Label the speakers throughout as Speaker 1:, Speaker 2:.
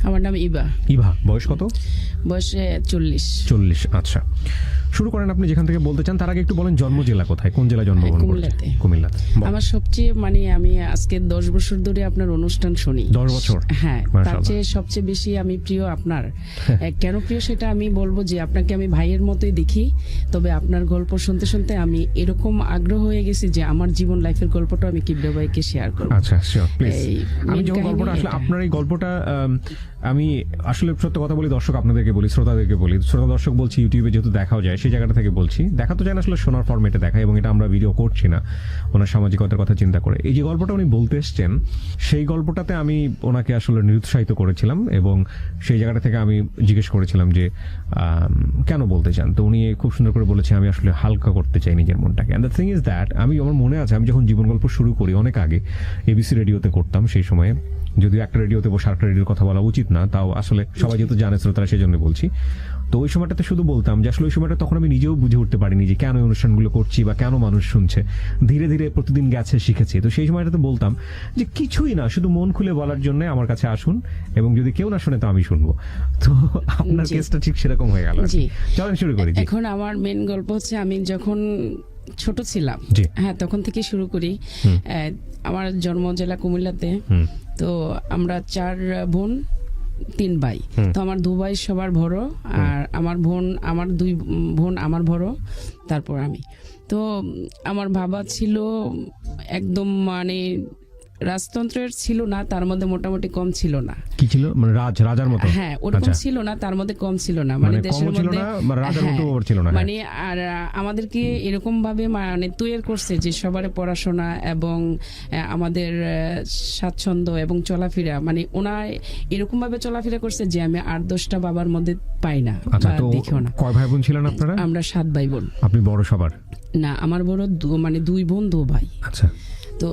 Speaker 1: আমার নাম ইবা।
Speaker 2: ইভা, বয়স কত?
Speaker 1: বয়স 40।
Speaker 2: 40। আচ্ছা, শুরু করেন আপনি যেখান থেকে বলতে চান। তার আগে একটু বলেন জন্ম জেলা কোথায়, কোন জেলায় জন্মগ্রহণ করেছেন? কুমিল্লাতে।
Speaker 1: আমার সবচেয়ে আমি আজকে 10 বছর ধরে আপনার অনুষ্ঠান শুনি।
Speaker 2: 10 বছর?
Speaker 1: হ্যাঁ, তার চেয়ে সবচেয়ে বেশি আমি প্রিয় আপনার। কেন প্রিয় সেটা আমি বলবো যে আপনাকে আমি ভাইয়ের মতোই দেখি, তবে আপনার গল্প শুনতে শুনতে আমি এরকম আগ্রহ হয়ে গেছি যে আমার জীবন লাইফের গল্পটা আমি কিবরিয়া ভাইকে শেয়ার করব।
Speaker 2: আচ্ছা, শিওর, প্লিজ। আমি যখন গল্পটা আসলে আপনার এই গল্পটা আমি আসলে সত্য কথা বলি, দর্শক আপনাদেরকে বলি, শ্রোতাদেরকে বলি, শ্রোতা দর্শক বলছি, ইউটিউবে যেহেতু দেখাও যায় সেই জায়গাটা থেকে বলছি, দেখা তো যায় না আসলে শোনার ফরম্যাটে দেখায়, এবং এটা আমরা ভিডিও করছি না ওনার সামাজিকতার কথা চিন্তা করে। এই যে গল্পটা উনি বলতে এসছেন সেই গল্পটাতে আমি ওনাকে আসলে নিরুৎসাহিত করেছিলাম, এবং সেই জায়গাটা থেকে আমি জিজ্ঞেস করেছিলাম যে কেন বলতে চান। তো উনি খুব সুন্দর করে বলেছে, আমি আসলে হালকা করতে চাই নিজের মনটাকে। And the thing is that আমার মনে আছে আমি যখন জীবন গল্প শুরু করি অনেক আগে, এবিসি রেডিওতে করতাম সেই সময়ে, যদিও একটা রেডিওতে বসে আরেকটা রেডিওর কথা বলা উচিত না, তাও আসলে সবাই যেহেতু জানে শ্রোতারা সেই জন্য বলছি। তো ওই সময়টাতে শুধু বলতাম যে আসলে ওই সময়টা তখন আমি নিজেও বুঝে উঠতে পারিনি যে কেন এই অনুষ্ঠানগুলো করছি বা কেন মানুষ শুনছে। ধীরে ধীরে প্রতিদিন গেছে, শিখেছি। তো সেই সময়টাতে বলতাম যে কিছুই না, শুধু মন খুলে বলার জন্য আমার কাছে আসুন, এবং যদি কেউ না শুনে তো আমি শুনবো। তো আপনার কেসটা ঠিক সেরকম হয়ে গেল। চলেন শুরু করি।
Speaker 1: এখন আমার মেন গল্প হচ্ছে আমি যখন ছোট ছিলাম, হ্যাঁ, তখন থেকে শুরু করি। আমার জন্ম জেলা কুমিল্লাতে। তো আমরা 4 বোন 3 ভাই। তো আমার 2 ভাই সবার বড়, আর আমার 2 বোন আমার বড়, তারপর আমি। তো আমার বাবা ছিল একদম রাজতন্ত্রের ছিল না, তার মধ্যে মোটামুটি কম ছিল না।
Speaker 2: কি ছিল? রাজার মতো?
Speaker 1: হ্যাঁ, ওরকম ছিল না, তার মধ্যে কম ছিল না, দেশের মধ্যে
Speaker 2: ছিল না।
Speaker 1: আর আমাদেরকে এরকম ভাবে তৈরি করছে যে সবার পড়াশোনা এবং আমাদের স্বাচ্ছন্দ্য এবং চলাফেরা, ওনার এরকম ভাবে চলাফেরা করছে যে আমি 8-10টা বাবার মধ্যে পাই না।
Speaker 2: দেখিও না। কয় ভাই বোন ছিলেন আপনারা?
Speaker 1: আমরা 7 ভাই বোন।
Speaker 2: আপনি বড় সবার?
Speaker 1: না, আমার বড় 2 বোন 2 ভাই।
Speaker 2: আচ্ছা।
Speaker 1: তো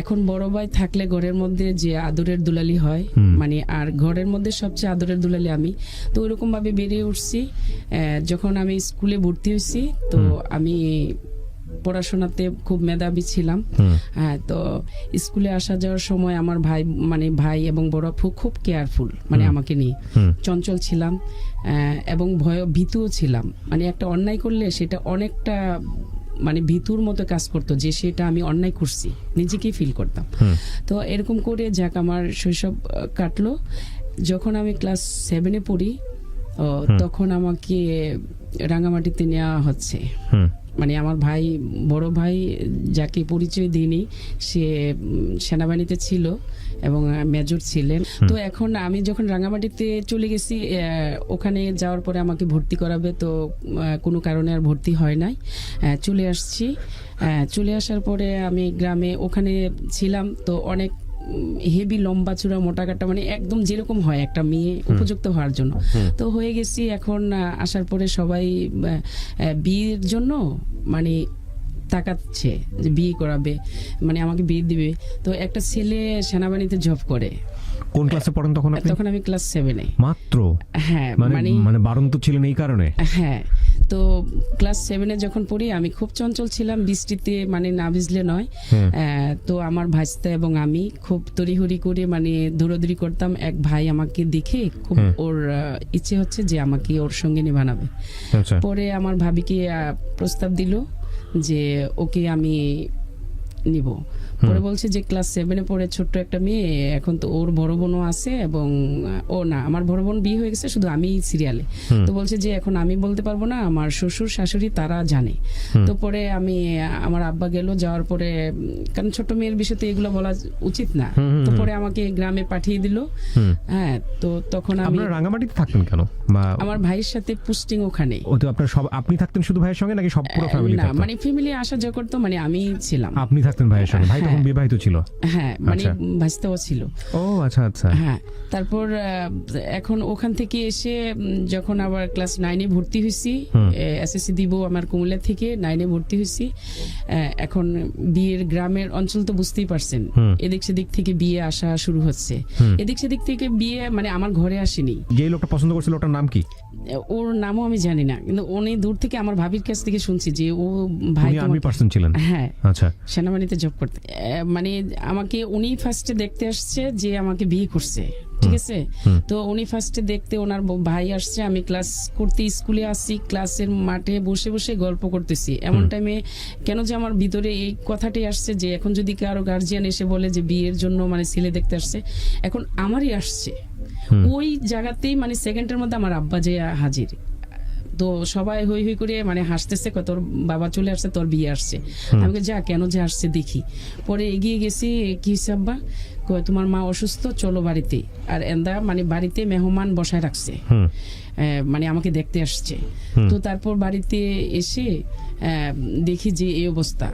Speaker 1: এখন বড় ভাই থাকলে ঘরের মধ্যে যে আদরের দুলালি হয়, আর ঘরের মধ্যে সবচেয়ে আদরের দুলালি আমি। তো ওইরকম ভাবে বেরিয়ে উঠছি। যখন আমি স্কুলে ভর্তি হয়েছি, তো আমি পড়াশোনাতে খুব মেধাবী ছিলাম। হ্যাঁ, তো স্কুলে আসা যাওয়ার সময় আমার ভাই এবং বড় আপু খুব কেয়ারফুল, আমাকে নিয়ে। চঞ্চল ছিলাম এবং ভীতুও ছিলাম। একটা অন্যায় করলে সেটা অনেকটা ভীতুর মতো কাজ করতো, যে সেটা আমি অন্যায় করছি নিজেকেই ফিল করতাম। তো এরকম করে যাক আমার শৈশব কাটলো। যখন আমি ক্লাস 7-এ পড়ি, তখন আমাকে রাঙামাটিতে নেওয়া হচ্ছে। আমার বড় ভাই যাকে পরিচয় দিইনি, সে সেনাবাহিনীতে ছিল এবং মেজর ছিলেন। তো এখন আমি যখন রাঙামাটিতে চলে গেছি, ওখানে যাওয়ার পরে আমাকে ভর্তি করাবে, তো কোনো কারণে আর ভর্তি হয় নাই, চলে আসছি। চলে আসার পরে আমি গ্রামে ওখানে ছিলাম। তো অনেক হেভি, লম্বা চূড়া, মোটা কাটা, একদম যেরকম হয় একটা মেয়ে উপযুক্ত হওয়ার জন্য, তো হয়ে গেছি। এখন আসার পরে সবাই বিয়ের জন্য তাকাচ্ছে যে বিয়ে করাবে, আমাকে বিয়ে দিবে। তো একটা ছেলে সেনাবাহিনীতে জব করে।
Speaker 2: কোন ক্লাসে পড়েন তখন আপনি?
Speaker 1: তখন আমি ক্লাস 7-এ
Speaker 2: মাত্র।
Speaker 1: হ্যাঁ,
Speaker 2: বারণ তো ছিলেন এই কারণে।
Speaker 1: হ্যাঁ, তো ক্লাস 7-এ যখন পড়ি আমি খুব চঞ্চল ছিলাম, বৃষ্টিতে না ভিজলে নয়। তো আমার ভাইস্তা এবং আমি খুব তড়িহড়ি করে দৌড়াদৌড়ি করতাম। এক ভাই আমাকে দেখে খুব ওর ইচ্ছে হচ্ছে যে আমাকে ওর সঙ্গে নিয়ে বানাবে। পরে আমার ভাবিকে প্রস্তাব দিল যে ওকে আমি নিব। পরে বলছে যে ক্লাস 7-এ পড়ে ছোট্ট একটা মেয়ে, এখন তো ওর বড় বোনও আছে, এবং আমার বড় বোন বিয়ে হয়ে গেছে, শুধু আমি সিরিয়ালে। তো বলছে যে এখন আমি বলতে পারবো না, আমার শ্বশুর শাশুড়ি তারা জানে। তো পরে আমার আব্বা গেল, যাওয়ার পরে, কারণ ছোট মেয়ের বিষয়তে এগুলো বলা উচিত না, তো পরে আমাকে গ্রামে পাঠিয়ে দিল। হ্যাঁ, তো তখন আমি।
Speaker 2: রাঙামাটিতে থাকতেন কেন?
Speaker 1: আমার ভাইয়ের সাথে পোস্টিং ওখানে।
Speaker 2: আপনি থাকতেন শুধু ভাইয়ের সঙ্গে নাকি সব পুরো ফ্যামিলি?
Speaker 1: না, ফ্যামিলি আসা যাওয়া করতো, আমি ছিলাম।
Speaker 2: আপনি থাকতেন ভাইয়ের সঙ্গে? ভাই তখন বিবাহিত ছিল?
Speaker 1: হ্যাঁ, ভাইস্তাও ছিল।
Speaker 2: ও আচ্ছা আচ্ছা।
Speaker 1: হ্যাঁ, তারপর এখন ওখান থেকে এসে যখন আবার ক্লাস 9-এ ভর্তি হয়েছি, এসএসসি দিব আমার কুমিল্লা থেকে, 9-এ ভর্তি হয়েছি। এখন বিয়ের গ্রামের অঞ্চল তো বুঝতেই পারছেন, এদিক সেদিক থেকে বিয়ে আসা শুরু হচ্ছে। এদিক সেদিক থেকে বিয়ে আমার ঘরে আসেনি।
Speaker 2: যে লোকটা পছন্দ করছিল ওটার নাম কি?
Speaker 1: ওর নামও আমি জানি না, কিন্তু অনেক দূর থেকে আমার ভাবির কাছ থেকে শুনছি যে ও ভাই
Speaker 2: আর্মি পার্সন ছিলেন।
Speaker 1: হ্যাঁ,
Speaker 2: আচ্ছা,
Speaker 1: সেনাবাহিনীতে জব করতে। আমাকে উনি ফার্স্টে দেখতে আসছে যে আমাকে বিয়ে করছে, ঠিক আছে। তো উনি ফার্স্টে দেখতে ওনার ভাই আসছে, আমি ক্লাস করতে স্কুলে আসছি, ক্লাসের মাঠে বসে বসে গল্প করতেছি, এমন টাইমে কেন যে আমার ভিতরে এই কথাটাই আসছে যে এখন যদি কারো গার্জিয়ান এসে বলে যে বিয়ের জন্য মানে ছেলে দেখতে আসছে, এখন আমারই আসছে। ওই জায়গাতেই মানে সেকেন্ডের মধ্যে আমার আব্বা যে হাজির। তো সবাই হই হই করে মানে হাসতেছে, তোর বাবা চলে আসছে, তোর বিয়ে আসছে। আমি যা কেন যে আসছে দেখি। পরে এগিয়ে গেছি, কি হচ্ছে আব্বা? তোমার মা অসুস্থ, চলো বাড়িতে। আর এন্দা মানে বাড়িতে মেহমান বসায় রাখছে, মানে আমাকে দেখতে আসছে। তো তারপর বাড়িতে এসে দেখি যে এই অবস্থা,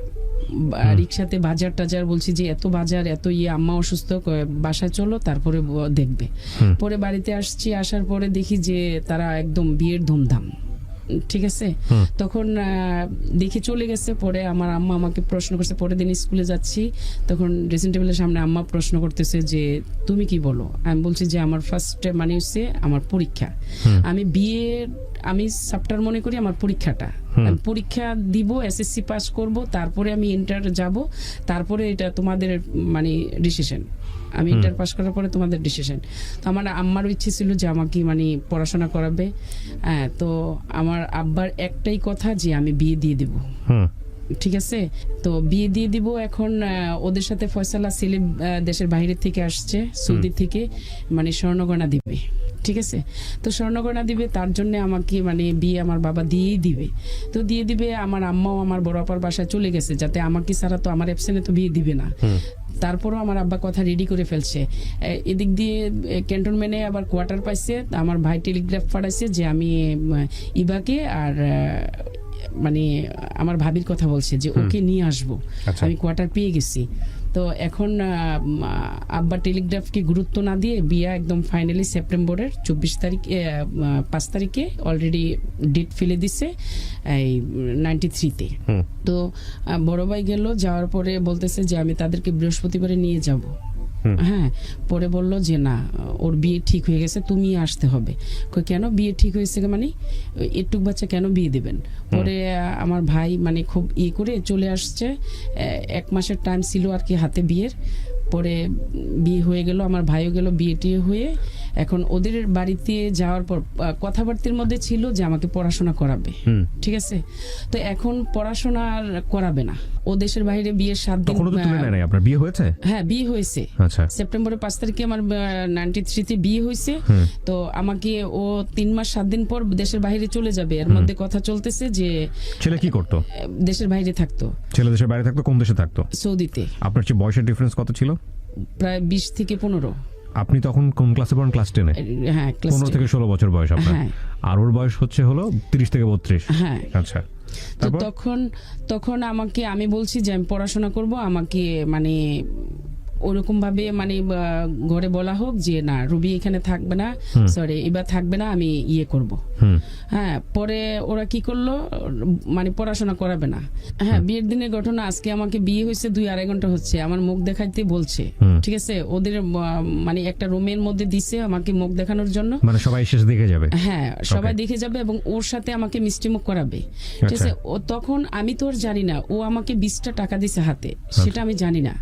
Speaker 1: রিক্সাতে বাজার টাজার, বলছি যে এত বাজার এত আম্মা অসুস্থ, বাসায় চলো তারপরে দেখবে। পরে বাড়িতে আসছি, আসার পরে দেখি যে তারা একদম বিয়ের ধুমধাম, ঠিক আছে। তখন দেখে চলে গেছে। পরে আমার আম্মা আমাকে প্রশ্ন করছে, পরের দিন স্কুলে যাচ্ছি, তখন ড্রেসিং টেবিলের সামনে আম্মা প্রশ্ন করতেছে যে তুমি কি বলো? আমি বলছি যে আমার ফার্স্ট মানে হচ্ছে আমার পরীক্ষা, আমি বিয়ের আমি সাপ্টার মনে করি আমার পরীক্ষাটা, আমি পরীক্ষা দিব, এসএসসি পাস করব, তারপরে আমি ইন্টার যাব, তারপরে এটা তোমাদের মানে ডিসিশন, আমি ইন্টার পাস করার পরে তোমাদের ডিসিশন। তো আমার আম্মারও ইচ্ছে ছিল যে আমাকে মানে পড়াশোনা করাবে। তো আমার আব্বার একটাই কথা যে আমি বিয়ে দিয়ে দিব, ঠিক আছে। তো বিয়ে দিয়ে দিব। এখন ওদের সাথে ফয়সালা ছেলে দেশের বাইরে থেকে আসছে, সৌদি থেকে, মানে স্বর্ণগয়না দিবে, ঠিক আছে। তো স্বর্ণগয়না দিবে, তার জন্য আমাকে মানে বিয়ে আমার বাবা দিয়েই দিবে। তো দিয়ে দিবে, আমার আম্মাও আমার বড় আপার বাসায় চলে গেছে, যাতে আমাকে ছাড়া তো আমার অ্যাবসেন্টে তো বিয়ে দিবে না। তারপরও আমার আব্বা কথা রেডি করে ফেলছে। এদিক দিয়ে ক্যান্টনমেন্টে আবার কোয়ার্টার পাইছে, আমার ভাই টেলিগ্রাফ পাঠাইছে যে আমি ইবাকে আর মানে আমার ভাবির কথা বলছে যে ওকে নিয়ে আসবো, আমি কোয়ার্টার পেয়ে গেছি। তো এখন আব্বা টেলিগ্রাফকে গুরুত্ব না দিয়ে বিয়া একদম ফাইনালি সেপ্টেম্বরের 5 তারিখে অলরেডি ডেট ফেলে দিছে এই 93-তে। তো বড় ভাই গেল, যাওয়ার পরে বলতেছে যে আমি তাদেরকে বৃহস্পতিবারে নিয়ে যাব। হ্যাঁ, পরে বলল যে না, ওর বিয়ে ঠিক হয়ে গেছে, তুমি আসতে হবে। কেন বিয়ে ঠিক হয়েছে মানে একটুক বাচ্চা কেন বিয়ে দেবেন? পরে আমার ভাই মানে খুব করে চলে আসছে, 1 মাসের টাইম ছিল আর কি হাতে বিয়ের। পরে বিয়ে হয়ে গেল, আমার ভাইও গেল বিয়ে টিয়ে হয়ে। এখন ওদের বাড়িতে যাওয়ার পর কথাবার্তার মধ্যে ছিল যে আমাকে পড়াশোনা করাবে, ঠিক আছে। তো এখন পড়াশোনা আর করাবে না, ও দেশের বাইরে বিয়ের 7 দিন।
Speaker 2: আপনার বিয়ে হয়েছে?
Speaker 1: হ্যাঁ, বিয়ে হয়েছে। সেপ্টেম্বরের 5 তারিখে আমার 93-তে বিয়ে হয়েছে। তো আমাকে ও 3 মাস 7 দিন পর দেশের বাইরে চলে যাবে। এর মধ্যে কথা চলতেছে যে
Speaker 2: ছেলে কি করতো?
Speaker 1: দেশের বাইরে থাকতো।
Speaker 2: ছেলে দেশের বাইরে থাকতো? কোন দেশে থাকতো?
Speaker 1: সৌদিতে।
Speaker 2: আপনার চেয়ে বয়সের ডিফারেন্স কত ছিল?
Speaker 1: প্রায় 20 থেকে 15।
Speaker 2: আপনি তখন কোন ক্লাসে পড়েন? ক্লাস 10-এ।
Speaker 1: হ্যাঁ,
Speaker 2: 15 থেকে 16 বছর বয়স আপনার। আর ওর বয়স হলো 30 থেকে 32।
Speaker 1: হ্যাঁ,
Speaker 2: আচ্ছা।
Speaker 1: তো তখন আমাকে, আমি বলছি যে আমি পড়াশোনা করব, আমাকে মানে ওরকম ভাবে মানে ঘরে বলা হোক যে না, রুবি এখানে থাকবে না, সরি এবার থাকবে না, আমি ইয়ে করব। হ্যাঁ, পরে ওরা কি করলো, মানে পড়াশোনা করাবে না। হ্যাঁ, বিয়ের দিনের ঘটনা, আজকে আমাকে বিয়ে হয়েছে 2-2.5 ঘন্টা হচ্ছে, আমার মুখ দেখাইতে বলছে, ঠিক আছে। ওদের মানে একটা রুমের মধ্যে দিছে আমাকে মুখ দেখানোর জন্য,
Speaker 2: মানে সবাই শেষ দেখে যাবে।
Speaker 1: হ্যাঁ, সবাই দেখে যাবে এবং ওর সাথে আমাকে মিষ্টি মুখ করাবে, ঠিক আছে। ও তখন আমি তো আর জানি না, ও আমাকে 20টা টাকা দিছে হাতে, সেটা আমি জানি না,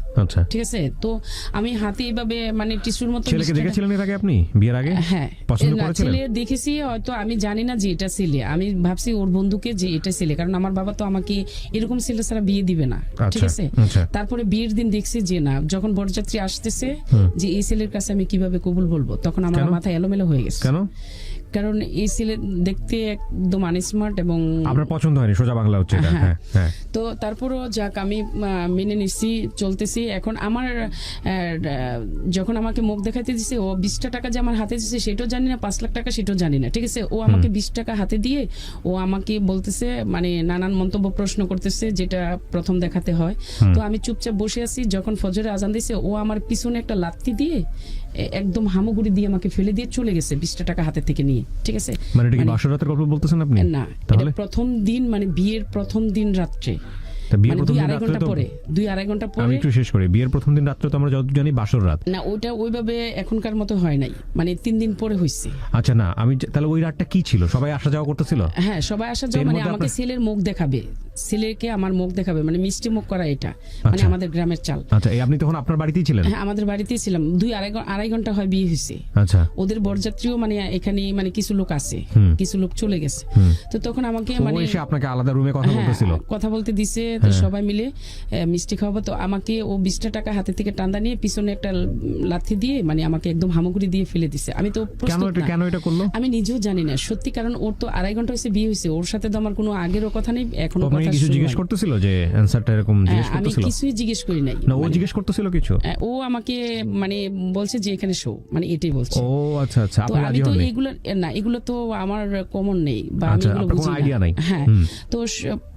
Speaker 1: ঠিক আছে। তো আমি হাতে এইভাবে মানে টিস্যুর মতো।
Speaker 2: ছেলেকে দেখেছিলেন এর আগে আপনি বিয়ের আগে?
Speaker 1: হ্যাঁ,
Speaker 2: পছন্দ করেছিলেন?
Speaker 1: ছেলে দেখেছি, হয়তো আমি জানি না যে এটা ছেলে, আমি ভাবছি ওর বন্ধুকে যে এটা ছেলে, কারণ আমার বাবা তো আমাকে এরকম ছেলে ছাড়া বিয়ে দিবে না, ঠিক আছে। তারপরে বিয়ের দিন দেখছি যে না, যখন বরযাত্রী আসতেছে যে এই ছেলের কাছে আমি কিভাবে কবুল বলবো, তখন আমার মাথা এলোমেলো হয়ে গেছে।
Speaker 2: কেন?
Speaker 1: কারণ এই ছেলে দেখতে একদম আনস্মার্ট এবং
Speaker 2: আপনার পছন্দ হয়নি, সোজা বাংলা হচ্ছে এটা। হ্যাঁ,
Speaker 1: তো তারপরও যাক, আমি মেনে নিচ্ছি, চলতেছি। এখন আমার যখন আমাকে মুখ দেখাতে দিছে, ও 20টা টাকা যে আমার হাতে দিছে সেটাও জানি না, 5 লাখ টাকা সেটাও জানি না, ঠিক আছে। ও আমাকে 20 টাকা হাতে দিয়ে ও আমাকে বলতেছে, মানে নানান মন্তব্য প্রশ্ন করতেছে, যেটা প্রথম দেখাতে হয়। তো আমি চুপচাপ বসে আছি। যখন ফজরে আজান দিছে, ও আমার পিছনে একটা লাথি দিয়ে একদম হামাগুড়ি দিয়ে আমাকে ফেলে দিয়ে চলে গেছে 20টা টাকা হাতে থেকে নিয়ে, ঠিক আছে।
Speaker 2: মানে এটা কি বাসর রাতের গল্প বলতেছেন আপনি?
Speaker 1: না, এটা প্রথম দিন, মানে বিয়ের প্রথম দিন রাত্রে, মানে 2-2.5 ঘন্টা পরে। 2-2.5 ঘন্টা পরে।
Speaker 2: আমি একটু শেষ করি। বিয়ের প্রথম দিন রাত্রে তো আমরা যত জানি বাসর রাত
Speaker 1: না, ওইটা ওইভাবে এখনকার মতো হয় নাই, মানে 3 দিন পরে হইছে।
Speaker 2: আচ্ছা, না আমি তাহলে ওই রাতটা কি ছিল? সবাই আসা যাওয়া করতেছিল?
Speaker 1: হ্যাঁ, সবাই আসা যাওয়া, মানে আমাকে ছেলের মুখ দেখাবে, ছেলেকে আমার মুখ দেখাবে, মানে মিষ্টি মুখ করা, এটা মানে
Speaker 2: আচ্ছা।
Speaker 1: আমাদের গ্রামের চাল।
Speaker 2: আচ্ছা, এই আপনি তখন আপনার বাড়িতেই ছিলেন?
Speaker 1: হ্যাঁ, আমাদের বাড়িতেই ছিলাম। 2-2.5 ঘন্টা হয় বিয়ে হয়েছে।
Speaker 2: আচ্ছা।
Speaker 1: ওদের বরযাত্রীও মানে এখানে মানে কিছু লোক আছে, কিছু লোক চলে গেছে। তো তখন আমাকে
Speaker 2: ও
Speaker 1: মানে
Speaker 2: এসে আপনাকে আলাদা রুমে কথা বলতেছিল?
Speaker 1: কথা বলতে দিছে, তো সবাই মিলে মিষ্টি খাওয়াবো। তো আমাকে ও 20 টাকা হাতে থেকে টান্দা নিয়ে পিছনে একটা লাথি দিয়ে মানে আমাকে একদম হামাগুড়ি দিয়ে ফেলে দিছে। আমি তো প্রস্তুত না।
Speaker 2: কেন এটা করলো
Speaker 1: আমি নিজেও জানি না সত্যি, কারণ ওর তো 2.5 ঘন্টা হয়েছে বিয়ে হয়েছে, ওর সাথে তো আমার কোনো আগেরও কথা নেই, এখনো
Speaker 2: আপনি
Speaker 1: কথা
Speaker 2: কিছু
Speaker 1: শুরু
Speaker 2: জিজ্ঞেস
Speaker 1: হয়নি।
Speaker 2: করতেছিল যে অ্যানসারটা এরকম জিজ্ঞেস
Speaker 1: আমি
Speaker 2: করতেছিল?
Speaker 1: কিছুই জিজ্ঞেস করি নাই।
Speaker 2: না, ও জিজ্ঞেস করতেছিল কিছু?
Speaker 1: ও আমাকে মানে বলছে যে এখানে শো, মানে এটাই বলছে।
Speaker 2: ও আচ্ছা আচ্ছা,
Speaker 1: তো
Speaker 2: আপনি
Speaker 1: আমি
Speaker 2: রাজি
Speaker 1: তো
Speaker 2: হননি?
Speaker 1: এগুলো তো আমার কমন নেই বা আমি
Speaker 2: আচ্ছা,
Speaker 1: এগুলো
Speaker 2: আপনার কোনো
Speaker 1: বুঝি
Speaker 2: আইডিয়া
Speaker 1: না।
Speaker 2: নাই?
Speaker 1: হ্যাঁ, তো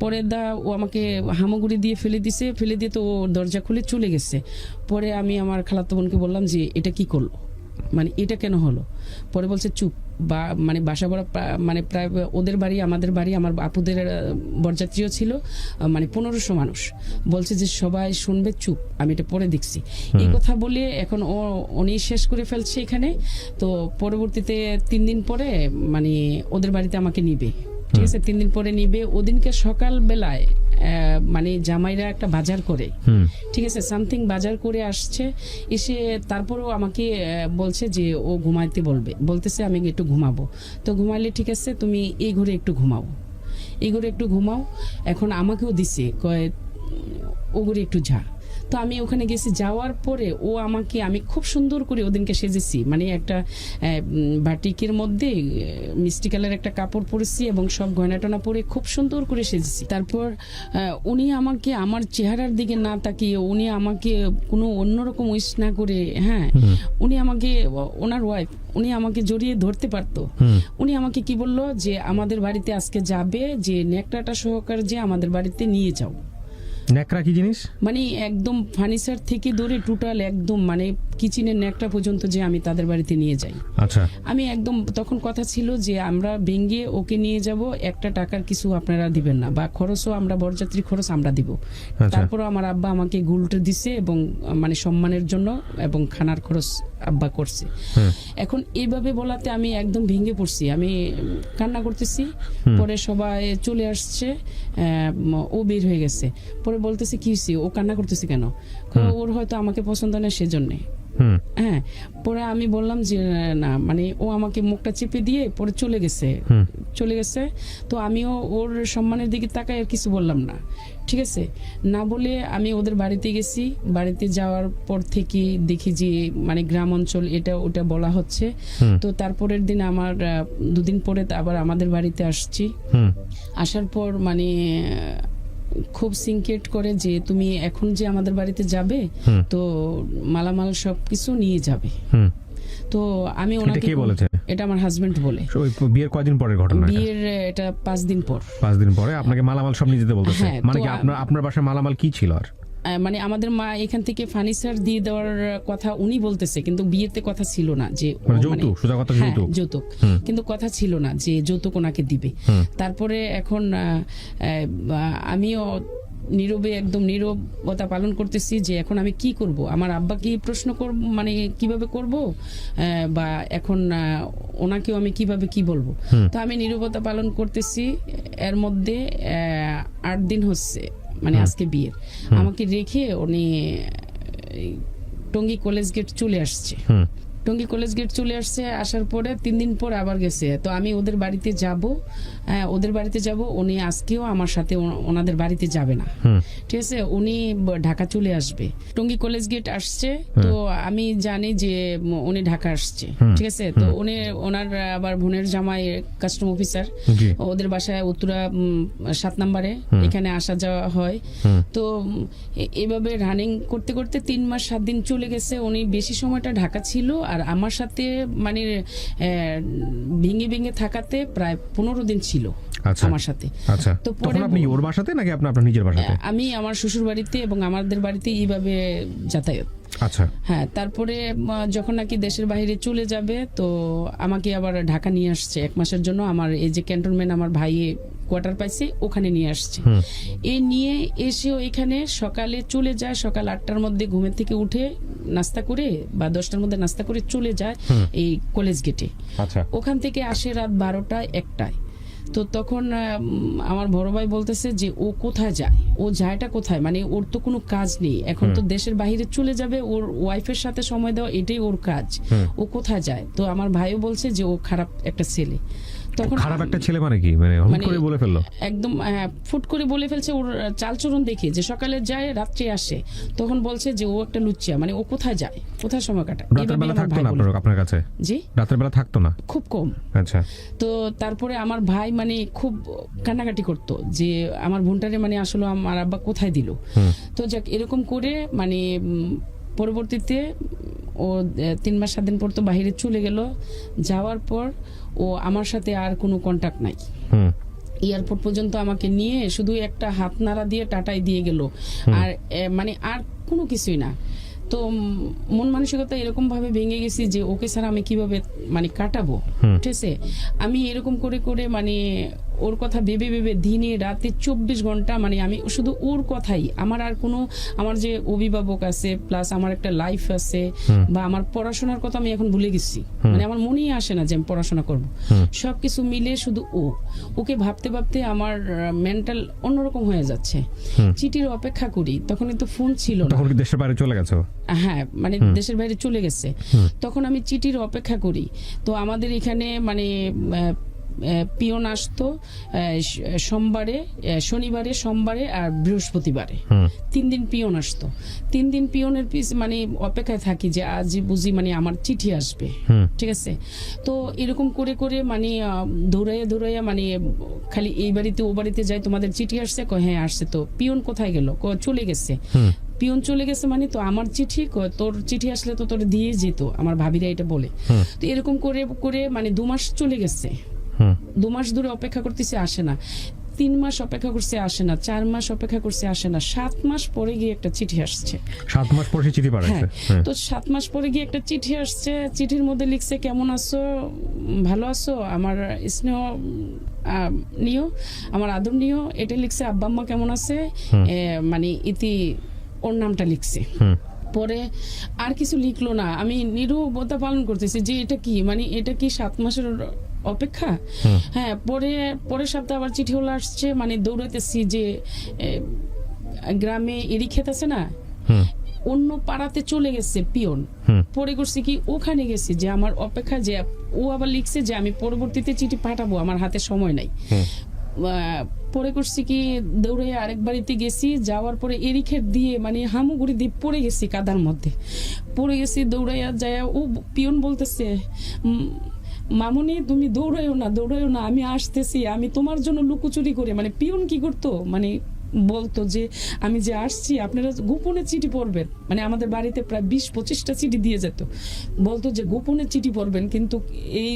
Speaker 1: পরে ও আমাকে হামাগুড়ি দিয়ে ফেলে দিয়ে তো ও দরজা খুলে চলে গেছে। পরে আমি আমার খালাতো বোনকে বললাম যে এটা কি করলো, মানে এটা কেন হলো? পরে বলছে চুপ, বা মানে বাসা বড় মানে প্রায় ওদের বাড়ি আমাদের বাড়ি, আমার আপুদের বরযাত্রীও ছিল মানে 1500 মানুষ। বলছে যে সবাই শুনবে, চুপ, আমি এটা পরে দেখছি। এই কথা বলে এখন উনি শেষ করে ফেলছে এখানে। তো পরবর্তীতে 3 দিন পরে মানে ওদের বাড়িতে আমাকে নিবে, ঠিক আছে? 3 দিন পরে নিবে। ওদিনকে সকাল বেলায় মানে জামাইরা একটা বাজার করে, ঠিক আছে, সামথিং বাজার করে আসছে, এসে তারপরেও আমাকে বলছে যে ও ঘুমাইতে বলতেছে আমি একটু ঘুমাবো। তো ঘুমাইলে ঠিক আছে, তুমি এই ঘরে একটু ঘুমাও, এই ঘরে একটু ঘুমাও। এখন আমাকেও দিছে, কয় ও ঘরে একটু যা। তো আমি ওখানে গেছি, যাওয়ার পরে ও আমাকে, আমি খুব সুন্দর করে ওদিনকে সেজেছি, মানে একটা বাটিকের মধ্যে মিষ্টি কালার একটা কাপড় পরেছি এবং সব গয়নাটনা পরে খুব সুন্দর করে সেজেছি। তারপর উনি আমাকে আমার চেহারার দিকে না তাকিয়ে, উনি আমাকে কোনো অন্যরকম উইশ না করে, হ্যাঁ, উনি আমাকে, ওনার ওয়াইফ, উনি আমাকে জড়িয়ে ধরতে পারতো। উনি আমাকে কি বললো যে আমাদের বাড়িতে আজকে যাবে, যে নেকড়াটা সহকারে যে আমাদের বাড়িতে নিয়ে যাও।
Speaker 2: নেকড়া কি জিনিস?
Speaker 1: মানে একদম ফার্নিচার থেকে ধরে টোটাল একদম মানে কিচেনের নেকটা পর্যন্ত যে আমি তাদের বাড়িতে নিয়ে যাই।
Speaker 2: আচ্ছা।
Speaker 1: আমি একদম, তখন কথা ছিল যে আমরা ভেঙে ওকে নিয়ে যাব, একটা টাকার কিছু আপনারা দিবেন না, বা খরচও আমরা, বরযাত্রী খরচ আমরা দিব। তারপরও আমার আব্বা আমাকে গুলটে দিছে এবং মানে সম্মানের জন্য, এবং খানার খরচ আব্বা করছে। এখন এইভাবে বলাতে আমি একদম ভেঙে পড়ছি, আমি কান্না করতেছি। পরে সবাই চলে আসছে, ও বের হয়ে গেছে। পরে বলতেছে কি হয়েছে, ও কান্না করতেছে কেন? ওর হয়তো আমাকে পছন্দ না সেজন্যে। হ্যাঁ, পরে আমি বললাম যে না, মানে ও আমাকে মুখটা চেপে দিয়ে পরে চলে গেছে। তো আমিও ওর সম্মানের দিকে তাকাই আর কিছু বললাম না, ঠিক আছে? না বলে আমি ওদের বাড়িতে গেছি। বাড়িতে যাওয়ার পর থেকে দেখি যে মানে গ্রাম অঞ্চল, এটা ওটা বলা হচ্ছে। তো তারপরের দিন আমার 2 দিন পরে আবার আমাদের বাড়িতে আসছি। আসার পর মানে খুব সিনক্রেট করে যে তুমি এখন যে আমাদের বাড়িতে যাবে, তো মালামাল সবকিছু নিয়ে যাবে। তো আমি ওনাকে, এটা আমার হাজবেন্ড বলে।
Speaker 2: বিয়ের কয়দিন পরের ঘটনা?
Speaker 1: বিয়ের এটা 5 দিন পর।
Speaker 2: 5 দিন পরে আপনাকে মালামাল সব নিয়ে যেতে বলতেছে? মানে কি আপনার বাসায় মালামাল কি ছিল? আর
Speaker 1: মানে আমাদের মা এখান থেকে ফার্নিচার দিয়ে দেওয়ার কথা উনি বলতেছে, কিন্তু বিয়েতে কথা ছিল না যে যৌতুক, কিন্তু কথা ছিল না যে যৌতুক ওনাকে দিবে। তারপরে এখন আমিও নীরবে, একদম নীরবতা পালন করতেছি যে এখন আমি কি করব, আমার আব্বা কি প্রশ্ন করব, মানে কিভাবে করব, বা এখন ওনাকেও আমি কিভাবে কি বলবো। তো আমি নীরবতা পালন করতেছি। এর মধ্যে 8 দিন হচ্ছে মানে আজকে বিয়ের, আমাকে রেখে উনি টঙ্গী কলেজ গেট চলে আসছে। টঙ্গী কলেজ গেট চলে আসছে। আসার পরে 3 দিন পর আবার গেছে। তো আমি ওদের বাড়িতে যাব, উনি আজকেও আমার সাথে ওনাদের বাড়িতে যাবে না, ঠিক আছে? উনি ঢাকা চলে আসবে। টঙ্গী কলেজ গেট আসছে, তো আমি জানি যে উনি ঢাকা আসছে, ঠিক আছে? তো উনি, ওনার আবার বোনের জামাই কাস্টম অফিসার, ওদের বাসায় উত্তরা 7 নম্বরে, এখানে আসা যাওয়া হয়। তো এভাবে রানিং করতে করতে 3 মাস 7 দিন চলে গেছে। উনি বেশি সময়টা ঢাকা ছিল, আর আমার সাথে মানে ভেঙে থাকাতে প্রায় 15 দিন ছিল আমার সাথে।
Speaker 2: তো পরে আপনি ওর বাসাতে নাকি আপনার নিজের বাসাতে?
Speaker 1: আমি আমার শ্বশুর বাড়িতে এবং আমাদের বাড়িতে এইভাবে যাতায়াত।
Speaker 2: আচ্ছা।
Speaker 1: হ্যাঁ, তারপরে যখন নাকি দেশের বাইরে চলে যাবে, তো আমাকে আবার ঢাকা নিয়ে আসছে 1 মাসের জন্য। আমার এই যে ক্যান্টনমেন্ট, আমার ভাই কোয়ার্টার পাইছে, ওখানে নিয়ে আসছে। এই নিয়ে এসেও এখানে সকালে চলে যায়, সকাল 8টার মধ্যে ঘুমের থেকে উঠে নাস্তা করে বা 10টার মধ্যে নাস্তা করে চলে যায় এই কলেজ গেটে। ওখান থেকে আসে রাত 12টা 1টায়। তো তখন আমার বড় ভাই বলতেছে যে ও কোথায় যায়, ও যায়টা কোথায়, মানে ওর তো কোনো কাজ নেই এখন, তো দেশের বাইরে চলে যাবে, ওর ওয়াইফের সাথে সময় দেওয়া এটাই ওর কাজ, ও কোথায় যায়। তো আমার ভাইও বলছে যে ও খারাপ একটা ছেলে। তখন
Speaker 2: খারাপ একটা ছেলে মানে কি, মানে হুট করে বলে ফেললো
Speaker 1: একদম, ফুট করে বলে ফেলছে। ওর চালচরণ দেখে যে সকালে যায় রাত্রে আসে, তখন বলছে যে ও একটা লুচ্চা, মানে ও কোথায় যায়, কোথায় সময় কাটায়।
Speaker 2: রাতের বেলা থাকতো না আপনার কাছে?
Speaker 1: জি,
Speaker 2: রাতের বেলা থাকতো না,
Speaker 1: খুব কম।
Speaker 2: আচ্ছা।
Speaker 1: তো তারপরে আমার ভাই মানে খুব কান্নাকাটি করতো যে আমার বোনটারে মানে আসলে আমার আব্বা কোথায় দিল। তো যাক, এরকম করে মানে পরবর্তীতে ও 3 মাস 7 দিন পর তো বাইরে চলে গেল। যাওয়ার পর ও আমার সাথে আর কোনো কন্টাক্ট নাই। এয়ারপোর্ট পর্যন্ত আমাকে নিয়ে শুধু একটা হাত নাড়া দিয়ে টাটাই দিয়ে গেল, আর মানে আর কোনো কিছুই না। তো মন মানসিকতা এরকম ভাবে ভেঙে গেছি যে ওকে ছাড়া আমি কিভাবে মানে কাটাবো, ঠিক আছে। আমি এরকম করে করে মানে ওর কথা ভেবে ভেবে দিনে রাতে 24 ঘন্টা মানে আমি শুধু ওর কথাই, আমার আর কোনো, আমার যে অভিভাবক আছে প্লাস আমার একটা লাইফ আছে বা আমার পড়াশোনার কথা আমি এখন ভুলে গেছি, মানে আমার মনেই আসে না যে আমি পড়াশোনা করব। সবকিছু মিলে শুধু ওকে ভাবতে ভাবতে আমার মেন্টাল অন্যরকম হয়ে যাচ্ছে। চিঠির অপেক্ষা করি, তখন কিন্তু ফোন ছিল না।
Speaker 2: তখন কি দেশের বাইরে চলে গেছে?
Speaker 1: হ্যাঁ, মানে দেশের বাইরে চলে গেছে। তখন আমি চিঠির অপেক্ষা করি। তো আমাদের এখানে মানে পিয়ন আসতো সোমবারে, শনিবারে, সোমবারে আর বৃহস্পতিবারে, 3 দিন পিয়ন আসতো। 3 দিন পিয়নের মানে অপেক্ষায় থাকি যে আজ বুঝি মানে আমার চিঠি আসবে, ঠিক আছে। তো এরকম করে করে মানে দৌড়াইয়া দৌড়াইয়া মানে খালি এই বাড়িতে ও বাড়িতে যাই, তোমাদের চিঠি আসছে? হ্যাঁ আসছে। তো পিয়ন কোথায় গেল? চলে গেছে। পিয়ন চলে গেছে মানে তো আমার চিঠি, তোর চিঠি আসলে তো তোর দিয়ে যেত, আমার ভাবিরা এটা বলে। তো এরকম করে করে মানে 2 মাস চলে গেছে। 2 মাস ধরে অপেক্ষা করতেছে, আসে না। 3 মাস অপেক্ষা করছে, আসে না। 4 মাস অপেক্ষা করছে, আসে না। 7 মাস পরে গিয়ে একটা চিঠি আসছে।
Speaker 2: 7 মাস পরে চিঠি পাঠাচ্ছে?
Speaker 1: তো 7 মাস পরে গিয়ে একটা চিঠি আসছে। চিঠির মধ্যে লিখছে, কেমন আছো, ভালো আছো, আমার স্নেহ নিও, আমার আদর নিও, এটা লিখছে। আব্বা আম্মা কেমন আছে, মানে ইতি ওর নামটা লিখছে। পরে আর কিছু লিখলো না। আমি নিরবতা পালন করতেছি যে এটা কি, মানে এটা কি 7 মাসের অপেক্ষা? হ্যাঁ, পরের সপ্তাহে আবার চিঠি হলো আসছে। মানে দৌড়াইতেছি যে গ্রামে এরি ক্ষেত আছে না, অন্য পাড়াতে চলে গেছে পিয়ন। পরে করছি কি, ওখানে গেছি যে আমার অপেক্ষা, যে ও আবার লিখছে যে আমি পরবর্তীতে চিঠি পাঠাবো, আমার হাতে সময় নাই। পরে করছি কি, দৌড়ে আরেক বাড়িতে গেছি। যাওয়ার পরে এরিক্ষেত দিয়ে মানে হামুগুড়ি দিয়ে পড়ে গেছি, কাদার মধ্যে পড়ে গেছি। দৌড়াইয়া যায়, ও পিয়ন বলতেছে, মামুনি তুমি দৌড়াইও না, আমি আসতেছি, আমি তোমার জন্য লুকোচুরি করে। মানে পিয়ন কি করতো, মানে বলতো যে আমি যে আসছি আপনারা গোপনে চিঠি পড়বেন। মানে আমাদের বাড়িতে প্রায় 20-25টা চিঠি দিয়ে যেত। বলতো যে গোপনে চিঠি পড়বেন, কিন্তু এই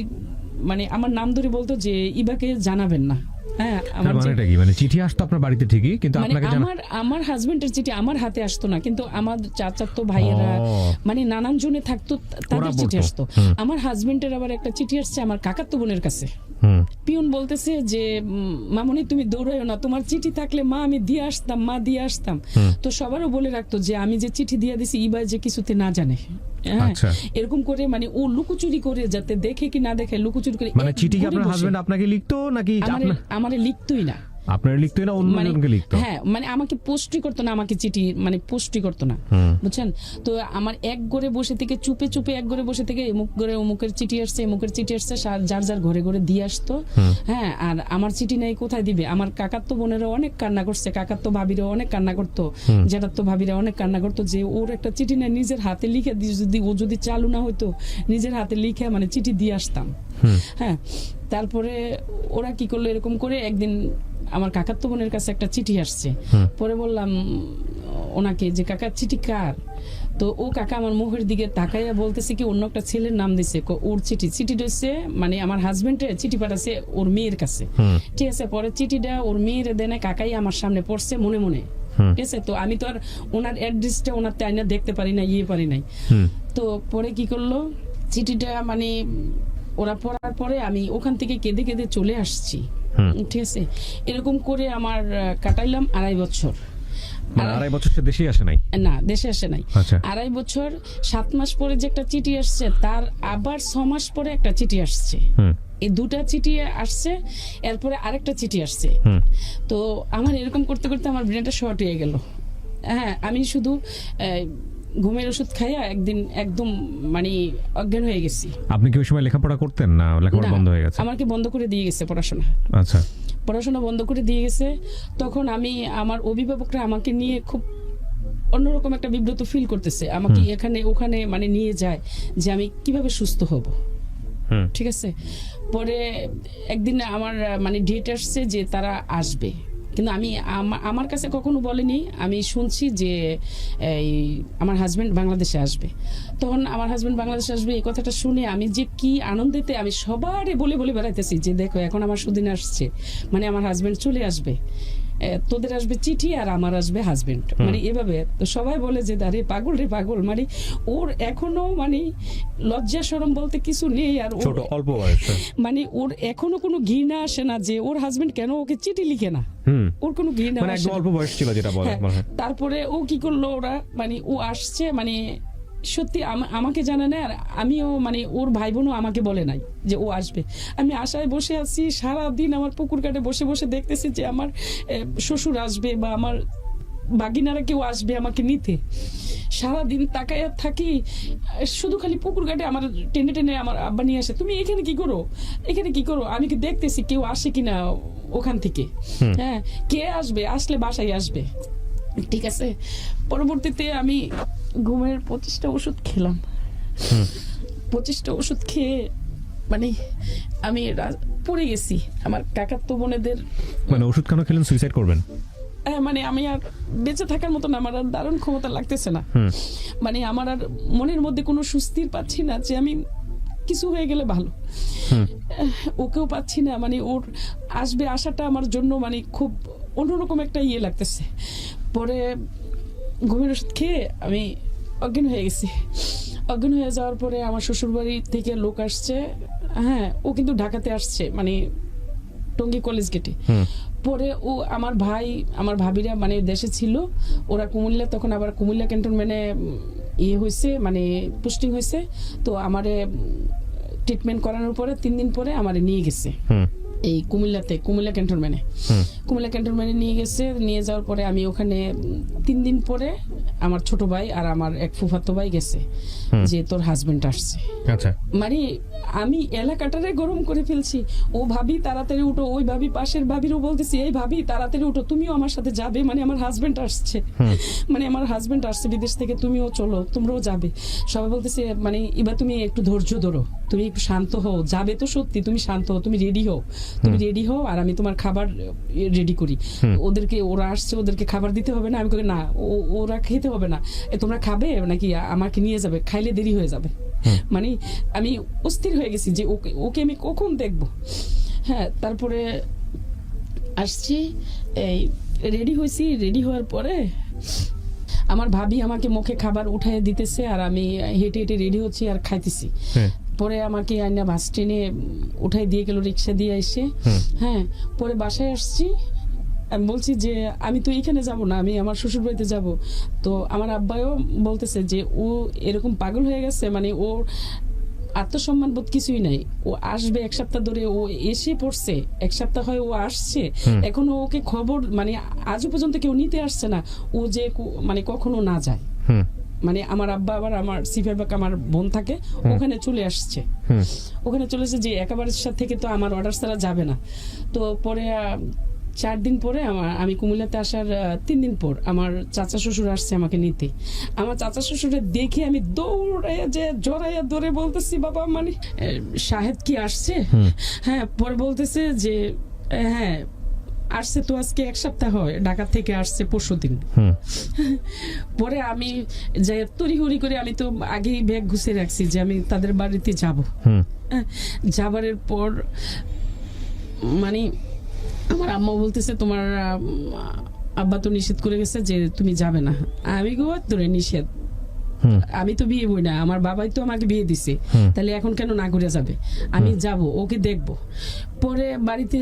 Speaker 1: মানে আমার নাম ধরে বলতো যে ইবাকে জানাবেন না। হ্যাঁ,
Speaker 2: মানে চিঠি আসতো আপনার বাড়িতে ঠিকই, কিন্তু আপনাকে
Speaker 1: আমার হাজবেন্ডের চিঠি আমার হাতে আসতো না, কিন্তু আমার চাচাতো ভাইয়েরা মানে নানান জনে থাকতো, তাদের চিঠি আসতো। আমার হাজবেন্ডের আবার একটা চিঠি আসছে আমার কাকাতো বোনের কাছে। পিয়ন বলতেছে যে মামনি তুমি দৌড়াইও না, তোমার চিঠি থাকলে মা আমি দিয়ে আসতাম। তো সবারও বলে রাখতো যে আমি যে চিঠি দিয়ে দিছি ইবা যে কিছুতে না জানে। হ্যাঁ, এরকম করে মানে ও লুকোচুরি করে, যাতে দেখে কি না দেখে লুকোচুরি করে।
Speaker 2: মানে চিঠি কি আপনার হাজবেন্ড আপনাকে লিখতো নাকি?
Speaker 1: আমারে লিখতোই না।
Speaker 2: আপনার লিখতোই না, অন্যজনকে লিখতো?
Speaker 1: হ্যাঁ, মানে আমাকে পোস্টই করতো না, আমাকে চিঠি মানে পোস্টই করতো না, বুঝছেন। তো আমার এক ঘরে বসে থেকে চুপে চুপে এক ঘরে বসে থেকে এমুক ঘরে অমুকের চিঠি আসছে, এমুকের চিঠি আসছে, যার যার ঘরে ঘরে দিয়ে আসতো। হ্যাঁ, আর আমার চিঠি নেই, কোথায় দিবে? আমার কাকাতো বোনেরা অনেক কান্না করছে, কাকাতো ভাবিরা অনেক কান্না করতো, জেঠাতো ভাবিরা অনেক কান্না করতো যে ওর একটা চিঠি নেই, নিজের হাতে লিখে যদি ও যদি চালু না হইতো নিজের হাতে লিখে মানে চিঠি দিয়ে আসতাম। হ্যাঁ, তারপরে ওরা কি করলো, এরকম করে একদিন আমার কাকাতো বোনের কাছে একটা চিঠি আসছে। পরে বললাম ওনাকে যে কাকা চিঠি কার? তো ও কাকা আমার মুখের দিকে তাকাইয়া বলতেছে কি অন্য একটা ছেলের নাম দিছে, ওর চিঠি রয়েছে, মানে আমার হাজবেন্ডের চিঠি পাঠাচ্ছে ওর মেয়ের কাছে, ঠিক আছে। পরে চিঠিটা ওর মেয়ের দেনে কাকাই আমার সামনে পড়ছে মনে মনে, ঠিক আছে। তো আমি তো আর ওনার অ্যাড্রেসটা ওনার তাইনা দেখতে পারি না, পারি নাই। তো পরে কি করলো, চিঠিটা মানে ওরা পড়ার পরে আমি ওখান থেকে কেঁদে কেঁদে চলে আসছি, ঠিক আছে। এরকম করে আমার কাটাইলাম 2.5 বছর।
Speaker 2: মানে 2.5 বছর সে দেশেই আসে নাই?
Speaker 1: না, দেশে আসে নাই।
Speaker 2: আচ্ছা।
Speaker 1: 2.5 বছর 7 মাস পরে যে একটা চিঠি আসছে, তার আবার 6 মাস পরে একটা চিঠি আসছে। এই দুটা চিঠি আসছে, এরপরে আরেকটা চিঠি আসছে। তো আমার এরকম করতে করতে আমার ব্রেনটা শর্ট হয়ে গেল। হ্যাঁ, আমি শুধু ঘুমের ওষুধ খাইয়া একদিন একদম মানে অজ্ঞান হয়ে গেছি।
Speaker 2: আপনি কি ওই সময় লেখাপড়া করতেন না লেখাপড়া বন্ধ হয়ে গেছে?
Speaker 1: আমাকে বন্ধ করে দিয়ে গেছে পড়াশোনা।
Speaker 2: আচ্ছা।
Speaker 1: পড়াশোনা বন্ধ করে দিয়ে গেছে। তখন আমি, আমার অভিভাবকরা আমাকে নিয়ে খুব অন্যরকম একটা বিব্রত ফিল করতেছে। আমাকে এখানে ওখানে মানে নিয়ে যায় যে আমি কিভাবে সুস্থ হব। ঠিক আছে। পরে একদিন আমার মানে ডেট আসছে যে তারা আসবে, কিন্তু আমি আমার কাছে কখনো বলেনি। আমি শুনছি যে এই আমার হাজবেন্ড বাংলাদেশে আসবে। তখন আমার হাজবেন্ড বাংলাদেশে আসবে এই কথাটা শুনে আমি যে কি আনন্দেতে আমি সবারে বলে বলে বেড়াইতেছি যে দেখো এখন আমার সুদিন আসছে, মানে আমার হাজবেন্ড চলে আসবে, তোদের আসবে চিঠি আর আমার আসবে হাজবেন্ড, মানে এভাবে। তো সবাই বলে যে আরে পাগল রে পাগল, মানে ওর এখনো মানে লজ্জা শরম বলতে কিছু নেই। আর
Speaker 2: ছোট অল্প বয়সে
Speaker 1: মানে ওর এখনো কোনো ঘৃণা আসে না যে ওর হাজবেন্ড কেন ওকে চিঠি লিখে না। ওর কোনো ঘৃণা
Speaker 2: মানে একদম অল্প বয়স ছিল যেটা বলে।
Speaker 1: তারপরে ও কি করলো, ওরা মানে ও আসছে মানে সত্যি আমাকে জানে না। আর আমিও মানে ওর ভাই বোনও আমাকে বলে নাই যে ও আসবে। আমি আশায় বসে আছি সারাদিন, আমার পুকুর কাটে বসে বসে দেখতেছি যে আমার শ্বশুর আসবে বা আমার বাগিনারা কেউ আসবে আমাকে নিতে। সারাদিন তাকাইয়া থাকি, শুধু খালি পুকুর ঘাটে আমার টেনে টেনে আমার আব্বা নিয়ে আসে, তুমি এখানে কি করো, এখানে কি করো। আমি কি দেখতেছি কেউ আসে কিনা ওখান থেকে। হ্যাঁ, কে আসবে, আসলে বাসায় আসবে। ঠিক আছে। পরবর্তীতে আমি ঘুমের 25টা ওষুধ খেলাম। 25টা ওষুধ খেয়ে মানে আমি পড়ে গেছি। আমার কাকাতো বোনেদের
Speaker 2: মানে ওষুধ কেন খেলেন? সুইসাইড করবেন?
Speaker 1: মানে আমি আর বেঁচে থাকার মতন আমার আর দারুণ ক্ষমতা লাগতেছে না। মানে আমার আর মনের মধ্যে কোনো সুস্থির পাচ্ছি না যে আমি কিছু হয়ে গেলে ভালো। ওকেও পাচ্ছি না, মানে ওর আসবে আসাটা আমার জন্য মানে খুব অন্যরকম একটা ইয়ে লাগতেছে। পরে ঘুমের ওষুধ খেয়ে আমি অজ্ঞান হয়ে গেছি। অজ্ঞান হয়ে যাওয়ার পরে আমার শ্বশুরবাড়ি থেকে লোক আসছে। হ্যাঁ, ও কিন্তু ঢাকাতে আসছে, মানে টঙ্গী কলেজ গেটে। পরে ও আমার ভাই আমার ভাবিরা মানে দেশে ছিল, ওরা কুমিল্লা, তখন আবার কুমিল্লা ক্যান্টনমেন্টে ইয়ে হয়েছে, মানে পোস্টিং হয়েছে। তো আমারে ট্রিটমেন্ট করানোর পরে 3 দিন পরে আমারে নিয়ে গেছে এই কুমিল্লা ক্যান্টনমেন্টে নিয়ে গেছে। নিয়ে যাওয়ার পরে আমি ওখানে 3 দিন পরে আমার ছোট ভাই আর আমার এক ফুফাতো ভাই গেছে যে তোর হাজবেন্ড আসছে।
Speaker 2: আচ্ছা।
Speaker 1: মানে আমি এলাকাটারে গরম করে ফেলছি। ও ভাবি তাড়াতাড়ি উঠো, ওই ভাবি পাশের ভাবিরও বলতেছি এই ভাবি তাড়াতাড়ি উঠো, তুমিও আমার সাথে যাবে, মানে আমার হাজবেন্ড আসছে, মানে আমার হাজবেন্ড আসছে বিদেশ থেকে, তুমিও চলো, তোমরাও যাবে। সবাই বলতেছে মানে এবার তুমি একটু ধৈর্য ধরো, তুমি একটু শান্ত হও, যাবে তো সত্যি, তুমি শান্ত হও, তুমি রেডি হও আর আমি তোমার খাবার রেডি করি। ওদেরকে, ওরা আসছে, ওদেরকে খাবার দিতে হবে না? আমি কই না, ওরা খেতে হবে না, তোমরা খাবে নাকি আমাকে নিয়ে যাবে, খাইলে দেরি হয়ে যাবে। মানে আমি অস্থির হয়ে গেছি যে ওকে আমি কখন দেখবো। হ্যাঁ, তারপরে আসছি, এই রেডি হয়েছি। রেডি হওয়ার পরে আমার ভাবি আমাকে মুখে খাবার উঠাই দিতেছে আর আমি হেঁটে হেঁটে রেডি হচ্ছি আর খাইতেছি। পরে আমাকে আইনা বাস ট্রেনে উঠাই দিয়ে গেল, রিক্সা দিয়ে এসে। হ্যাঁ, পরে বাসায় আসছি। আমি বলছি যে আমি তো এখানে যাব না, আমি আমার শ্বশুর বাড়িতে যাব। তো আমার আব্বাও বলতেছে যে ও এরকম পাগল হয়ে গেছে, মানে ওর আত্মসম্মান বোধ কিছুই নাই। ও আসবে 1 সপ্তাহ ধরে, ও এসে পড়ছে 1 সপ্তাহ হয় ও আসছে, এখনো ওকে খবর মানে আজও পর্যন্ত কেউ নিতে আসছে না। ও যে মানে কখনো না যায়, মানে আমার আব্বা আবার আমার সিফারবাক আমার বোন থাকে, ওখানে চলে আসছে। ওখানে চলে এসে যে একেবারে সাথে থেকে তো আমার অর্ডার ছাড়া যাবে না। তো পরে 4 দিন পরে আমি কুমিল্লাতে আসার 3 দিন পর আমার চাচা শ্বশুর আসছে আমাকে নিতে। আমার চাচা শ্বশুরের দেখে আমি দৌড়াইয়া যে জড়াইয়া ধরে বলতেছি বাবা মানে শাহেদ কি আসছে? হ্যাঁ, পরে বলতেছে যে হ্যাঁ আসছে তো, আজকে 1 সপ্তাহ হয়, ঢাকা থেকে আসছে পরশুদিন। পরে আমি যাই তড়িঘড়ি করে, আমি তো আগেই ব্যাগ গুছিয়ে রাখছি যে আমি তাদের বাড়িতে যাব। যাবারের পর মানে আমার আম্মা বলতেছে তোমার আব্বা তো নিষেধ করে গেছে যে তুমি যাবে না। আমি গো ধরে নিষেধ, আমি তো বিয়ে বই না, আমার বাবাই তো আমাকে বিয়ে দিছে, তাহলে এখন কেন না করে যাবে? আমি যাব, ওকে দেখব। পরে বাড়িতে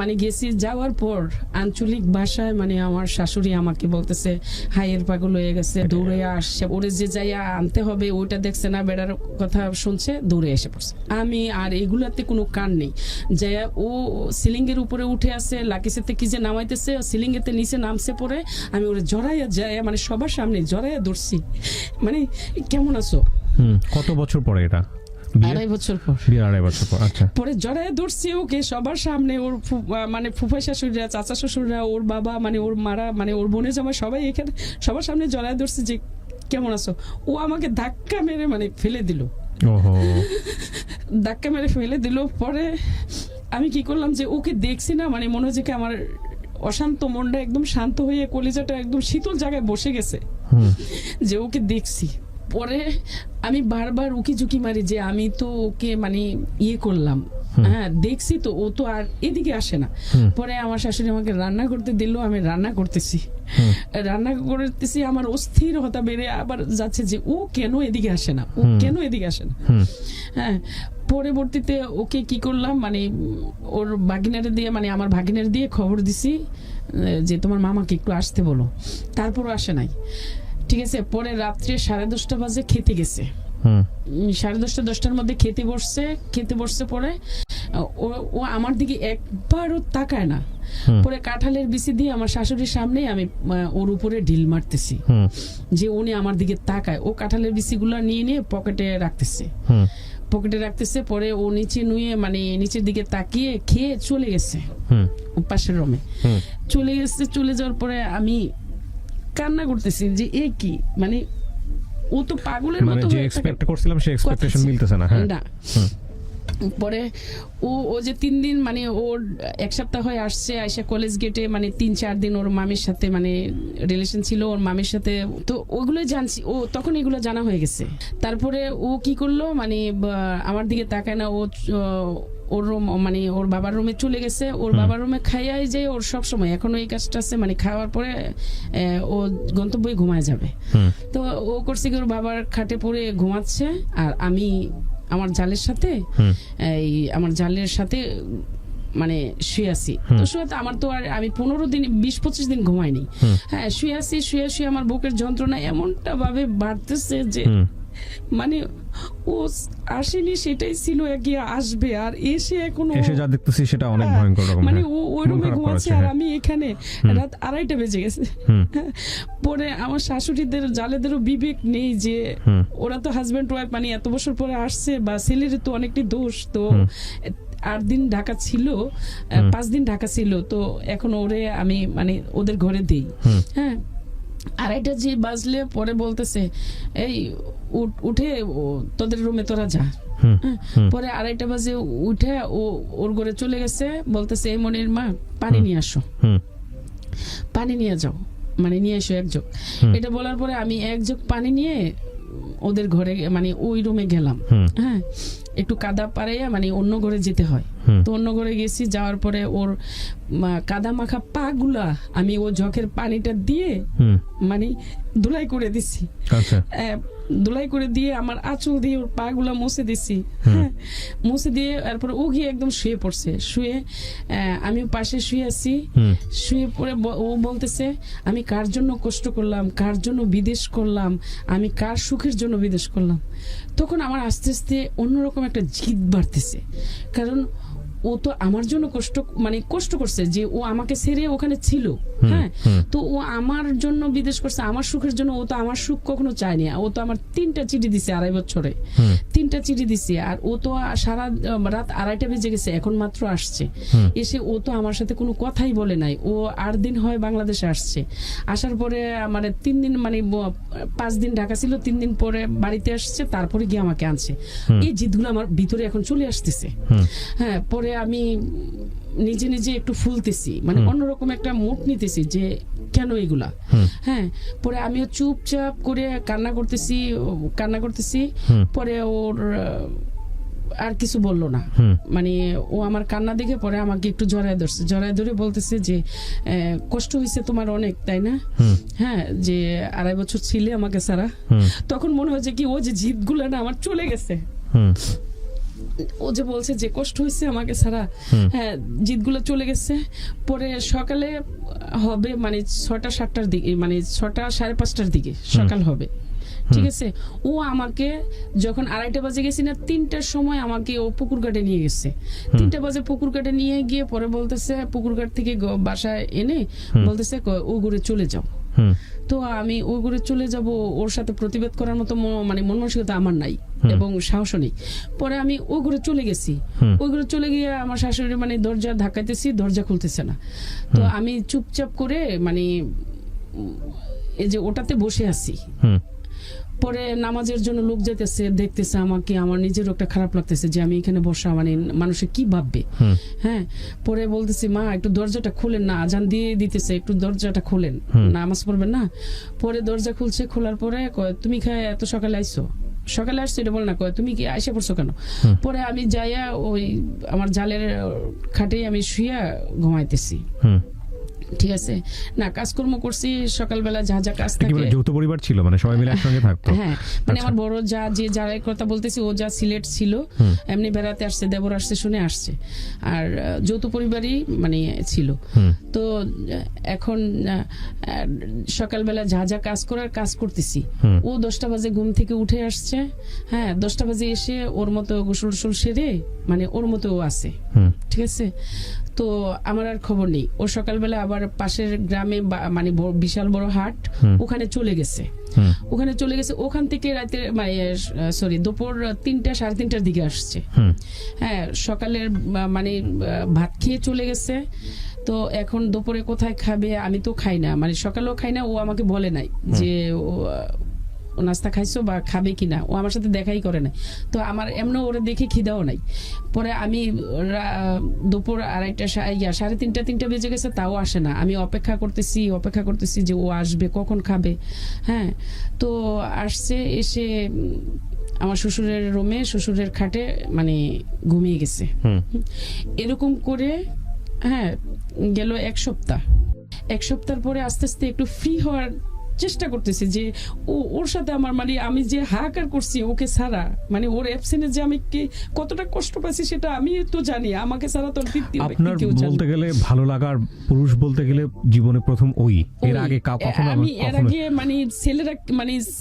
Speaker 1: মানে গেছি, যাওয়ার পর আঞ্চলিক ভাষায় মানে আমার শাশুড়ি আমাকে বলতেছে হাইয়ের পাগল হয়ে গেছে, দৌড়ে আসছে, ওরে যে যাইয়া আনতে হবে ওইটা দেখছে না, বেড়ার কথা শুনছে, দৌড়ে এসে পড়ছে। আমি আর এগুলাতে কোনো কান নেই, যাইয়া ও সিলিং এর উপরে উঠে আছে, লাকিসেতে কি যে নামাইতেছে, সিলিং এতে নিচে নামছে, পরে আমি ওরে জড়াইয়া যাইয়া মানে সবার সামনে জড়াইয়া ধরছি, মানে কেমন আছো।
Speaker 2: কত বছর পরে এটা?
Speaker 1: 2.5 বছর পর।
Speaker 2: 2.5 বছর পর, আচ্ছা।
Speaker 1: পরে জড়ায় ধরছি ওকে সবার সামনে, ওর মানে ফুফা শাশুড়িরা, চাচা শ্বশুররা, ওর বাবা, মানে ওর মারা, মানে ওর বোনের জামাই, সবাই এখানে সবার সামনে জড়ায় ধরছি যে কেমন আছো। ও আমাকে ধাক্কা মেরে মানে ফেলে দিল, ধাক্কা মেরে ফেলে দিল। পরে আমি কি করলাম যে ওকে দেখছি না, মানে মনে হচ্ছে কি আমার অশান্ত মনটা একদম শান্ত হয়ে কলিজাটা একদম শীতল জায়গায় বসে গেছে যে ওকে দেখছি। পরে আমি বারবার উকি ঝুঁকি মারি যে আমি তো ওকে মানে ইয়ে করলাম, হ্যাঁ দেখছি তো, ও তো আর এদিকে আসে না। পরে আমার শাশুড়ি আমাকে রান্না করতে দিল, আমি রান্না করতেছি, আমার অস্থিরতা বেড়ে আবার যাচ্ছে যে ও কেন এদিকে আসে না, ও কেন এদিকে আসে না। হ্যাঁ, পরবর্তীতে ওকে কি করলাম, মানে ওর ভাগিনারে দিয়ে, মানে আমার ভাগিনারে দিয়ে খবর দিছি যে তোমার মামাকে একটু আসতে বলো, তারপরও আসে নাই। ঠিক আছে, পরে রাত্রে 10:30 বাজে খেতে গেছে, 10:30-10টার মধ্যে খেতে বসছে। পরে ও আমার দিকে একবারও তাকায় না। পরে কাঁঠালের বিচি দিয়ে আমার শাশুড়ির সামনে আমি ওর উপরে ঢিল মারতেছি যে উনি আমার দিকে তাকায়। ও কাঁঠালের বিচিগুলো নিয়ে পকেটে রাখতেছে। পরে ও নিচে নুয়ে মানে নিচের দিকে তাকিয়ে খেয়ে চলে গেছে পাশের রুমে। চলে যাওয়ার পরে আমি কান্না করতেছি যে এ কি, মানে ও তো পাগলের মতো,
Speaker 2: যে এক্সপেক্ট করছিলাম সেই এক্সপেকটেশন মিলতেছে না। হ্যাঁ,
Speaker 1: পরে ও যে 3 দিন মানে ওর 1 সপ্তাহ হয়ে আসছে, আইসা কলেজ গেটে মানে 3-4 দিন ওর মামির সাথে মানে রিলেশন ছিল ওর মামির সাথে, তো ওগুলো জানছি, ও তখন এগুলো জানা হয়ে গেছে। তারপরে ও কি করলো, মানে আমার দিকে তাকায় না, ওর রুম মানে ওর বাবার রুমে চলে গেছে। ওর বাবার রুমে খাইয়াই যে ওর সব সময় এখনো এই কাজটা আছে, মানে খাওয়ার পরে ও গন্তব্যে ঘুমায় যাবে। তো ও করছে কি, ওর বাবার খাটে পড়ে ঘুমাচ্ছে, আর আমি আমার জালের সাথে মানে শুয়ে আছি। তো শুয়ে আমার তো আর আমি 20-25 দিন ঘুমাইনি। হ্যাঁ, শুয়ে আছি, শুয়ে আমার বুকের যন্ত্রণা এমনটা ভাবে বাড়তেছে যে মানে ও আসেনি, সেটাই ছিল, এগিয়ে আসবে, আর এসে
Speaker 2: যা দেখতেছি সেটা অনেক ভয়ঙ্কর রকম।
Speaker 1: মানে ও ওই রুমে ঘুমাচ্ছে আর আমি এখানে, রাত 2:30 বেজে গেছে। পরে আমার শাশুড়িদের জালেদেরও বিবেক নেই যে ওরা তো হাজবেন্ড ওয়াইফ, মানে এত বছর পরে আসছে, বা ছেলের তো অনেকটি দোষ, তো 8 দিন ঢাকা ছিল, 5 দিন ঢাকা ছিল, তো এখন ওরে আমি মানে ওদের ঘরে দিই। হ্যাঁ, 2:30 যে বাজলে পরে বলতেছে এই উঠে তোদের রুমে তোরা যা। পরে 2:30 বাজে উঠে ওর ঘরে চলে গেছে, বলতেছে এই মনির মা পানি নিয়ে আসো, পানি নিয়ে যাও, মানে নিয়ে এসো 1 জগ। এটা বলার পরে আমি 1 জগ পানি নিয়ে ওদের ঘরে মানে ওই রুমে গেলাম। হ্যাঁ, একটু কাদা পাড়াইয়া মানে অন্য ঘরে যেতে হয়, তো অন্য ঘরে গেছি। যাওয়ার পরে ওর কাদা মাখা পা গুলা আমি ও জগের পানিটা দিয়ে মানে ধুলাই করে দিছি। ধুলাই করে দিয়ে আমার আঁচল দিয়ে ওর পা গুলা মুছে দিছি। হ্যাঁ, মুছে দিয়ে তারপরে ও গিয়ে একদম শুয়ে পড়ছে। আমি পাশে শুয়ে আছি, শুয়ে পড়ে ও বলতেছে আমি কার জন্য কষ্ট করলাম, কার জন্য বিদেশ করলাম, আমি কার সুখের জন্য বিদেশ করলাম। তখন আমার আস্তে আস্তে অন্যরকম একটা জিদ বাড়তেছে, কারণ ও তো আমার জন্য কষ্ট করছে যে ও আমাকে ছেড়ে ওখানে ছিল। হ্যাঁ, তো ও আমার জন্য বিদেশ করছে, আমার সুখের জন্য। ও তো আমার সুখ কখনো চায়নি। ও তো আমার 3টা চিঠি দিছে 2.5 বছরে, 3টা চিঠি দিছে, আর ও তো সারা রাত 2:30 বেজে গেছে, এখন মাত্র আসছে। এসে ও তো আমার সাথে কোনো কথাই বলে নাই। ও 8 দিন হয় বাংলাদেশে আসছে, আসার পরে মানে 3 দিন মানে 5 দিন ঢাকা ছিল, 3 দিন পরে বাড়িতে আসছে, তারপরে গিয়ে আমাকে আনছে। এই জিদগুলো আমার ভিতরে এখন চলে আসতেছে। হ্যাঁ, পরে আমি নিজে একটু ফুলতেছি, মানে অন্যরকম একটা মুড নিতেছি যে কেন এগুলা। হ্যাঁ, পরে আমিও চুপচাপ করে কান্না করতেছি। পরে আর কিছু বললো না। মানে ও আমার কান্না দেখে পরে আমাকে একটু জড়ায় ধরছে, জড়ায় ধরে বলতেছে যে কষ্ট হয়েছে তোমার অনেক, তাই না? হ্যাঁ, যে 2.5 বছর ছিলে আমাকে ছাড়া। তখন মনে হচ্ছে কি ও যে জিদগুলো না আমার চলে গেছে। ও যে বলছে যে কষ্ট হয়েছে আমাকে ছাড়া, হ্যাঁ জিদগুলো চলে গেছে। পরে সকালে হবে মানে 6টা-7টার দিকে, মানে 6টা-5:30টার দিকে সকাল হবে, ঠিক আছে? ও আমাকে যখন 2:30 বাজে গেছি না, 3টার সময় আমাকে ও পুকুর ঘাটে নিয়ে গেছে। 3টা বাজে পুকুর ঘাটে নিয়ে গিয়ে পরে বলতেছে, পুকুর ঘাট থেকে বাসায় এনে বলতেছে ও ঘুরে চলে যাও। তো আমি ও ঘুরে চলে যাব, ওর সাথে প্রতিবাদ করার মতো মানে মন মানসিকতা আমার নাই এবং সাহসও নেই। পরে আমি ও ঘুরে চলে গেছি। ওই ঘুরে চলে গিয়ে আমার শাশুড়ি মানে দরজা ধাক্কাইতেছি, দরজা খুলতেছে না। তো আমি চুপচাপ করে মানে এই যে ওটাতে বসে আছি। পরে নামাজের জন্য লোক যেতেছে, দেখতেছে আমাকে, আমার নিজেরও একটা খারাপ লাগতেছে যে আমি এখানে বসা, মানে মানুষে কি ভাববে। হ্যাঁ, পরে বলতেছি মা একটু দরজাটা খুলেন না, আজান দিয়ে দিতেছে, একটু দরজাটা খুলেন, নামাজ পড়বেন না। পরে দরজা খুলছে, খোলার পরে কয় তুমি এত সকালে আইসো? সকালে আসছো এটা বল না, কয় তুমি কি আইসা পড়ছো কেন? পরে আমি যাইয়া ওই আমার জালের খাটে আমি শুইয়া ঘুমাইতেছি, ঠিক আছে না, কাজকর্ম করছি সকালবেলা, যা যা কাজ থাকে।
Speaker 2: যৌথ পরিবার ছিল, মানে সবাই মিলে একসঙ্গে থাকতো?
Speaker 1: হ্যাঁ, মানে আমার বড় যা, যে যার কথা বলতেছি, ও যা সিলেট ছিল, এমনি বেড়াতে আসছে, দেবর আসছে শুনে আসছে, আর যৌথ পরিবারই মানে ছিল। তো এখন সকালবেলা যা যা কাজ করার কাজ করতেছি। ও 10টা বাজে ঘুম থেকে উঠে আসছে। হ্যাঁ, 10টা বাজে এসে ওর মতো গোসল টোসল সেরে মানে ওর মতো ও আছে, ঠিক আছে? তো আমার আর খবর নেই। ও সকালবেলা আবার পাশের গ্রামে মানে বিশাল বড় হাট, ওখানে চলে গেছে। ওখান থেকে রাতে দুপুর 3টা-3:30টার দিকে আসছে। হ্যাঁ, সকালের মানে ভাত খেয়ে চলে গেছে। তো এখন দুপুরে কোথায় খাবে? আমি তো খাই না, মানে সকালেও খাই না। ও আমাকে বলে নাই যে ও নাস্তা খাইছো বা খাবে কিনা, ও আমার সাথে দেখাই করে নাই। তো আমার এমন ওরা দেখে খিদাও নাই। পরে আমি দুপুর 2:30-3:30 বেজে গেছে, তাও আসে না। আমি অপেক্ষা করতেছি যে ও আসবে, কখন খাবে। হ্যাঁ, তো আসছে, এসে আমার শ্বশুরের রুমে, শ্বশুরের খাটে মানে ঘুমিয়ে গেছে। এরকম করে হ্যাঁ গেল 1 সপ্তাহ। 1 সপ্তাহ পরে আস্তে আস্তে একটু ফ্রি হওয়ার চেষ্টা করতেছি যে ওর সাথে আমার মানে আমি যে হাহাকার করছি ওকে ছাড়া, মানে ওর অ্যাবসেন্সে যে আমি কতটা কষ্ট পাচ্ছি সেটা আমি তো জানি। আমাকে ছাড়া তো
Speaker 2: আপনার বলতে গেলে ভালো লাগার পুরুষ বলতে গেলে জীবনে প্রথম ওই। এর আগে কখনো
Speaker 1: আমি এর আগে মানে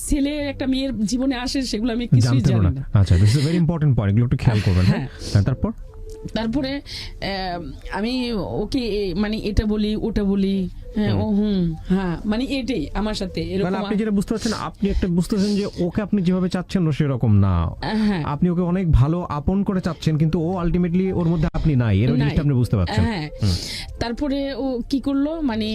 Speaker 1: ছেলে একটা মেয়ের জীবনে আসে সেগুলো আমি কিছুই জানি না।
Speaker 2: আচ্ছা, this is very important point, এগুলো একটু খেয়াল করবেন। হ্যাঁ, তারপরে
Speaker 1: আমি ওকে মানে এটা বলি ওটা বলি, হ্যাঁ ও হ্যাঁ মানে এটাই আমার সাথে এরকম।
Speaker 2: মানে আপনি যেটা বুঝতে পারছেন, আপনি একটা বুঝতেছেন যে ওকে আপনি যেভাবে চাচ্ছেন ও সেরকম না। আপনি ওকে অনেক ভালো আপন করে চাচ্ছেন, কিন্তু ও আলটিমেটলি ওর মধ্যে আপনি নাই, এর জিনিসটা আপনি বুঝতে পারছেন।
Speaker 1: হ্যাঁ, তারপরে ও কি করলো, মানে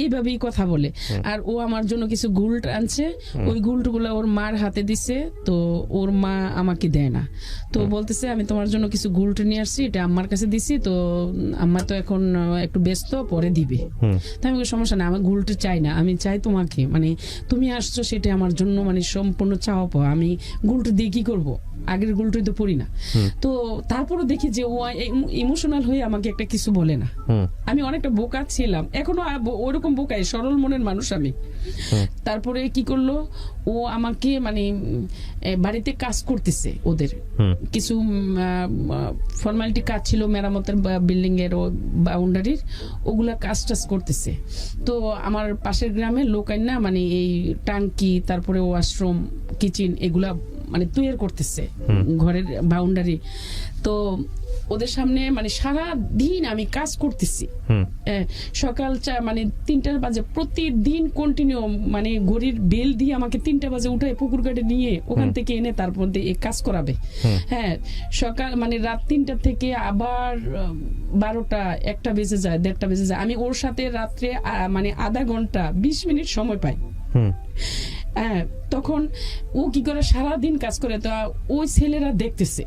Speaker 1: এইভাবেই কথা বলে। আর ও আমার জন্য কিছু গুল্ট আনছে, ওই গুল্টগুলো ওর মার হাতে দিছে। তো ওর মা আমাকে দেয় না, তো বলতেছে আমি তোমার জন্য কিছু গুল্ট নিয়ে আসছি, এটা আম্মার কাছে দিছি, তো আম্মা তো এখন একটু ব্যস্ত, পরে দিবে। তাই আমি সমস্যা না, আমার গুলটা চাই না, আমি চাই তোমাকে, মানে তুমি আসছো সেটা আমার জন্য মানে সম্পূর্ণ চাওয়া পাওয়া। আমি গুলটা দিয়ে কি করবো, আগের গুলটাই তো পড়ি না। তো তারপরে দেখি যে ও ইমোশনাল হয়ে আমাকে একটা কিছু বলে না। আমি অনেকটা বোকা ছিলাম, এখনো ওরকম বোকাই, সরল মনের মানুষ আমি। তারপরে কি করলো, ও আমাকে মানে বাড়িতে কাজ করতেছে, ওদের কিছু ফর্মালিটি কাজ ছিল, মেরামতের বিল্ডিং এর বাউন্ডারির, ওগুলা কাজ টাজ করতেছে। তো আমার পাশের গ্রামের লোক না মানে এই টাঙ্কি, তারপরে ওয়াশরুম, কিচেন, এগুলা মানে তৈরি করতেছে ঘরের বাউন্ডারি। তো ওদের সামনে মানে সারা দিন আমি কাজ করতেছি। সকাল মানে 3টা বাজে প্রতিদিন কন্টিনিউ, মানে ঘড়ির বেল দিয়ে আমাকে 3টা বাজে উঠে পুকুর ঘাটে নিয়ে ওখান থেকে এনে তারপর এই কাজ করাবে। হ্যাঁ, সকাল মানে রাত 3টা থেকে আবার 12টা 1টা বেজে যায়, 1:30টা বেজে যায়। আমি ওর সাথে রাত্রে মানে আধা ঘন্টা 20 মিনিট সময় পাই। হ্যাঁ, তখন ও কি করে সারাদিন কাজ করে, তো ওই ছেলেরা দেখতেছে,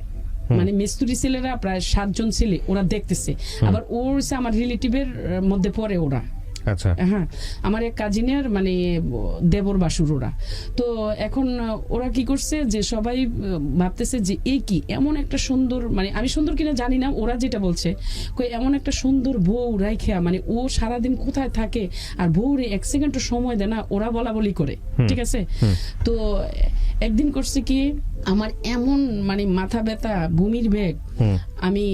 Speaker 1: মানে মিস্ত্রি ছেলেরা প্রায় 7 জন ছেলে, ওরা দেখতেছে। আবার ওর আমার রিলেটিভের মধ্যে পড়ে ওরা,
Speaker 2: আচ্ছা
Speaker 1: হ্যাঁ, আমার এক কাজিনের মানে দেবর বাসুর ওরা। তো এখন ওরা কি করছে যে সবাই ভাবতেছে যে এই কি এমন একটা সুন্দর, মানে আমি সুন্দর কিনা জানি না, ওরা যেটা বলছে কই এমন একটা সুন্দর বউ রাইখা, মানে ও সারাদিন কোথায় থাকে আর বউরে এক সেকেন্ডও সময় দেয় না, ওরা বলা বলি করে, ঠিক আছে। তো একদিন করছে কি, আমার এমন মানে মাথা ব্যথা, বমির বেগ, আমি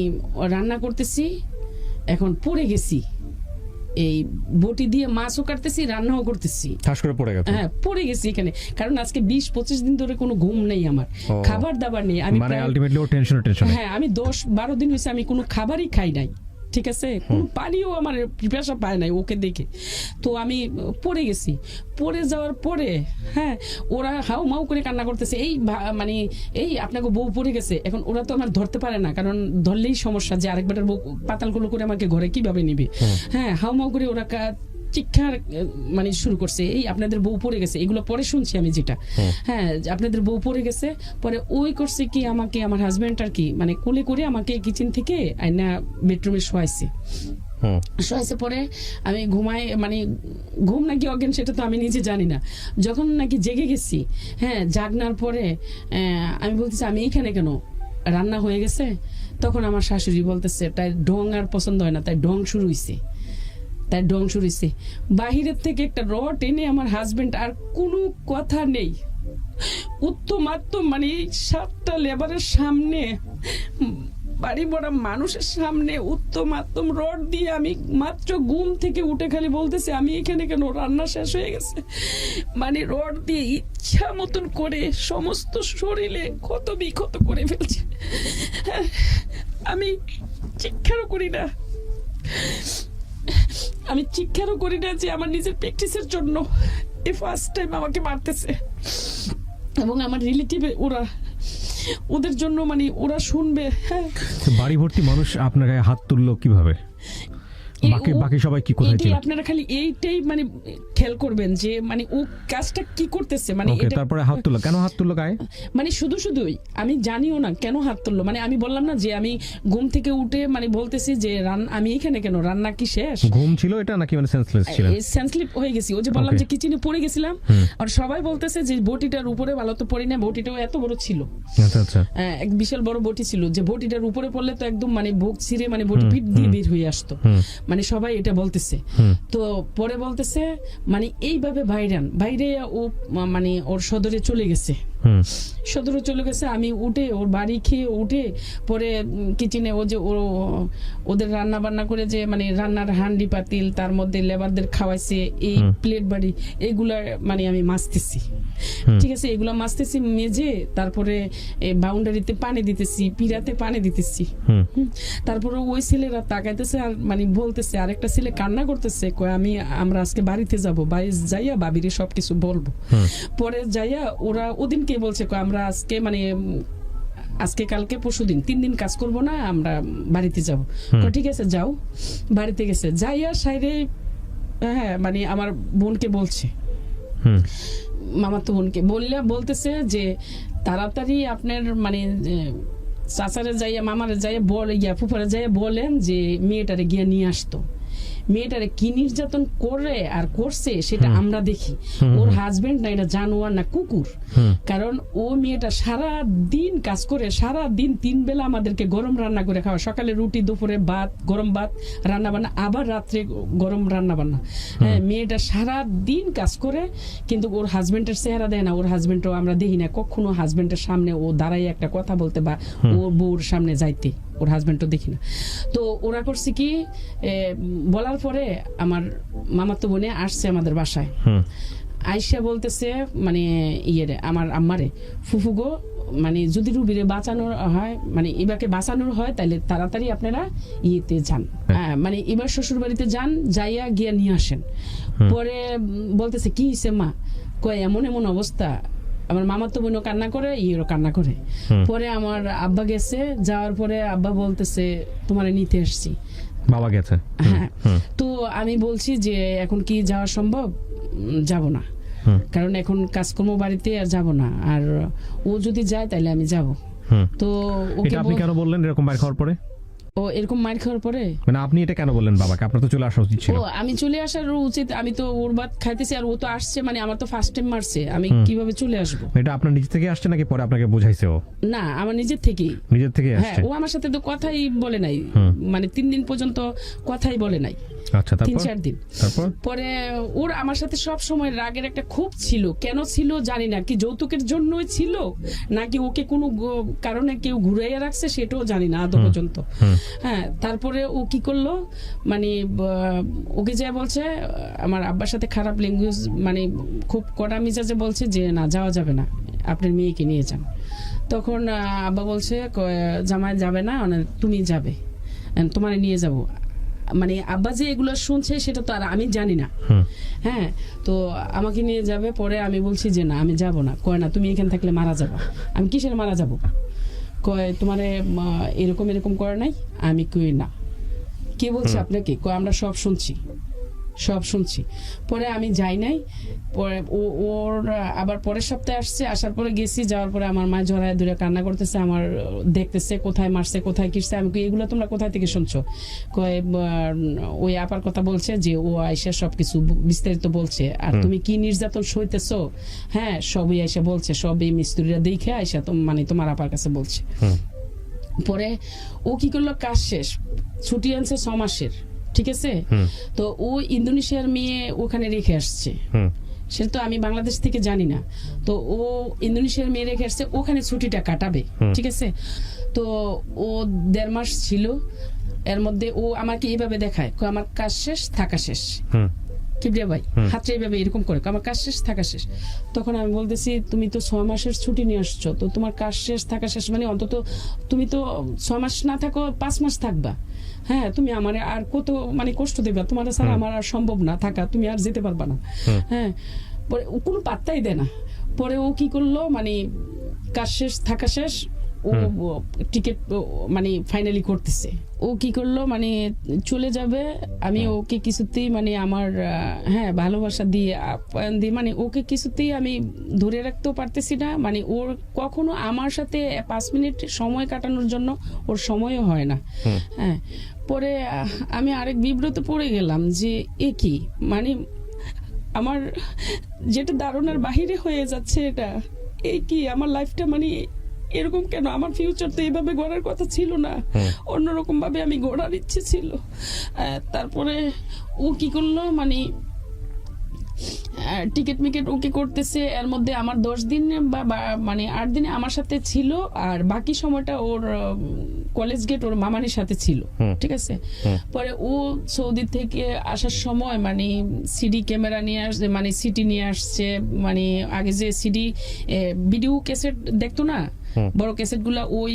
Speaker 1: রান্না করতেছি, এখন পড়ে গেছি, এই বটি দিয়ে মাছও কাটতেছি, রান্নাও করতেছি,
Speaker 2: ঠাস করে পড়ে গেছে।
Speaker 1: হ্যাঁ পড়ে গেছি এখানে, কারণ আজকে 20-25 দিন ধরে কোনো ঘুম নেই আমার, খাবার দাবার নেই, আমি
Speaker 2: মানে আলটিমেটলি ও টেনশন।
Speaker 1: হ্যাঁ, আমি 10-12 দিন হয়েছে আমি কোনো খাবারই খাই নাই, ঠিক আছে, কোনো পানিও আমার পিপাসা পায় নাই ওকে দেখে। তো আমি পড়ে গেছি, পড়ে যাওয়ার পরে হ্যাঁ ওরা হাউ মাউ করে কান্না করতেছে, এই মানে এই আপনাকে বউ পড়ে গেছে। এখন ওরা তো আমার ধরতে পারে না, কারণ ধরলেই সমস্যা যে আরেকবার বউ পাতালগুলো করে আমাকে ঘরে কিভাবে নিবে। হ্যাঁ, হাউ মাউ করে ওরা চিৎকার মানে শুরু করছে, এই আপনাদের বউ পড়ে গেছে, এগুলো পরে শুনছি আমি যেটা, হ্যাঁ আপনাদের বউ পড়ে গেছে। পরে ওই করছে কি, আমাকে আমার হাজবেন্ড আর কি মানে কোলে করে আমাকে কিচেন থেকে আইনা বেডরুমে শোয়াইছে। পরে আমি ঘুমাই, মানে ঘুম নাকি অজ্ঞান সেটা তো আমি নিজে জানি না, যখন নাকি জেগে গেছি, হ্যাঁ জাগনার পরে আমি বলতেছি আমি এইখানে কেন, রান্না হয়ে গেছে। তখন আমার শাশুড়ি বলতেছে তাই ঢং আর পছন্দ হয় না, তাই ঢং শুরু হয়েছে, বাহিরের থেকে একটা রড এনে আমার হাজবেন্ড, আর কোনো কথা নেই, উত্তম মানে 7টা লেবারের সামনে, বাড়ি ভরা মানুষের সামনে উত্তম রড দিয়ে, আমি মাত্র ঘুম থেকে উঠে খালি বলতেছি আমি এখানে কেন, রান্না শেষ হয়ে গেছে, মানে রড দিয়ে ইচ্ছা মতন করে সমস্ত শরীরে ক্ষত বিক্ষত করে ফেলছে। আমি চিৎকারও করি না, যে আমার নিজের প্র্যাকটিসের জন্য এই ফার্স্ট টাইম আমাকে মারতেছে, এবং আমার রিলেটিভ ওদের জন্য মানে ওরা শুনবে। হ্যাঁ,
Speaker 2: বাড়ি ভর্তি মানুষ আপনার গায়ে হাত তুললো কিভাবে, বাকি সবাই কি কোথায় ছিল?
Speaker 1: আপনারা খালি এইটাই মানে খেয়াল করবেন যে মানে ও কাজটা কি করতেছে, মানে
Speaker 2: তারপরে হাত তুললো কেন, হাত তুললো গায়ে,
Speaker 1: মানে শুধুই আমি জানিও না কেন হাত তুললো। মানে আমি বললাম না যে আমি ঘুম থেকে উঠে মানে বলতেছি যে আমি এখানে কেন, রান্না কি শেষ?
Speaker 2: ঘুম ছিল এটা নাকি মানে সেন্সলেস ছিল?
Speaker 1: সেন্সলেস হয়ে গেছি, ও যে বললাম যে কিচেনে পড়ে গেছিলাম, আর সবাই বলতেছে যে বটিটার উপরে, ভালো তো পড়ি না, বটিটাও এত বড় ছিল,
Speaker 2: আচ্ছা
Speaker 1: এক বিশাল বড় বটি ছিল, যে বটিটার উপরে পড়লে তো একদম মানে বুক ছিঁড়ে মানে বটি পিঠ দিয়ে বের হয়ে আসতো, মানে সবাই এটা বলতেছে। তো পরে বলতেছে মানে এইভাবে বাইরে ও মানে ওর সদরে চলে গেছে, আমি উঠে ওর বাড়ি খেয়ে উঠে পরে কিচেনে ও যে ওদের রান্না বান্না করে যে মানে রান্নার হান্ডি পাতিল, তার মধ্যে লেবারদের খাওয়াইছে, এই প্লেট বাড়ি এগুলা মানে আমি মাজতেছি, ঠিক আছে, এগুলা মাজতেছি মেজে, তারপরে বাউন্ডারিতে পানি দিতেছি, পিড়াতে পানি দিতেছি। তারপরে ওই ছেলেরা তাকাইতেছে আর মানে বলতেছে, আরেকটা ছেলে কান্না করতেছে, কয় আমরা আজকে বাড়িতে যাবো, বাড়ি যাইয়া বাবিরে সবকিছু বলবো। পরে যাইয়া ওরা ওদিনকে বলছে আমরা আজকে মানে আজকে কালকে পরশুদিন 3 দিন কাজ করব না, আমরা বাড়িতে যাব। ঠিক আছে যাও। বাড়িতে গেছে, যাইয়া সাইডে হ্যাঁ মানে আমার বোনকে বলছে, মামাতো বোনকে বলতেছে যে তাড়াতাড়ি আপনার মানে চাচারে যাইয়া মামারে যাইয়া ফুফারে যাইয়া বলেন যে মেয়েটারে গিয়া নিয়ে আসতো। মেয়েটারে কি নির্যাতন করে আর করছে সেটা আমরা দেখি, ওর হাজবেন্ড না এটা জানোয়ার না কুকুর, কারণ ও মেয়েটা সারা দিন কাজ করে, সারা দিন 3 বেলা আমাদেরকে গরম রান্না করে খাওয়া, সকালে রুটি, দুপুরে ভাত, গরম ভাত রান্না বান্না, আবার রাত্রে গরম রান্না বান্না। হ্যাঁ, মেয়েটা সারা দিন কাজ করে, কিন্তু ওর হাজবেন্ডের চেহারা দেয় না, ওর হাজবেন্ডও আমরা দেখি না কখনো হাজবেন্ডের সামনে ও দাঁড়াই একটা কথা বলতে বা ওর বউর সামনে যাইতে, ওর হাজবেন্ডও দেখি না। তো ওরা করছে কি, বলার পরে আমার মামাতো বোনে আসছে আমাদের বাসায়, আইসা বলতেছে মানে আমার আম্মারে, ফুফুগো মানে যদি রুবিরে বাঁচানোর হয়, মানে এবারকে বাঁচানোর হয় তাহলে তাড়াতাড়ি আপনারা ইয়েতে যান, মানে এবার শ্বশুর বাড়িতে যান, যাইয়া গিয়া নিয়ে আসেন। পরে বলতেছে কি হইছে মা, কয় এমন অবস্থা, আমার মামাতো বোনও কান্না করে, ইয়েরও কান্না করে। পরে আমার আব্বা গেছে, যাওয়ার পরে আব্বা বলতেছে তোমারে নিতে আসছি,
Speaker 2: বাবা গেছে।
Speaker 1: হ্যাঁ, তো আমি বলছি যে এখন কি যাওয়া সম্ভব, যাব না, কারণ এখন কাজকর্ম বাড়িতে আর যাব না, আর ও যদি যায় তাহলে আমি যাব। তো ওকে
Speaker 2: আপনি কেন বললেন এরকম বাইরে খাওয়ার পরে?
Speaker 1: ও এরকম মার খাওয়ার পরে
Speaker 2: মানে আপনি এটা কেন বললেন বাবাকে? আপনার তো চলে আসা উচিত ছিল।
Speaker 1: ও আমি চলে আসার উচিত, আমি তো ওর ভাত খাইতেছি আর ও তো আসছে, মানে আমার তো ফার্স্ট টাইম মারছে, আমি কিভাবে চলে আসবো?
Speaker 2: এটা আপনার নিজে থেকে আসছে নাকি পরে আপনাকে বোঝাইছে ও?
Speaker 1: না আমার নিজের থেকেই।
Speaker 2: নিজের থেকে
Speaker 1: হ্যাঁ
Speaker 2: আসছে।
Speaker 1: ও আমার সাথে তো কথাই বলে নাই, মানে 3 দিন পর্যন্ত কথাই বলে নাই,
Speaker 2: আচ্ছা, তারপর
Speaker 1: 3-4 দিন।
Speaker 2: তারপর
Speaker 1: পরে ওর আমার সাথে সব সময় রাগের একটা ক্ষোভ ছিল, কেন ছিল জানি না, কি যৌতুকের জন্যই ছিল নাকি ওকে কোনো কারণে কেউ ঘুরাইয়া রাখছে সেটাও জানি না আদৌ পর্যন্ত। হ্যাঁ তারপরে ও কি করলো, মানে ওকে যা বলছে আমার আব্বার সাথে খারাপ ল্যাঙ্গুয়েজ, মানে খুব কড়া মিজাজে বলছে যে না যাওয়া যাবে না, আপনার মেয়েকে নিয়ে যান। তখন আব্বা বলছে জামাই যাবে না, মানে তুমি যাবে, তোমার নিয়ে যাব। মানে আব্বা যে এগুলো শুনছে সেটা তো আর আমি জানি না। হ্যাঁ তো আমাকে নিয়ে যাবে, পরে আমি বলছি যে না আমি যাব না। কয় না তুমি এখানে থাকলে মারা যাবা। আমি কিসের মারা যাব? কয় তোমারে এরকম এরকম করে নাই। আমি কই না। কে বলছে আপনাকে? কয় আমরা সব শুনছি, সব শুনছি। পরে আমি যাই নাই। পরে ওর আবার পরের সপ্তাহে আসছে, আসার পরে গেছি, যাওয়ার পরে আমার মা জড়ায় ধরে কান্না করতেছে, আমার দেখতেছে কোথায় মারছে কোথায় কিরছে। আমি এগুলো তোমরা কোথায় থেকে শুনছো? কয় ওই আপার কথা বলছে যে ও আয়সা সবকিছু বিস্তারিত বলছে, আর তুমি কি নির্যাতন সইতেছো হ্যাঁ সবই আয়সা বলছে, সবই মিস্ত্রিরা দেখে আয়সা মানে তোমার আপার কাছে বলছে। পরে ও কি করলো, কাজ শেষ, ছুটি আনছে 6 মাসের, ঠিক আছে? তো ও ইন্দোনেশিয়ার মেয়ে ওখানে রেখে আসছে, সেটা তো আমি বাংলাদেশ থেকে জানি না। তো ও ইন্দোনেশিয়ার মেয়ে রেখে আসছে, ওখানে ছুটিটা কাটাবে, ঠিক আছে? তো ও 1.5 মাস ছিল। এর মধ্যে ও আমাকে এইভাবে দেখায়, আমার কাজ শেষ থাকা শেষ, কিবরিয়া ভাই হাতটা এইভাবে এরকম করে, আমার কাজ শেষ থাকা শেষ। তখন আমি বলতেছি তুমি তো 6 মাসের ছুটি নিয়ে আসছো, তো তোমার কাজ শেষ থাকা শেষ মানে অন্তত তুমি তো 6 মাস না থাকো 5 মাস থাকবা। হ্যাঁ তুমি আমার আর কত মানে কষ্ট দেবা, তোমার ছাড়া আমার আর সম্ভব না থাকা, তুমি আর যেতে পারবা না। হ্যাঁ পরে ও কোনো পাত্তাই দেয় না। পরে ও কি করলো, মানে কাজ শেষ থাকা শেষ, ও টিকিট মানে ফাইনালি করতেছে। ও কি করলো, মানে চলে যাবে। আমি ওকে কিছুতেই মানে আমার হ্যাঁ ভালোবাসা দিয়ে আপ্যায়ন দিয়ে মানে ওকে কিছুতেই আমি ধরে রাখতেও পারতেছি না। মানে ওর কখনো আমার সাথে 5 মিনিট সময় কাটানোর জন্য ওর সময়ও হয় না। হ্যাঁ পরে আমি আরেক বিব্রত পড়ে গেলাম যে এ কি, মানে আমার যেটা ধারণার বাহিরে হয়ে যাচ্ছে, এটা এই কি আমার লাইফটা, মানে এরকম কেন? আমার ফিউচার তো এইভাবে গড়ার কথা ছিল না, অন্যরকম ভাবে আমি গড়ার ইচ্ছে ছিল। তারপরে ও কি করলো, মানে টিকিট মিকেট ওকে করতেছে। এর মধ্যে আমার 10 দিন বা মানে 8 দিনে আমার সাথে ছিল, আর বাকি সময়টা ওর কলেজ গেট ওর মামানির সাথে ছিল, ঠিক আছে? পরে ও সৌদি থেকে আসার সময় মানে সিডি ক্যামেরা নিয়ে আসছে, মানে সিটি নিয়ে আসছে, মানে আগে যে সিডি ভিডিও ক্যাসেট দেখতো না, বড় ক্যাসেট গুলা, ওই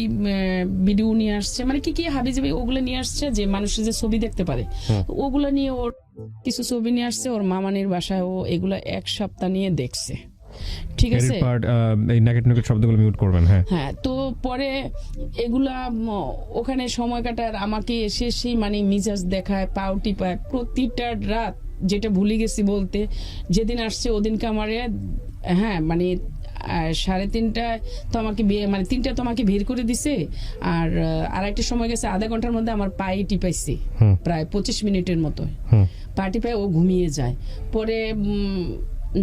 Speaker 1: ভিডিও নিয়ে আসছে, মানে কি কি হাবিজাবি ওগুলো নিয়ে আসছে যে মানুষের যে ছবি দেখতে পারে, ওগুলা নিয়ে ওর কিছু ছবি নিয়ে আসছে ওর মামানির বাসায়। ও এগুলা 1 সপ্তাহ নিয়ে দেখছে, ঠিক আছে?
Speaker 2: এই নেগেটিভ শব্দগুলো মিউট করবেন। হ্যাঁ
Speaker 1: হ্যাঁ তো পরে এগুলা ওখানে সময় কাটার আমাকে এসে সেই মানে মিজাজ দেখায়, পাউটি পায় প্রতিটা রাত, যেটা ভুলে গেছি বলতে। যেদিন আসছে ওদিনকে আমারে হ্যাঁ মানে 3:30 তো আমাকে মানে 3টা তো আমাকে বের করে দিছে, আর আরেকটা সময় গেছে আধা ঘন্টার মধ্যে আমার পায়ে টিপাইছে প্রায় 25 মিনিটের মতো। পা টিপায় ও ঘুমিয়ে যায়। পরে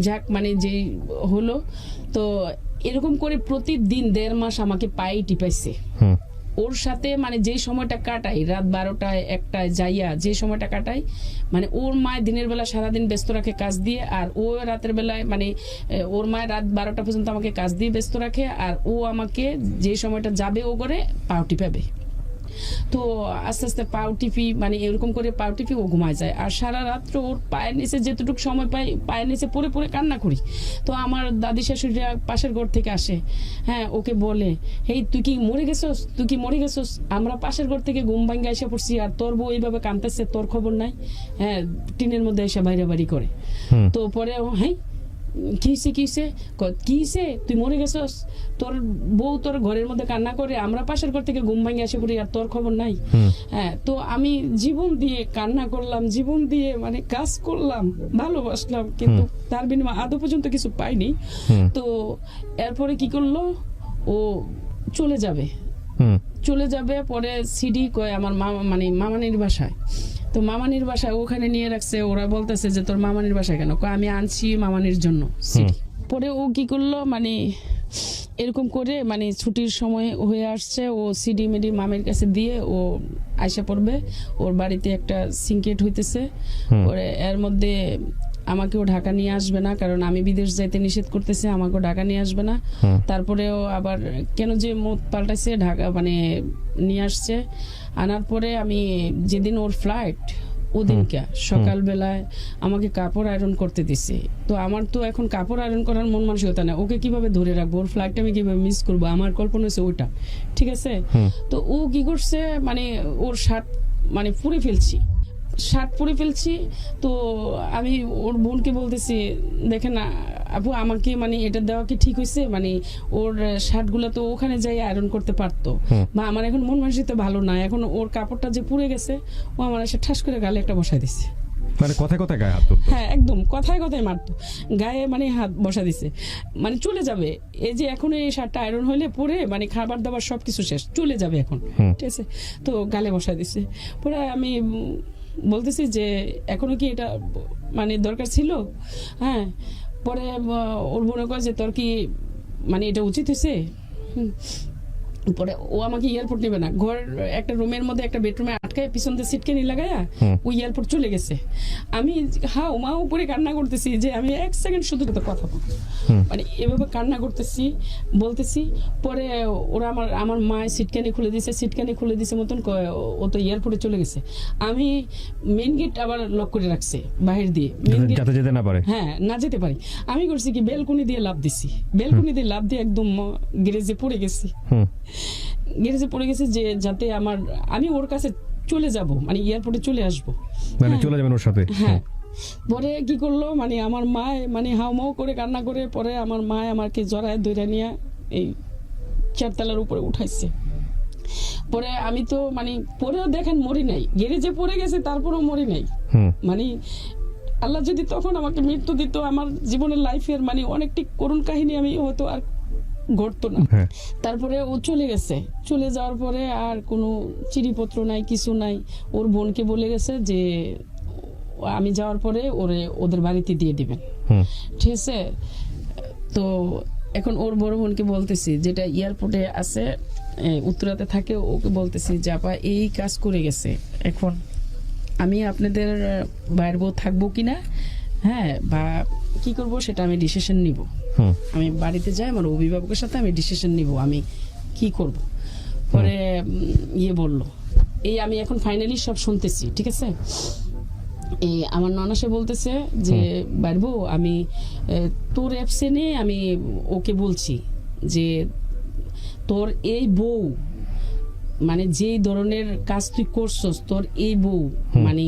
Speaker 1: যাক মানে যে হলো, তো এরকম করে প্রতিদিন 1.5 মাস আমাকে পায়ে টিপাইছে। ওর সাথে মানে যে সময়টা কাটাই, রাত 12টায় 1টায় যাইয়া যে সময়টা কাটাই, মানে ওর মায় দিনের বেলা সারাদিন ব্যস্ত রাখে কাজ দিয়ে, আর ও রাতের বেলায় মানে ওর মায় রাত 12টা পর্যন্ত আমাকে কাজ দিয়ে ব্যস্ত রাখে, আর ও আমাকে যে সময়টা যাবে ও করে পাউটি পাবে। তো আস্তে আস্তে পাও টিপি, মানে এরকম করে পাও টিপি ও ঘুমায় যায়। আর সারা রাত্র ওর পায়ের নিচে যেটুকু সময় পাই পায়ের নিচে পড়ে পড়ে কান্না করি। তো আমার দাদি শাশুড়িরা পাশের ঘর থেকে আসে, হ্যাঁ ওকে বলে, হেই তুই কি মরে গেছোস, তুই কি মরে গেছোস? আমরা পাশের ঘর থেকে ঘুম ভাঙ্গা এসে পড়ছি, আর তোর বউ এইভাবে কাঁদতেছে, তোর খবর নাই? হ্যাঁ টিনের মধ্যে এসে বাইরে বাড়ি করে। তো পরে হ্যাঁ কিসে তুই মরে গেছস, তোর বউ তোর ঘরের মধ্যে কান্না করে, আমরা পাশের ঘর থেকে ঘুম ভাঙে এসে পড়ি, আর তোর খবর নাই? হ্যাঁ তো আমি জীবন দিয়ে কান্না করলাম, জীবন দিয়ে মানে কাজ করলাম, ভালোবাসলাম, কিন্তু তার বিনিময়ে আদৌ পর্যন্ত কিছু পাইনি। তো এরপরে কি করলো, ও চলে যাবে, চলে যাবে। পরে সিডি কয় আমার মানে মামানির বাসায়, তো মামানির বাসায় ওখানে নিয়ে রাখছে। ওরা বলতেছে যে তোর মামানির বাসায় কেন? কয় আমি আনছি মামানির জন্য সিডি। পরে ও কি করলো, মানে এরকম করে মানে ছুটির সময় হয়ে আসছে, ও সিডি মিডি মামের কাছে দিয়ে ও আইসা পড়বে। ওর বাড়িতে একটা সিনকেট হইতেছে, পরে এর মধ্যে আমাকেও ঢাকা নিয়ে আসবে না, কারণ আমি বিদেশ যাইতে নিষেধ করতেছে, আমাকেও ঢাকা নিয়ে আসবে না। তারপরেও আবার কেন যে মত পাল্টাইছে, ঢাকা মানে নিয়ে আসছে। আনার পরে আমি যেদিন ওর ফ্লাইট, ওদিনকে সকালবেলায় আমাকে কাপড় আয়রন করতে দিছে। তো আমার তো এখন কাপড় আয়রন করার মন মানসিকতা না, ওকে কিভাবে ধরে রাখবো, ওর ফ্লাইটটা আমি কিভাবে মিস করবো, আমার কল্পনা হচ্ছে ওইটা, ঠিক আছে। তো ও কি করছে, মানে ওর শার্ট মানে পুড়ে ফেলছি। তো আমি ওর বোনকে বলতেছি, দেখেন আপু আমাকে মানে এটা দেওয়া কি ঠিক হয়েছে, মানে ওর শার্টগুলো তো ওখানে যাই আয়রন করতে পারতো, বা আমার এখন মন মানসিকতা ভালো না, এখন ওর কাপড়টা যে পুড়ে গেছে, ও আমার এসে ঠাস করে গালে একটা বসাই দিছে।
Speaker 2: মানে কথায় কথায় গায়ে হাত তুলতো?
Speaker 1: হ্যাঁ, একদম কথায় কথায় মারতো, গায়ে মানে হাত বসা দিছে, মানে চলে যাবে। এই যে এখন এই শার্টটা আয়রন হইলে পরে মানে খাবার দাবার সবকিছু শেষ, চলে যাবে এখন, ঠিক আছে। তো গালে বসা দিছে। পরে আমি বলতেছি যে এখনো কি এটা মানে দরকার ছিল? হ্যাঁ। পরে ওর মনে করে যে তোর কি মানে এটা উচিত হয়েছে? পরে ও আমাকে এয়ারপোর্ট নেবে না, ঘর একটা রুমের মধ্যে একটা বেডরুমে আটকায় পিছন দিয়ে সিটকানি লাগায়া ওই এয়ারপোর্ট চলে গেছে। আমি হাও মা উপরে কান্না করতেছি যে আমি এক সেকেন্ড শুধু কথা বল, মানে এভাবে কান্না করতেছি বলতেছি। পরে ওরা আমার মায়ের সিটকানি খুলে দিছে মতন ও তো এয়ারপোর্টে চলে গেছে। আমি মেন গেট আবার লক করে রাখছে বাহির দিয়ে,
Speaker 2: যাতে যেতে না পারে,
Speaker 1: হ্যাঁ না যেতে পারি। আমি করছি কি বেলকনি দিয়ে লাফ দিয়ে একদম গ্যারেজে পড়ে গেছি যে যাতে আমি ওর কাছে চলে যাব, মানে এয়ারপোর্টে চলে আসবো,
Speaker 2: মানে চলে যাবেন ওর সাথে।
Speaker 1: হ্যাঁ। পরে কি করলো, মানে আমার মা মানে হাউমাউ করে কান্না করে, পরে আমার মা আমাকে জড়ায় ধরে নিয়ে এই 4 তলার উপরে উঠাইছে। পরে আমি তো মানে পরেও দেখেন মরি নাই, গ্যারেজে পড়ে গেছে, তারপরেও মরি নাই। মানে আল্লাহ যদি তখন আমাকে মৃত্যু দিত, আমার জীবনের লাইফের মানে অনেকটি করুণ কাহিনী আমি হয়তো আর ঘটতো না। তারপরে ও চলে যাওয়ার পরে আর কোনো চিঠিপত্র নাই, কিছু নাই। ওর বোনকে বলে গেছে যে আমি যাওয়ার পরে ওদের বাড়িতে দিয়ে দিবেন, ঠিক আছে। তো এখন ওর বড় বোনকে বলতেছি, যেটা এয়ারপোর্টে আছে উত্তরাতে থাকে, ওকে বলতেছি যে আপা এই কাজ করে গেছে, এখন আমি আপনাদের বাইরে বউ থাকবো কিনা, হ্যাঁ, বা কি করব সেটা আমি ডিসিশন নিব। আমি বাড়িতে যাই, আমার অভিভাবকের সাথে আমি ডিসিশন নিব আমি কি করব। পরে বললো এই আমি এখন ফাইনালি সব শুনতেছি, ঠিক আছে। আমার ননাসে বলতেছে যে বাইরবো আমি তোর অ্যাবসেন্টে আমি ওকে বলছি যে তোর এই বউ মানে যেই ধরনের কাজ তুই করছস, তোর এই বউ মানে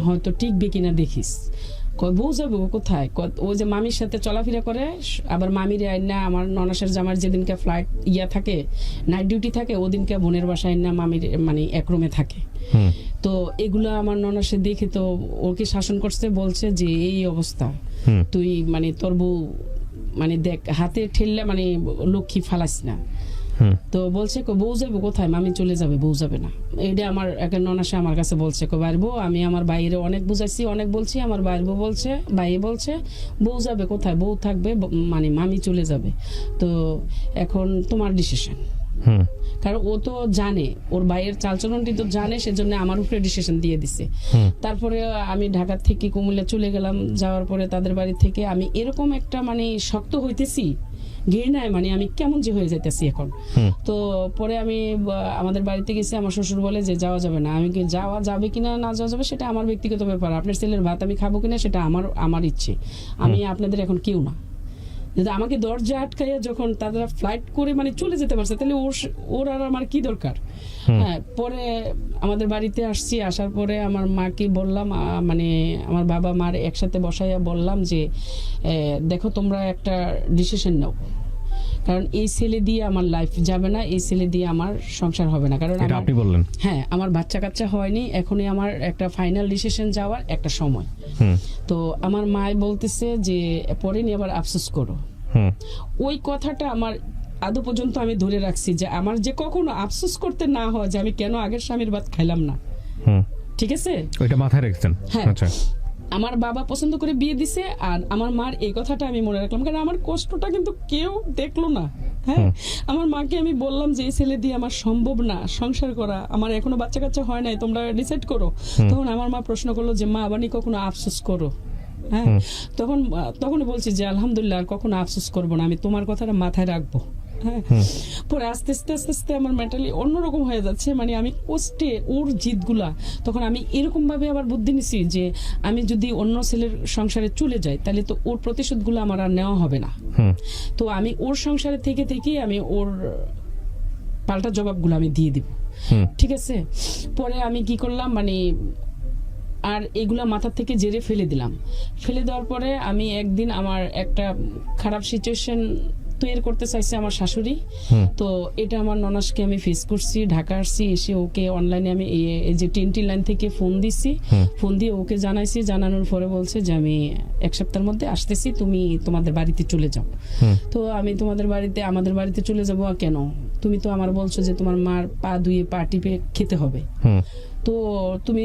Speaker 1: হয়তো টিকবে কিনা দেখিস। বউ যাবো কোথায়, ও যে মামির সাথে চলাফেরা করে, আবার মামির আইনা আমার ননাসের জামার যেদিনকে ফ্লাইট থাকে, নাইট ডিউটি থাকে, ওদিনকে বোনের বাসায় না মামির মানে এক রুমে থাকে। তো এগুলো আমার ননাসে দেখে তো ওকে শাসন করছে, বলছে যে এই অবস্থা, তুই মানে তোর বউ মানে দেখ হাতে ঠেললে মানে লক্ষ্মী ফালাস না। তো বলছে বউ যাবে কোথায়, মামি চলে যাবে, বউ যাবে না। এটা আমার একটা ননাসে আমার কাছে বলছে বাইরবো, আমি আমার বাইরে অনেক বুঝাইছি, অনেক বলছি, আমার বাইরবো বলছে, বাইরে বলছে বউ যাবে কোথায়, বউ থাকবে মানে মামি চলে যাবে। তো এখন তোমার ডিসিশন, কারণ ও তো জানে, ওর ভাইয়ের চালচলনটি তো জানে, সেজন্য আমার উপরে ডিসিশন দিয়ে দিছে। তারপরে আমি ঢাকা থেকে কুমিল্লা চলে গেলাম, যাওয়ার পরে তাদের বাড়ি থেকে আমি এরকম একটা মানে শক্ত হইতেছি, ঘৃণায় মানে আমি কেমন যে হয়ে যাইতেছি এখন। তো পরে আমি আমাদের বাড়িতে গেছি, আমার শ্বশুর বলে যে যাওয়া যাবে না। আমি যাওয়া যাবে কিনা না যাওয়া যাবে সেটা আমার ব্যক্তিগত ব্যাপার, আপনার ছেলের ভাত আমি খাবো কিনা সেটা আমার ইচ্ছে, আমি আপনাদের এখন কেউ না। যদি আমাকে দরজা আটকাইয়া যখন তারা ফ্লাইট করে মানে চলে যেতে পারছে, তাহলে ওর আর আমার কি দরকার। হ্যাঁ, পরে আমাদের বাড়িতে আসছি, আসার পরে আমার মাকে বললাম, মানে আমার বাবা মার একসাথে বসাইয়া বললাম যে দেখো তোমরা একটা ডিসিশন নাও, কারণ এই ছেলে দিয়ে আমার লাইফ যাবে না, এই ছেলে দিয়ে আমার সংসার হবে না। কারণ
Speaker 2: আপনি বললেন
Speaker 1: হ্যাঁ, আমার বাচ্চা কাচ্চা হয়নি, এখনই আমার একটা ফাইনাল ডিসিশন যাওয়ার একটা সময়। তো আমার মা বলতেছে যে পরে নিয়ে আবার আফসোস করো। ওই কথাটা আমার আদৌ পর্যন্ত আমি ধরে রাখছি যে আমার যে কখনো আফসোস করতে না হয় যে আমি কেন আগের স্বামীর ভাত খাইলাম না। ঠিক আছে,
Speaker 2: ওইটা মাথায় রেখেছেন।
Speaker 1: হ্যাঁ।
Speaker 2: আচ্ছা,
Speaker 1: আমার বাবা পছন্দ করে বিয়ে দিছে, আর আমার মার এই কথাটা আমি মনে রাখলাম, কারণ আমার কষ্টটা কিন্তু কেউ দেখলো না। হ্যাঁ, আমার মাকে আমি বললাম যে এই ছেলে দিয়ে আমার সম্ভব না সংসার করা, আমার এখনো বাচ্চা কাচ্চা হয় নাই, তোমরা ডিসাইড করো। তখন আমার মা প্রশ্ন করলো যে মা আবার নি কখনো আফসোস করো? হ্যাঁ, তখন বলছি যে আলহামদুলিল্লাহ আর কখনো আফসোস করবো না, আমি তোমার কথাটা মাথায় রাখবো। হ্যাঁ, পরে আস্তে আস্তে আমার মেন্টালি অন্যরকম হয়ে যাচ্ছে, মানে আমি কষ্টে ওর জিদগুলা, তখন আমি এরকম ভাবে আবার বুদ্ধি নিছি যে আমি যদি অন্য ছেলের সংসারে চলে যাই তাহলে তো ওর প্রতিশোধগুলো আমার আর নেওয়া হবে না। তো আমি ওর সংসারে থেকে আমি ওর পাল্টা জবাবগুলো আমি দিয়ে দিব। ঠিক আছে, পরে আমি কি করলাম, মানে আর এগুলা মাথার থেকে জেরে ফেলে দিলাম। ফেলে দেওয়ার পরে আমি একদিন আমার একটা খারাপ সিচুয়েশন তৈরি করতে চাইছে আমার শাশুড়ি। তো এটা আমার ননাসকে আমি ফেস করছি, ঢাকা আসছি, এসে ওকে অনলাইনে আমি এই যে টিএনটি লাইন থেকে ফোন দিছি, ফোন দিয়ে ওকে জানাইছি। জানানোর পরে বলছে যে আমি এক সপ্তাহের মধ্যে আসতেছি, তুমি তোমাদের বাড়িতে চলে যাও। তো আমি আমাদের বাড়িতে চলে যাবো কেন, তুমি তো আমার বলছো যে তোমার মার পা ধুয়ে পা টিপে খেতে হবে, তো তুমি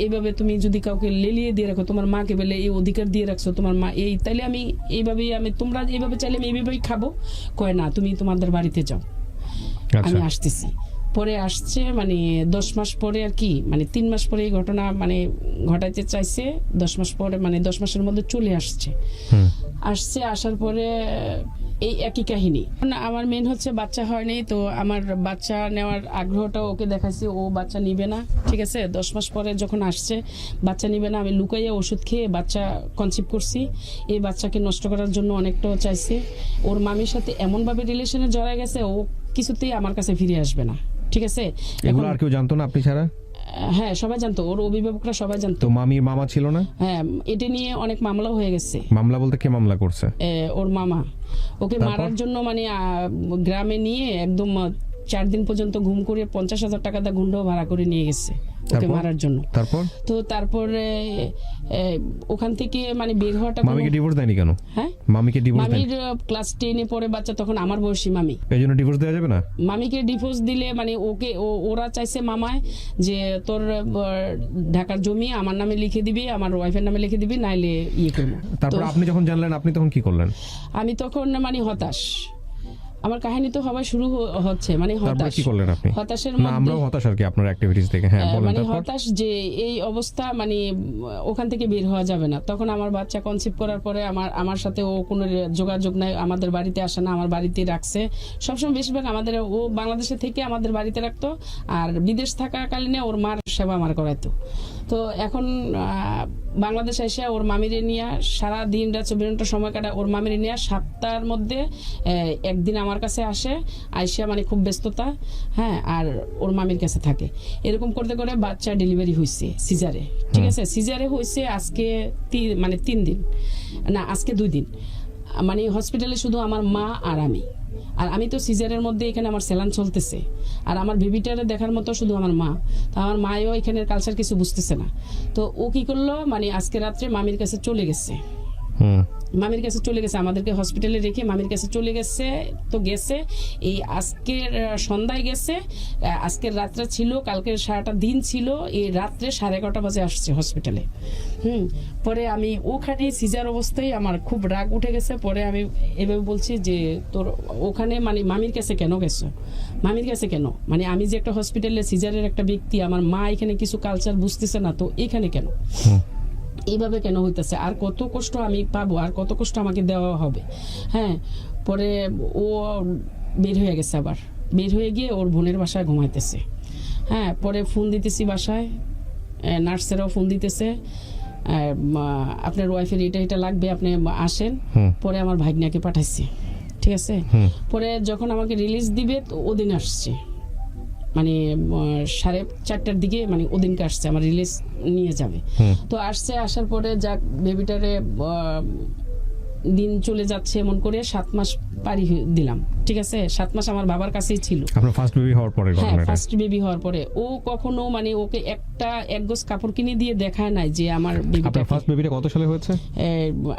Speaker 1: এইভাবে তুমি যদি কাউকে লেলিয়ে দিয়ে রাখো, তোমার মাকে বলে এই অধিকার দিয়ে রাখছো তোমার মা এই, তাইলে আমি এইভাবেই তোমরা এইভাবে চাইলে আমি এইভাবেই খাবো। কয় না, তুমি তোমাদের বাড়িতে যাও, আমি আসতেছি। পরে আসছে, মানে 10 মাস পরে আর কি, মানে 3 মাস পরে এই ঘটনা মানে ঘটাইতে চাইছে। 10 মাস পরে, মানে 10 মাসের মধ্যে চলে আসছে। আসার পরে এই একই কাহিনী। আমার মেন হচ্ছে বাচ্চা হয়নি, তো আমার বাচ্চা নেওয়ার আগ্রহটা ওকে দেখাচ্ছি, ও বাচ্চা নিবে না। ঠিক আছে, 10 মাস পরে যখন আসছে বাচ্চা নিবে না, আমি লুকাইয়া ওষুধ খেয়ে বাচ্চা কনসিভ করছি। এই বাচ্চাকে নষ্ট করার জন্য অনেকটাও চাইছে। ওর মামির সাথে এমনভাবে রিলেশনে জড়ায় গেছে, ও কিছুতেই আমার কাছে ফিরে আসবে না। ঠিক আছে,
Speaker 2: এগুলো আর কেউ জানতো না আপনি ছাড়া?
Speaker 1: হ্যাঁ, সবাই জানতো, ওর অভিভাবকরা সবাই জানতো।
Speaker 2: তো মামির মামা ছিল না?
Speaker 1: হ্যাঁ, এটা নিয়ে অনেক মামলা হয়ে গেছে।
Speaker 2: মামলা বলতে কে মামলা করছে?
Speaker 1: ওর মামা ওকে মারার জন্য, মানে গ্রামে নিয়ে একদম 4 দিন পর্যন্ত ঘুম করে 50,000 টাকা দা গুন্ডা ভাড়া করে নিয়ে গেছে ওকে মারার জন্য। তারপরে ওখান থেকে মানে বের হওয়াটা।
Speaker 2: মামিকে ডিভোর্স দেয়নি কেন?
Speaker 1: হ্যাঁ,
Speaker 2: মামিকে ডিভোর্স দেয়নি?
Speaker 1: মামির ক্লাস 10 পড়ে বাচ্চা, তখন আমার বয়সী মামি।
Speaker 2: এইজন্য ডিভোর্স দেওয়া যাবে না?
Speaker 1: মামিকে ডিভোর্স দিলে মানে ওরা চাইছে মামায় যে তোর ঢাকার জমি আমার নামে লিখে দিবি, আমার ওয়াইফের নামে লিখে দিবি, নাইলে ইয়ে করবো।
Speaker 2: তারপর আপনি যখন জানলেন, আপনি তখন কি করলেন?
Speaker 1: আমি তখন মানে হতাশ, আমার কাহিনী তো হওয়া শুরু হচ্ছে, মানে হতাশ।
Speaker 2: কি করলেন আপনি?
Speaker 1: হতাশের
Speaker 2: মধ্যে আমরাও হতাশ আর কি আপনার অ্যাক্টিভিটিস দেখে। হ্যাঁ, বলেন।
Speaker 1: মানে হতাশ যে এই অবস্থা, মানে ওখান থেকে বের হওয়া যাবে না। তখন আমার বাচ্চা কনসিভ করার পরে আমার সাথে ও কোনো যোগাযোগ নাই, আমাদের বাড়িতে আসে না, আমার বাড়িতে রাখছে সবসময়। বেশিরভাগ আমাদের ও বাংলাদেশে থেকে আমাদের বাড়িতে রাখতো, আর বিদেশ থাকাকালীনে ওর মার সেবা আমার করাইতো। তো এখন বাংলাদেশে এসে ওর মামিরে নিয়ে সারা দিন রাত 24 ঘন্টা সময় কাটায়। ওর মামিরে নিয়ে সপ্তাহের মধ্যে একদিন আমার কাছে আসে, আইসা মানে খুব ব্যস্ততা। হ্যাঁ, আর ওর মামির কাছে থাকে। এরকম করতে করে বাচ্চা ডেলিভারি হয়েছে সিজারে। ঠিক আছে, সিজারে হয়েছে আজকে মানে 3 দিন না, আজকে 2 দিন। মানে হসপিটালে শুধু আমার মা আর আমি তো সিজারের মধ্যে এখানে আমার সেলান চলতেছে, আর আমার বেবিটারে দেখার মতো শুধু আমার মা। তো আমার মায়ও এখানের কালচার কিছু বুঝতেছে না। তো ও কি করলো, মানে আজকে রাত্রে মামির কাছে চলে গেছে। মামির কাছে চলে গেছে, আমাদেরকে হসপিটালে রেখে মামির কাছে চলে গেছে। তো গেছে এই আজকের সন্ধ্যায় গেছে, আজকের রাত্রে ছিল, কালকের সারাটা দিন ছিল, এই রাত্রে 11:30 বাজে আসছে হসপিটালে। পরে আমি ওখানে সিজার অবস্থায় আমার খুব রাগ উঠে গেছে। পরে আমি এভাবে বলছি যে তোর ওখানে মানে মামির কাছে কেন গেছো, মামির কাছে কেন, মানে আমি যে একটা হসপিটালে সিজারের একটা ব্যক্তি, আমার মা এখানে কিছু কালচার বুঝতেছে না, তো এখানে কেন, এইভাবে কেন হইতেছে, আর কত কষ্ট আমি পাবো, আর কত কষ্ট আমাকে দেওয়া হবে। হ্যাঁ, পরে ও বের হয়ে গেছে, আবার বের হয়ে গিয়ে ওর বোনের বাসায় ঘুমাইতেছে। হ্যাঁ, পরে ফোন দিতেছি বাসায়, নার্সেরাও ফোন দিতেছে, আপনার ওয়াইফের এটা লাগবে, আপনি আসেন। পরে আমার ভাগ্নাকে পাঠাইছি। ঠিক আছে, পরে যখন আমাকে রিলিজ দিবে তো ওদিন আসছে, মানে 4:30টার দিকে, মানে ওদিনকে আসছে আমার রিলিজ নিয়ে যাবে। তো আসার পরে যাক বেবিটারে দিন চলে যাচ্ছে এমন করে 7 মাস পারি দিলাম। ঠিক আছে, 7 মাস আমার বাবার কাছেই ছিল।
Speaker 2: আপনার ফার্স্ট বেবি হওয়ার পরে?
Speaker 1: হ্যাঁ, ফার্স্ট বেবি হওয়ার পরে ও কখনো মানে ওকে এক গজ কাপড় কিনে দিয়ে দেখায় নাই যে আমার বেবিটা।
Speaker 2: আপনার ফার্স্ট বেবিটা কত সালে হয়েছে?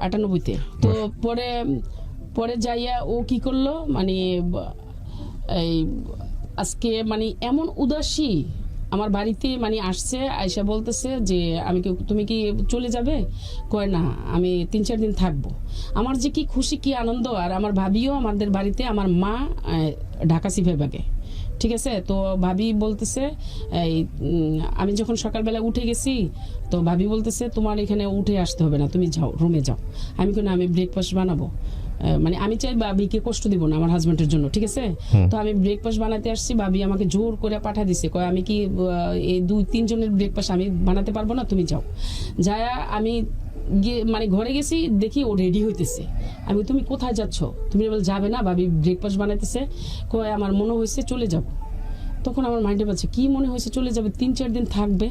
Speaker 1: 98-তে। তো পরে পরে যাইয়া ও কি করলো মানে এই আজকে মানে এমন উদাসী আমার বাড়িতে মানে আসছে, আয়সা বলতেছে যে তুমি কি চলে যাবে? কয় না, আমি 3-4 দিন থাকবো। আমার যে কি খুশি কি আনন্দ। আর আমার ভাবিও আমাদের বাড়িতে, আমার মা ঢাকা সিফাইবাগে, ঠিক আছে। তো ভাবি বলতেছে আমি যখন সকালবেলা উঠে গেছি তো ভাবি বলতেছে তোমার এখানে উঠে আসতে হবে না, তুমি যাও রুমে যাও। আমি কোনো আমি ব্রেকফাস্ট বানাবো, মানে আমি চাই ভাবিকে কষ্ট দিব না আমার হাজবেন্ডের জন্য, ঠিক আছে। তো আমি ব্রেকফাস্ট বানাতে আসছি, ভাবি আমাকে জোর করে পাঠা দিছে, কয় আমি কি এই 2-3 জনের ব্রেকফাস্ট আমি বানাতে পারবো না, তুমি যাও। যায়া আমি মানে ঘরে গেছি, দেখি ও রেডি হইতেছে। আমি তুমি কোথায় যাচ্ছ? তুমি বল যাবে না, ভাবি ব্রেকফাস্ট বানাইতেছে। কয় আমার মনে হয়েছে চলে যাব। তখন আমার মাইন্ডে বলছে কি মনে হয়েছে চলে যাবে, 3-4 দিন থাকবে।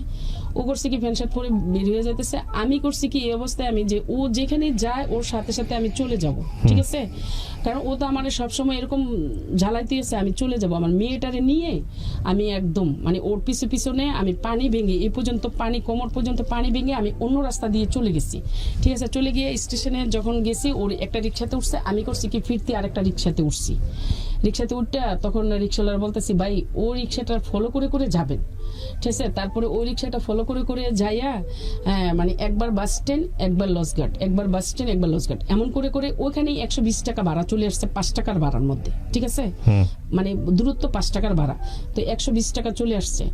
Speaker 1: ও করছে কি প্যান্ট শার্ট পরে বের হয়ে যাইতেছে। আমি করছি কি এই অবস্থায় আমি যে ও যেখানে যায় ওর সাথে সাথে আমি চলে যাব, ঠিক আছে। কারণ ও তো আমার সবসময় এরকম জ্বালাইতেছে, আমি চলে যাব আমার মেয়েটারে নিয়ে। আমি একদম মানে ওর পিছনে আমি পানি ভেঙে এই পর্যন্ত পানি কোমর পর্যন্ত পানি ভেঙে আমি অন্য রাস্তা দিয়ে চলে গেছি, ঠিক আছে। চলে গিয়ে স্টেশনে যখন গেছি ওর একটা রিক্সাতে উঠছে, আমি করছি কি ফিরতে আরেকটা রিক্সাতে উঠছি। রিক্সাতে উঠতে তখন রিক্সাওয়ালার বলতেছি ভাই ও রিক্সাটা ফলো করে করে যাবেন, ঠিক আছে। তারপরে ওই রিক্সাটা ফলো করে করে যাইয়া মানে একবার বাস স্ট্যান্ড একবার লজঘাট, একবার বাস স্ট্যান্ড একবার লজঘাট, এমন করে করে ওইখানেই 120 টাকা ভাড়া চলে আসছে 5 টাকার ভাড়ার মধ্যে, ঠিক আছে। মানে দূরত্ব 5 টাকার ভাড়া, তো 120 টাকা চলে আসছে।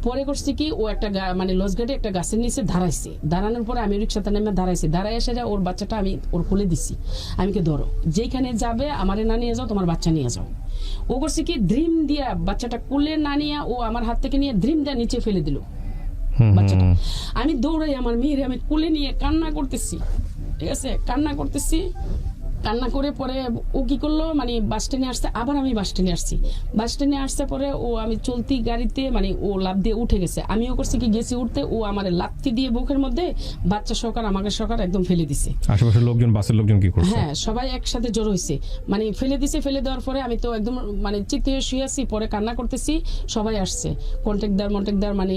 Speaker 1: পরে করছে কি ও একটা মানে লজঘাটে একটা গাছের নিচে দাঁড়াইছে, দাঁড়ানোর পরে আমি রিক্সাতে নেমে দাঁড়াইছি, দাঁড়াই এসে ওর বাচ্চাটা আমি ওর কোলে দিছি। আমি কি ধরো যেখানে যাবে আমারে না নিয়ে যাও, তোমার বাচ্চা নিয়ে যাও। ও করছে কি ড্রিম দিয়া বাচ্চাটা কোলে না নিয়ে ও আমার হাত থেকে নিয়ে ড্রিম দিয়া নিচে ফেলে দিল বাচ্চাটা। আমি দৌড়াই আমার মেয়েরে আমি কোলে নিয়ে কান্না করতেছি, ঠিক আছে, কান্না করতেছি। কান্না করে পরে ও কি করলো মানে বাস স্ট্যান্ডে আসছে, আবার আমি বাস স্ট্যান্ডে আসছি। বাস স্ট্যান্ডে আসছে পরে ও আমি চলতি গাড়িতে মানে ও লাফ দিয়ে উঠে গেছে। আমিও করছি কি গেছি উঠতে, ও আমার লাথি দিয়ে বুকের মধ্যে বাচ্চা সহকার আমাকে সহকার একদম ফেলে দিছে।
Speaker 2: আশেপাশের লোকজন, বাসের লোকজন কি করছে?
Speaker 1: হ্যাঁ সবাই একসাথে জড়ো হয়েছে, মানে ফেলে দিছে। ফেলে দেওয়ার পরে আমি তো একদম মানে চিৎকার শুয়ে আছি, পরে কান্না করতেছি। সবাই আসছে, কন্ট্রাক্টদার মানে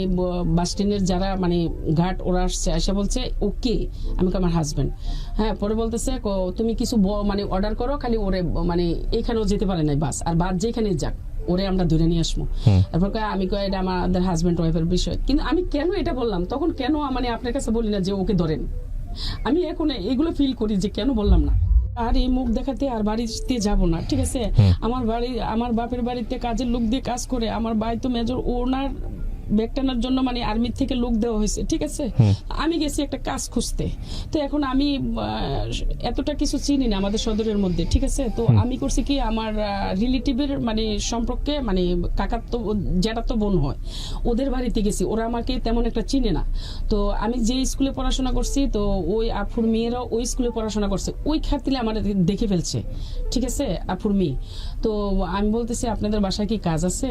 Speaker 1: বাস স্ট্যান্ডের যারা মানে ঘাট ওরা আসছে, এসে বলছে ওকে, আমি আমার হাজবেন্ড। হ্যাঁ পরে বলতেছে তুমি কিছু মানে অর্ডার করো, খালি ওরে মানে এখানেও যেতে পারে নাই বাস, আর বাদ যেখানে যাক ওরে আমরা ধরে নিয়ে আসবো। তারপর আমি কই এটা আমাদের হাজবেন্ড ওয়াইফের বিষয়। কিন্তু আমি কেন এটা বললাম তখন, কেন মানে আপনার কাছে বলি না যে ওকে ধরেন, আমি এখন এগুলো ফিল করি যে কেন বললাম না। আর এই মুখ দেখাতে আর বাড়িতে যাব না, ঠিক আছে। আমার বাপের বাড়িতে কাজের লোক দিয়ে কাজ করে, আমার ভাই তো মেজর, ওনার ব্যাগ টানার জন্য মানে আর্মির থেকে লোক দেওয়া হয়েছে, ঠিক আছে। আমি গেছি একটা কাজ খুঁজতে, তো এখন আমি এতটা কিছু চিনি না আমাদের সদরের মধ্যে, ঠিক আছে। তো আমি করছি কি আমার রিলেটিভের মানে সম্পর্কে মানে কাকার তো যেটা তো বোন হয়, ওদের বাড়িতে গেছি। ওরা আমাকে তেমন একটা চিনে না। তো আমি যে স্কুলে পড়াশোনা করছি, তো ওই আফুর মেয়েরাও ওই স্কুলে পড়াশোনা করছে, ওই খাতিলে আমার দেখে ফেলছে, ঠিক আছে, আফুর মেয়ে। তো আমি বলতেছি আপনাদের বাসায় কি কাজ আছে?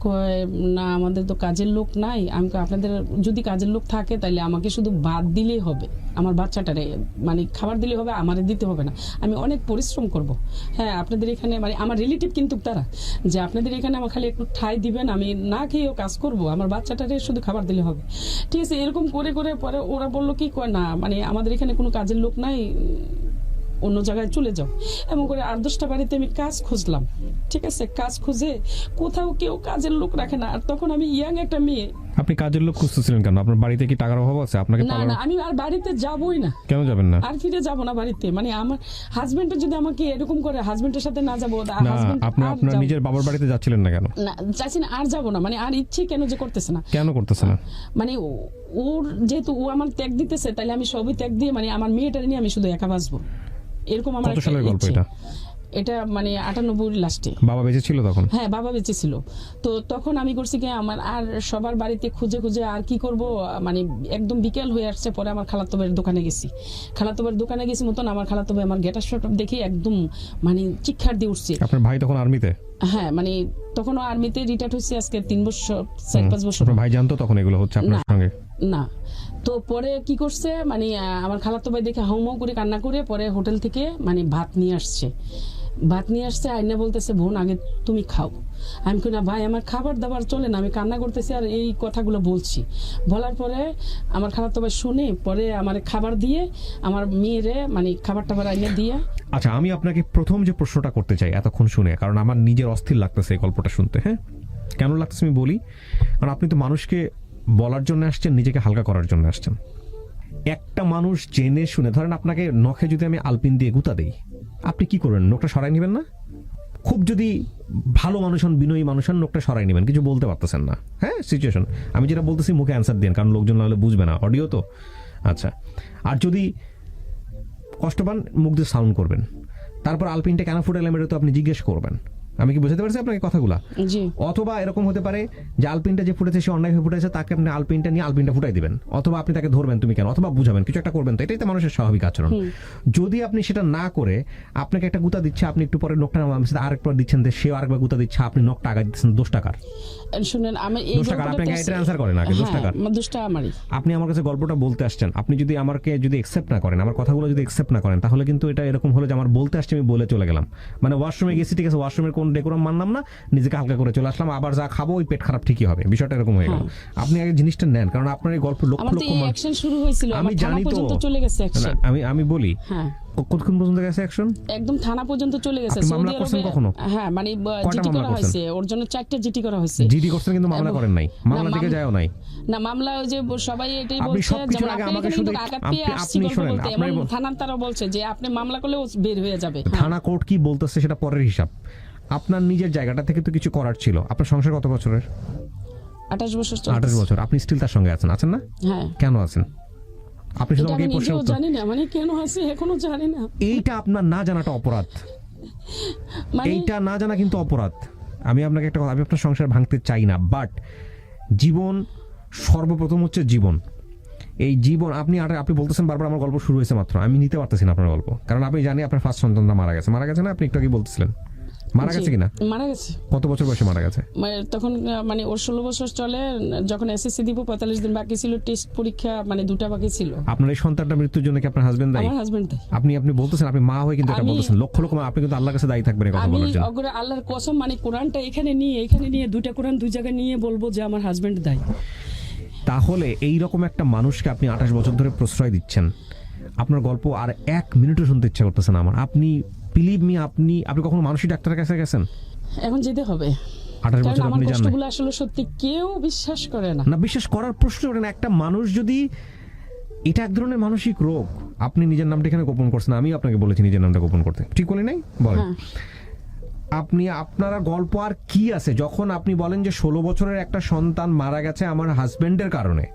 Speaker 1: কয় না আমাদের তো কাজের লোক নাই। আমি আপনাদের যদি কাজের লোক থাকে তাহলে আমাকে শুধু ভাত দিলেই হবে, আমার বাচ্চাটারে মানে খাবার দিলেই হবে, আমারে দিতে হবে না, আমি অনেক পরিশ্রম করব। হ্যাঁ আপনাদের এখানে মানে আমার রিলেটিভ কিন্তু তারা, যে আপনাদের এখানে আমার খালি একটু ঠাই দিবেন, আমি না খেয়েও কাজ করব, আমার বাচ্চাটারে শুধু খাবার দিলে হবে, ঠিক আছে। এরকম করে করে পরে ওরা বললো কি কয় না মানে আমাদের এখানে কোনো কাজের লোক নাই, অন্য জায়গায় চলে যাও। এমন করে 8-10টা বাড়িতে আমি কাজ খুঁজলাম, ঠিক আছে। কাজ খুঁজে কোথাও কেউ কাজের লোক রাখে না। আর তখন আমি ইয়াং একটা মেয়ে।
Speaker 2: আপনি কাজের লোক খুঁজতেছিলেন কেন? আপনার বাড়িতে কি টাকার অভাব আছে? আপনাকে
Speaker 1: না না আমি আর বাড়িতে যাবই না।
Speaker 2: কেন যাবেন না?
Speaker 1: আর ফিরে যাব না বাড়িতে, মানে আমার হাজবেন্ডের যদি আমাকে এরকম করে, হাজবেন্ডের সাথে না যাবো।
Speaker 2: আপনি আপনার নিজের বাবার বাড়িতে যাচ্ছিলেন না কেন?
Speaker 1: না চাইছি না, আর যাবো না, মানে আর ইচ্ছে কেন যে করতেছে না।
Speaker 2: কেন করতেছে না? মানে
Speaker 1: ওর যেহেতু ও আমার ত্যাগ দিতেছে, তাহলে আমি সবই ত্যাগ দিয়ে মানে আমার মেয়েটা নিয়ে আমি শুধু একা বাঁচবো, এরকম আমার
Speaker 2: কত সালের গল্প এটা?
Speaker 1: এটা মানে 98 লাস্টে।
Speaker 2: বাবা বেঁচে ছিল তখন?
Speaker 1: হ্যাঁ বাবা বেঁচে ছিল। তো তখন আমি করছি কি আমার আর সবার বাড়িতে খুঁজে খুঁজে আর কি করব, মানে একদম বিকেল হয়ে আসছে। পরে আমার খালাতো ভাইয়ের দোকানে গেছি, মতন আমার খালাতো ভাই আমার গেটার শট দেখে একদম মানে চিৎকার দিয়ে উঠছে।
Speaker 2: আপনার ভাই তখন আর্মিতে?
Speaker 1: হ্যাঁ মানে তখনও আর্মিতে রিটায়ার্ড হয়েছে, আজকে 4-5 বছর।
Speaker 2: আপনার ভাই জানতো তখন এগুলো হচ্ছে আপনার সঙ্গে?
Speaker 1: না। তো পরে কি করছে মানে আমার খালাতো ভাই দেখে হাউ মাউ করে কান্না করে পরে হোটেল থেকে মানে ভাত নিয়ে আসছে। ভাত নিয়ে আসছে, আইনা বলতেছে বোন আগে তুমি খাও। আমি কই না ভাই আমার খাবার দাবার চলে না, আমি কান্না করতেছি আর এই কথাগুলো বলছি। বলার পরে আমার খালাতো ভাই শুনে পরে আমার খাবার দিয়ে আমার মেয়েরে মানে খাবার টাবার আইনে দিয়ে।
Speaker 2: আচ্ছা, আমি আপনাকে প্রথম যে প্রশ্নটা করতে চাই এতক্ষণ শুনে, কারণ আমার নিজের অস্থির লাগতেছে এই গল্পটা শুনতে। হ্যাঁ, কেন লাগতেছে আমি বলি। কারণ আপনি তো মানুষকে বলার জন্য আসছেন, নিজেকে হালকা করার জন্য আসছেন। একটা মানুষ জেনে শুনে, ধরেন আপনাকে নখে যদি আমি আলপিন দিয়ে গুতা দেই, আপনি কি করবেন? নখটা সরাই নেবেন না? খুব যদি ভালো মানুষ হন, বিনয়ী মানুষ হন, নখটা সরাই নেবেন, কিছু বলতে পারতেছেন না। হ্যাঁ, সিচুয়েশন আমি যেটা বলতেছি মুখে অ্যান্সার দেন, কারণ লোকজন নাহলে বুঝবে না, অডিও তো। আচ্ছা, আর যদি কষ্ট পান মুখ দিয়ে সাউন্ড করবেন। তারপর আলপিনটা কেন ফুটাইলাম এটা তো আপনি জিজ্ঞেস করবেন। আমি কি বুঝতে পারছি আপনাকে কথাগুলা?
Speaker 1: জি।
Speaker 2: অথবা এরকম হতে পারে যে আলপিনটা যে ফুটেছে সে অন্যায় হয়ে ফুটেছে, তাকে আপনি আলপিনটা নিয়ে আলপিনটা ফুটাই দিবেন, অথবা আপনি তাকে ধরবেন তুমি কেন, অথবা বুঝাবেন, কিছু একটা করবেন। তো এটাই তো মানুষের স্বাভাবিক আচরণ। যদি আপনি সেটা না করে আপনাকে একটা গুতা দিচ্ছে, আপনি একটু পরে নখটা আরেকবার দিচ্ছেন, সে আরেকবার গুতা দিচ্ছে, আপনি নখটা আগায় দিচ্ছেন 10 টাকার।
Speaker 1: শুনেন আমি এই
Speaker 2: টাকার আপনাকে এটা অ্যানসার করেন আগে 10 টাকার।
Speaker 1: 10 টাকা আমারই।
Speaker 2: আপনি আমার কাছে গল্পটা বলতে আসছেন, আপনি যদি আমাকে যদি একসেপ্ট না করেন, আমার কথাগুলো যদি একসেপ্ট না করেন, তাহলে কিন্তু এটা এরকম হলো যে আমার বলতে আসছে আমি বলে চলে গেলাম, মানে ওয়াশরুমে গেছি, ঠিক আছে, ওয়াশরুমের কোন ডেকোরাম মানলাম না, নিজেকে হালকা করে চলে আসলাম, আবার যা খাবো ওই পেট খারাপ ঠিকই হবে, বিষয়টা এরকম হয়ে গেল। আপনি আগে জিনিসটা নেন, কারণ আপনার এই গল্প লক্ষ লক্ষ
Speaker 1: অ্যাকশন শুরু হয়েছিল,
Speaker 2: আমি জানি তো,
Speaker 1: চলে গেছে অ্যাকশন।
Speaker 2: আমি বলি
Speaker 1: হ্যাঁ,
Speaker 2: কতক্ষণ পর্যন্ত গেছে অ্যাকশন?
Speaker 1: একদম থানা পর্যন্ত চলে গেছে।
Speaker 2: আপনি মামলা করছেন কখনো?
Speaker 1: হ্যাঁ, মানে জিডি করা হয়েছে ওর জন্য, 4টা জিডি করা হয়েছে।
Speaker 2: জিডি করছেন কিন্তু মামলা করেন নাই, মামলা দিকে যায়ও নাই।
Speaker 1: না, মামলা ওই যে সবাই এটাই
Speaker 2: আপনি
Speaker 1: বলছে,
Speaker 2: সবকিছুর আগে আমাকে শুধু আপনি শুনেন,
Speaker 1: এবং থানার তারা বলছে যে আপনি মামলা করলে ও বের হয়ে যাবে।
Speaker 2: থানা কোর্ট কি বলতেছে সেটা পরের হিসাব। আপনার নিজের জায়গাটা থেকে তো কিছু করার ছিল। আপনার সংসার কত বছরের?
Speaker 1: 28 বছর।
Speaker 2: 28 বছর। আপনি স্টিল তার সঙ্গে আছেন, আছেন না?
Speaker 1: হ্যাঁ।
Speaker 2: কেন আছেন? আপনি শুধু আমাকে এই
Speaker 1: প্রশ্ন
Speaker 2: প্রশ্নের
Speaker 1: জানি না, মানে কেন আছে এখনো জানি না।
Speaker 2: এইটা আপনার না জানাটা অপরাধ,
Speaker 1: মানে
Speaker 2: এইটা না জানা কিন্তু অপরাধ। আমি আপনাকে একটা কথা, আমি আপনার সংসার ভাঙতে চাই না, বাট জীবন সর্বপ্রথম হচ্ছে জীবন। এই জীবন আপনি বলতেছেন বারবার আমার গল্প শুরু হয়েছে মাত্র, আমি নিতে পারতেছি না আপনার গল্প, কারণ আপনি জানি আপনার ফার্স্ট সন্তানটা মারা গেছে না? আপনি একটু আগে বলতেছিলেন মারা গেছে কিনা?
Speaker 1: মারা গেছে।
Speaker 2: কত বছর বয়সে মারা গেছে?
Speaker 1: তখন মানে ওর 16 বছর চলে, যখন এসএসসি দিব 45 দিন বাকি ছিল, টেস্ট পরীক্ষা মানে 2টা বাকি ছিল।
Speaker 2: আপনার এই সন্তানটা মৃত্যুর জন্য কি আপনার হাজবেন্ড দায়ী?
Speaker 1: আমার হাজবেন্ড দায়ী।
Speaker 2: আপনি বলতেছেন, আপনি মা হয়ে কিন্তু এটা বলতেছেন, লক্ষ লক্ষ আপনি কিন্তু আল্লাহর কাছে দায়ী থাকবেন এই কথা বলার জন্য।
Speaker 1: আমি আল্লাহর কসম, মানে কোরআনটা এখানে নিয়ে 2টা কোরআন 2 জায়গায় নিয়ে বলবো যে আমার হাজবেন্ড দায়ী।
Speaker 2: তাহলে এই রকম একটা মানুষকে আপনি 28 বছর ধরে প্রশ্রয় দিচ্ছেন, আপনার গল্প আর 1 মিনিটও শুনতে ইচ্ছা করতেছে না আমার। আপনি বিলিভ মি, আপনি কখনো মানসিক ডাক্তারের কাছে গেছেন?
Speaker 1: এখন যেতে হবে।
Speaker 2: 28 বছর আপনি জানেন না।
Speaker 1: কষ্টগুলো আসলে সত্যি কেউ বিশ্বাস করে না।
Speaker 2: না, বিশ্বাস করার প্রশ্ন ওঠে না। একটা মানুষ যদি, এটা এক ধরনের মানসিক রোগ। আপনি নিজের নামটা এখানে গোপন করছেন, আমি আপনাকে বলেছি নিজের নামটা গোপন করতে, ঠিক বলি নাই? বলেন আপনারা গল্প আর কি আছে যখন আপনি বলেন যে 16 বছরের একটা সন্তান মারা গেছে আমার হাজবেন্ডের কারণে।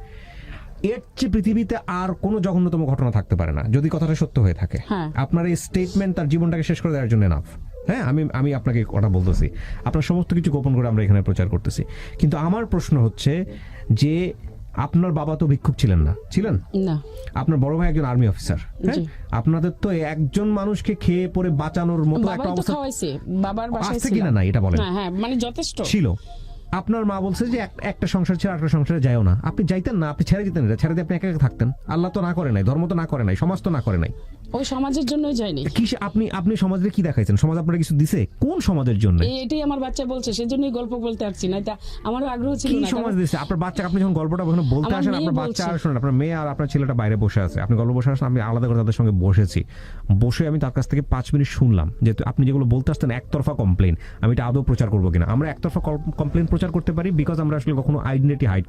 Speaker 2: এর চেয়ে পৃথিবীতে আর কোনো জঘন্যতম ঘটনা থাকতে পারে না, যদি কথাটা সত্য হয়ে থাকে। আপনার এই স্টেটমেন্ট তার জীবনটাকে শেষ করে দেওয়ার জন্য এনাফ। হ্যাঁ, আমি আপনাকে কথা বলতেছি, আপনার সমস্ত কিছু গোপন করে আমরা এখানে প্রচার করতেছি। কিন্তু আমার প্রশ্ন হচ্ছে যে আপনার বাবা তো ভিক্ষুক ছিলেন না, ছিলেন না? আপনার বড় ভাই একজন আর্মি অফিসার। আপনাদের তো একজন মানুষকে খেয়ে পরে বাঁচানোর মতো একটা অবস্থা আছে কিনা না এটা বলেন?
Speaker 1: মানে যথেষ্ট
Speaker 2: ছিল। আপনার মা বলছে যে একটা সংসার ছেড়ে আরেকটা সংসারে যায়ও না, আপনি যাইতেন না, আপনি ছেড়ে দিতেন, ছেড়ে দিয়ে আপনি একা একা থাকতেন। আল্লাহ তো না করে নাই, ধর্ম তো না করে নাই, সমাজ তো না করে নাই,
Speaker 1: ওই সমাজের জন্যই যায়নি।
Speaker 2: কি আপনি সমাজে কি দেখাইছেন? সমাজ আপনারা কিছু দিছে? কোন সমাজের জন্য?
Speaker 1: এটাই আমার বাচ্চা বলছে, সেজন্যই গল্প বলতে আসছি, না তা আমারও আগ্রহ ছিল না।
Speaker 2: কি সমাজ দিছে আপনার বাচ্চা? আপনি যখন গল্পটা বলতে আসেন, আপনার বাচ্চা আর শুনেন, আপনার মেয়ে আর আপনার ছেলেটা বাইরে বসে আছে, আপনি গল্প বসে আসেন, আমি আলাদা করে তাদের সঙ্গে বসে আমি তার কাছ থেকে 5 মিনিট শুনলাম যে আপনি যেগুলো বলতে আসতেন একতরফা কমপ্লেন, আমি এটা আদৌ প্রচার করবো কিনা। আমরা একতরফা কমপ্লেন প্রচার করতে পারি বিকজ আমরা আসলে কখনো আইডেন্টিটি হাইড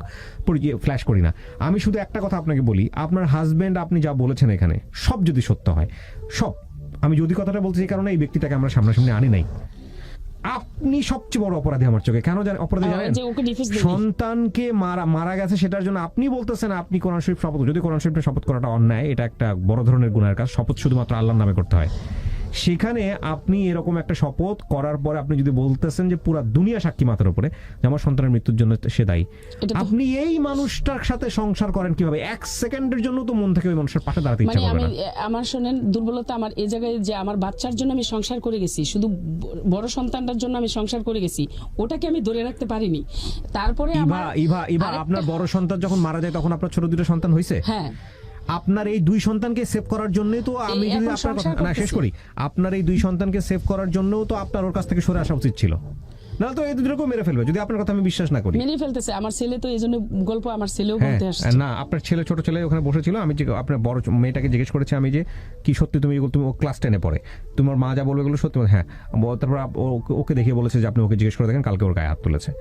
Speaker 2: ফ্ল্যাশ করি না। আমি শুধু একটা কথা আপনাকে বলি, আপনার হাজবেন্ড আপনি যা বলেছেন এখানে সব যদি সত্য হয়, সব, আমি যদি কথাটা বলছি এই কারণে এই ব্যক্তিটাকে আমরা সামনাসামনি আনি নাই। আপনি সবচেয়ে বড় অপরাধী আমার চোখে। কেন অপরাধী জানেন? সন্তানকে মারা গেছে সেটার জন্য আপনি বলতেছেন আপনি কোরআন শরীফ শপথ, যদি কোরআন শরীফে শপথ করাটা অন্যায়, এটা একটা বড় ধরনের গুনাহের কাজ। শপথ শুধুমাত্র আল্লাহর নামে করতে হয়। সেখানে আপনি এরকম একটা শপথ করার পরে আপনি যদি বলতেছেন যে পুরা দুনিয়া সাক্ষী মাথার উপরে যে আমার সন্তানের মৃত্যুর জন্য সে দায়ী, আপনি এই মানুষটার সাথে সংসার করেন কিভাবে? 1 সেকেন্ডের জন্য তো মন থেকে ওই মানুষের পাশে দাঁড়াতে ইচ্ছা করবে না।
Speaker 1: আমার শোনেন, দুর্বলতা আমার এই জায়গায় যে আমার বাচ্চার জন্য আমি সংসার করে গেছি, শুধু বড় সন্তানটার জন্য আমি সংসার করে গেছি, ওটাকে আমি ধরে রাখতে পারিনি। তারপরে
Speaker 2: ইভা আপনার বড় সন্তান যখন মারা যায় তখন আপনার ছোট দুটো সন্তান হয়েছে।
Speaker 1: হ্যাঁ,
Speaker 2: আপনার এই 2 সন্তানকে সেভ করার জন্যই তো আমি যদি
Speaker 1: এখন
Speaker 2: আপনার কথা
Speaker 1: সংসার
Speaker 2: না শেষ
Speaker 1: করতেছি।
Speaker 2: করি, আপনার এই 2 সন্তানকে সেভ করার জন্যও তো আপনার ওর কাছ থেকে সরে আসা উচিত ছিল, না তো এই দুটোকেও মেরে ফেলবে যদি আপনার কথা আমি বিশ্বাস না করি।
Speaker 1: মেনে ফেলতেছে আমার ছেলে, তো এই জন্য গল্প আমার ছেলেও
Speaker 2: হ্যাঁ,
Speaker 1: বলতে আসছে।
Speaker 2: না আপনার ছেলে, ছোট ছেলে ওখানে বসেছিল, আমি যে আপনার বড় মেয়েটাকে জিজ্ঞেস করেছি আমি যে কি সত্যি তুমি ও ক্লাস 10-এ পড়ে, তোমার মা যা বলবে এগুলো সত্যি? হ্যাঁ। তারপর ওকে দেখিয়ে বলেছে যে আপনি ওকে জিজ্ঞেস করে দেখেন, কালকে ওর গায়ে হাত তুলেছে।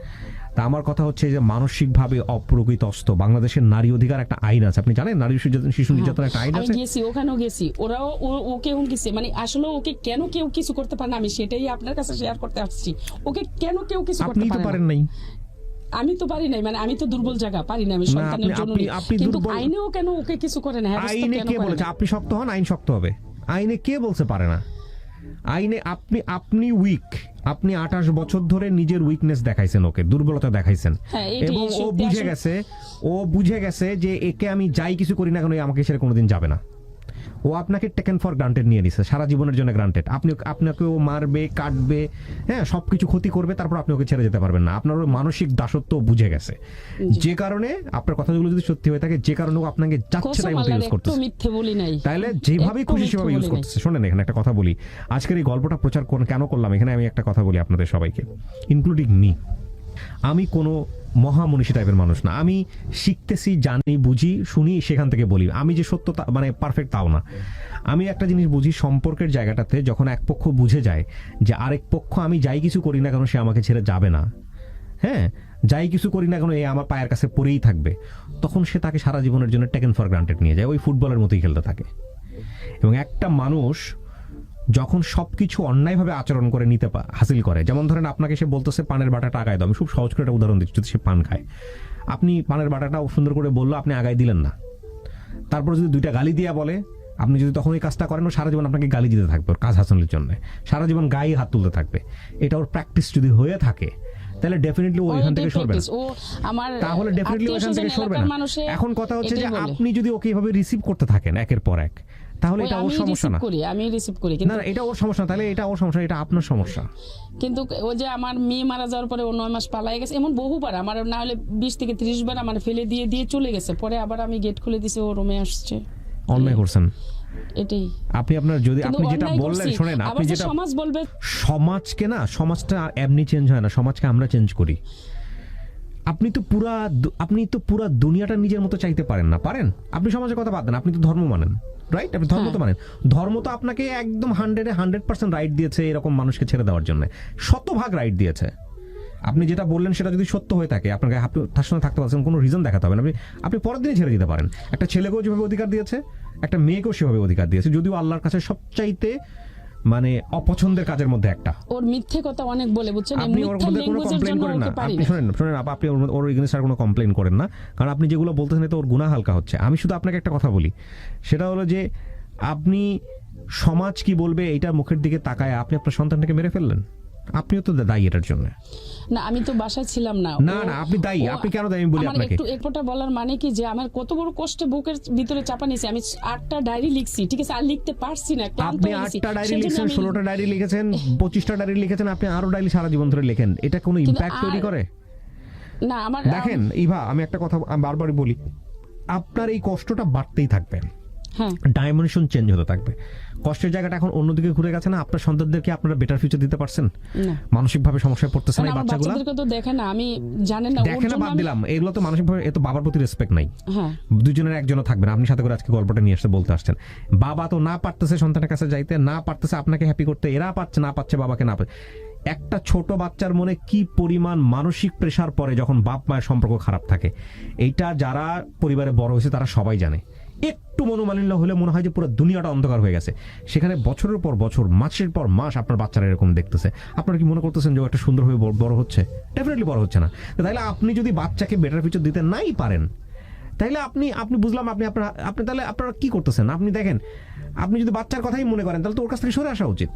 Speaker 2: তা আমার কথা হচ্ছে যে মানসিকভাবে অপ্রকৃতস্থ, বাংলাদেশের নারী অধিকার একটা আইন আছে, আপনি জানেন নারী শিশু নির্যাতন একটা আইন
Speaker 1: আমি
Speaker 2: আছে।
Speaker 1: গেছি, ওখানেও গেছি, ওরাও ওকে হুমকিছে, মানে আসলে ওকে কেন কেউ কিছু করতে পারে না, আমি সেটাই আপনার কাছে শেয়ার করতে আসছি। ওকে কেন কেউ কিছু
Speaker 2: আপনি
Speaker 1: করতে
Speaker 2: তো
Speaker 1: পারে
Speaker 2: পারেন
Speaker 1: না?
Speaker 2: নাই।
Speaker 1: আমি তো পারি নাই, মানে আমি তো দুর্বল জায়গা, পারি না আমি
Speaker 2: না,
Speaker 1: সন্তানের জন্য।
Speaker 2: আপনি
Speaker 1: কিন্তু
Speaker 2: দুর্বল।
Speaker 1: আইনেও কেন ওকে কিছু করে না? হ্যাঁ,
Speaker 2: আইনে কে বলেছে আপনি শক্ত হন, আইন শক্ত হবে? আইনে কে বলছে পারে না? আইনে আপনি উইক, আপনি 28 বছর ধরে নিজের উইকনেস দেখাইছেন, ওকে দুর্বলতা দেখাইছেন,
Speaker 1: হ্যাঁ, এটাই
Speaker 2: এবং ও
Speaker 1: সত্যি।
Speaker 2: বুঝে গেছে যে একে আমি যাই কিছু করি না কেন এ আমাকে ছেড়ে কোনোদিন যাবে না। ও আপনাকে টেকেন ফর গ্রান্টেড নিয়ে নিছে, সারা জীবনের জন্য গ্রান্টেড। আপনাকে ও মারবে, কাটবে, হ্যাঁ সবকিছু ক্ষতি করবে, তারপর আপনি ওকে ছেড়ে যেতে পারবেন না। আপনার ওই মানসিক দাসত্ব বুঝে গেছে, যে কারণে আপনার কথাগুলো যদি সত্যি হয়ে থাকে, যে কারণে ও আপনাকে যাচ্ছে তাই মতো ইউজ করতেছে।
Speaker 1: মিথ্যে বলি নাই,
Speaker 2: তাইলে যেভাবেই খুশি সেভাবে ইউজ করতেছে। শোনেন এখানে একটা কথা বলি, আজকের এই গল্পটা প্রচার কেন করলাম এখানে, আমি একটা কথা বলি আপনাদের সবাইকে, ইনক্লুডিং মি। আমি কোনো মহামনীষী টাইপের মানুষ না, আমি শিখতেছি, জানি, বুঝি, শুনি, সেখান থেকে বলি। আমি যে সত্য মানে পারফেক্ট তাও না। আমি একটা জিনিস বুঝি, সম্পর্কের জায়গাটাতে যখন এক পক্ষ বুঝে যায় যে আরেক পক্ষ আমি যাই কিছু করি না কেন সে আমাকে ছেড়ে যাবে না, হ্যাঁ যাই কিছু করি না কেন এ আমার পায়ের কাছে পড়েই থাকবে, তখন সে তাকে সারা জীবনের জন্য টেকেন ফর গ্রান্টেড নিয়ে যায়, ওই ফুটবলের মতোই খেলতে থাকে। এবং একটা মানুষ যখন সবকিছু অন্যায়ভাবে আচরণ করে নিতে হাসিল করে, যেমন ধরেন আপনাকে সে বলতেছে পানের বাটাটা আগায় দাও, আমি খুব সহজ করে একটা উদাহরণ দিচ্ছি, যদি সে পান খায়, আপনি পানের বাটাটা সুন্দর করে বললো, আপনি আগায় দিলেন না, তারপর যদি 2টা গালি দিয়া বলে, আপনি যদি তখন এই কাজটা করেন, ও সারা জীবন আপনাকে গালি দিতে থাকবে, ওর কাজ হাসিলের জন্য সারা জীবন গায়ে হাত তুলতে থাকবে। এটা ওর প্র্যাকটিস যদি হয়ে থাকে, তাহলে ডেফিনেটলি ও এখান থেকে সরবে না, তাহলে ডেফিনেটলি ওখান থেকে সরবে না। এখন কথা হচ্ছে যে আপনি যদি ওকে এইভাবে রিসিভ করতে থাকেন একের পর এক, তাহলে এটা ওর সমস্যা না।
Speaker 1: আমি রিসিভ করি,
Speaker 2: না এটা ওর সমস্যা, তাহলে এটা ওর সমস্যা, এটা আপনার সমস্যা।
Speaker 1: কিন্তু ও যে আমার মেয়ে মারা যাওয়ার পরে ও 9 মাস পালাই গেছে, এমন বহুবার, আমার না হলে 20 থেকে 30 বার আমার ফেলে দিয়ে চলে গেছে, পরে আবার আমি গেট খুলে দিছি, ও রুমে আসছে।
Speaker 2: অন্যায় করছেন
Speaker 1: এটাই
Speaker 2: আপনি, আপনার যদি আপনি যেটা বললেন, শোনেন, আপনি যেটা
Speaker 1: সমাজ বলবে,
Speaker 2: সমাজকে না, সমাজটা এমনি চেঞ্জ হয় না, সমাজকে আমরা চেঞ্জ করি। আপনি তো পুরা দুনিয়াটা নিজের মতো চাইতে পারেন না, পারেন? আপনি সমাজের কথা বাদ দেন, আপনি তো ধর্ম মানেন, রাইট? আপনি ধর্ম তো মানেন, ধর্ম তো আপনাকে একদম 100% রাইট দিয়েছে এরকম মানুষকে ছেড়ে দেওয়ার জন্য, 100% রাইট দিয়েছে। আপনি যেটা বললেন সেটা যদি সত্য হয়ে থাকে, আপনাকে আপনি তার সঙ্গে থাকতে পারছেন, কোনো রিজন দেখাতে হবে না, আপনি পরের দিনে ছেড়ে দিতে পারেন। একটা ছেলেকেও যেভাবে অধিকার দিয়েছে, একটা মেয়েকেও সেভাবে অধিকার দিয়েছে, যদিও আল্লাহর কাছে সবচাইতে মানে অপছন্দের কাজের মধ্যে একটা।
Speaker 1: ওর মিথ্যে কথা অনেক বলে, বুঝছেন?
Speaker 2: আপনি ওর মধ্যে কোনো কমপ্লেইন করেন না, আপনি শুনেন আপনি ওর এগেইনস্ট আর কোনো কমপ্লেইন করেন না, কারণ আপনি যেগুলো বলতেছেন এতে ওর গুনাহ হালকা হচ্ছে। আমি শুধু আপনাকে একটা কথা বলি, সেটা হলো যে আপনি সমাজ কি বলবে এইটা মুখের দিকে তাকায় আপনি আপনার সন্তানটাকে মেরে ফেললেন, আপনিও তো দায়ী এটার জন্য।
Speaker 1: না, আমি তো বাসায় ছিলাম না।
Speaker 2: না আপনি দায়ী, আপনি কেন দায়ী বলি আপনাকে?
Speaker 1: একটু একটা বলার মানে কি, যে আমার কত বড় কষ্টে বুকের ভিতরে চাপা নিয়েছে, আমি 8টা ডায়েরি লিখছি, ঠিক আছে, আর লিখতে পারছি না, ক্লান্ত
Speaker 2: আপনি
Speaker 1: হয়ে গেছি।
Speaker 2: 8টা ডায়েরি লিখেছেন, 16টা ডায়েরি লিখেছেন, 25টা ডায়েরি লিখেছেন, আপনি আরো ডায়েরি সারা জীবন ধরে লেখেন, এটা কোনো ইম্প্যাক্ট তৈরি করে
Speaker 1: না? আমার
Speaker 2: দেখেন ইভা, আমি একটা কথা আমি বারবারই বলি, আপনার এই কষ্টটা বাড়তেই থাকবে,
Speaker 1: হ্যাঁ,
Speaker 2: ডাইমেনশন চেঞ্জ হতে থাকবে। কষ্টের জায়গাটা এখন অন্যদিকে ঘুরে গেছে না, আপনার সন্তানদেরকে আপনারা বেটার ফিউচার দিতে পারছেন না, মানসিকভাবে সমস্যায় পড়তেছে না এই বাচ্চাগুলো,
Speaker 1: বাচ্চাদেরকে তো দেখে না, আমি জানেন না,
Speaker 2: দেখে না, বাদ দিলাম, এগুলো তো মানসিকভাবে, এ তো বাবার প্রতি রেসপেক্ট নাই।
Speaker 1: হ্যাঁ,
Speaker 2: দুজনের একজনও থাকবে না। আপনি সাথে করে আজকে গল্পটা নিয়ে আসতে বলতে আসছেন, বাবা তো না পারতেছে সন্তানের কাছে যাইতে, না পারতেছে আপনাকে হ্যাপি করতে, এরা পাচ্ছে বাবাকে না পাচ্ছে। একটা ছোট বাচ্চার মনে কি পরিমাণ মানসিক প্রেসার পড়ে যখন বাপ মায়ের সম্পর্ক খারাপ থাকে, এইটা যারা পরিবারে বড় হয়েছে তারা সবাই জানে। একটু মনোমালিন্য হলে মনে হয় যে পুরো দুনিয়াটা অন্ধকার হয়ে গেছে, সেখানে বছরের পর বছর, মাসের পর মাস আপনার বাচ্চারা এরকম দেখতেছে, আপনারা কি মনে করতেছেন যে ও একটা সুন্দরভাবে বড় হচ্ছে? ডেফিনেটলি বড় হচ্ছে না। তাইলে আপনি যদি বাচ্চাকে বেটার ফিউচার দিতে নাই পারেন, তাইলে আপনি বুঝলাম আপনি তাহলে আপনারা কি করতেছেন? আপনি দেখেন আপনি যদি বাচ্চার কথাই মনে করেন তাহলে তো ওর কাছ থেকে সরে আসা উচিত।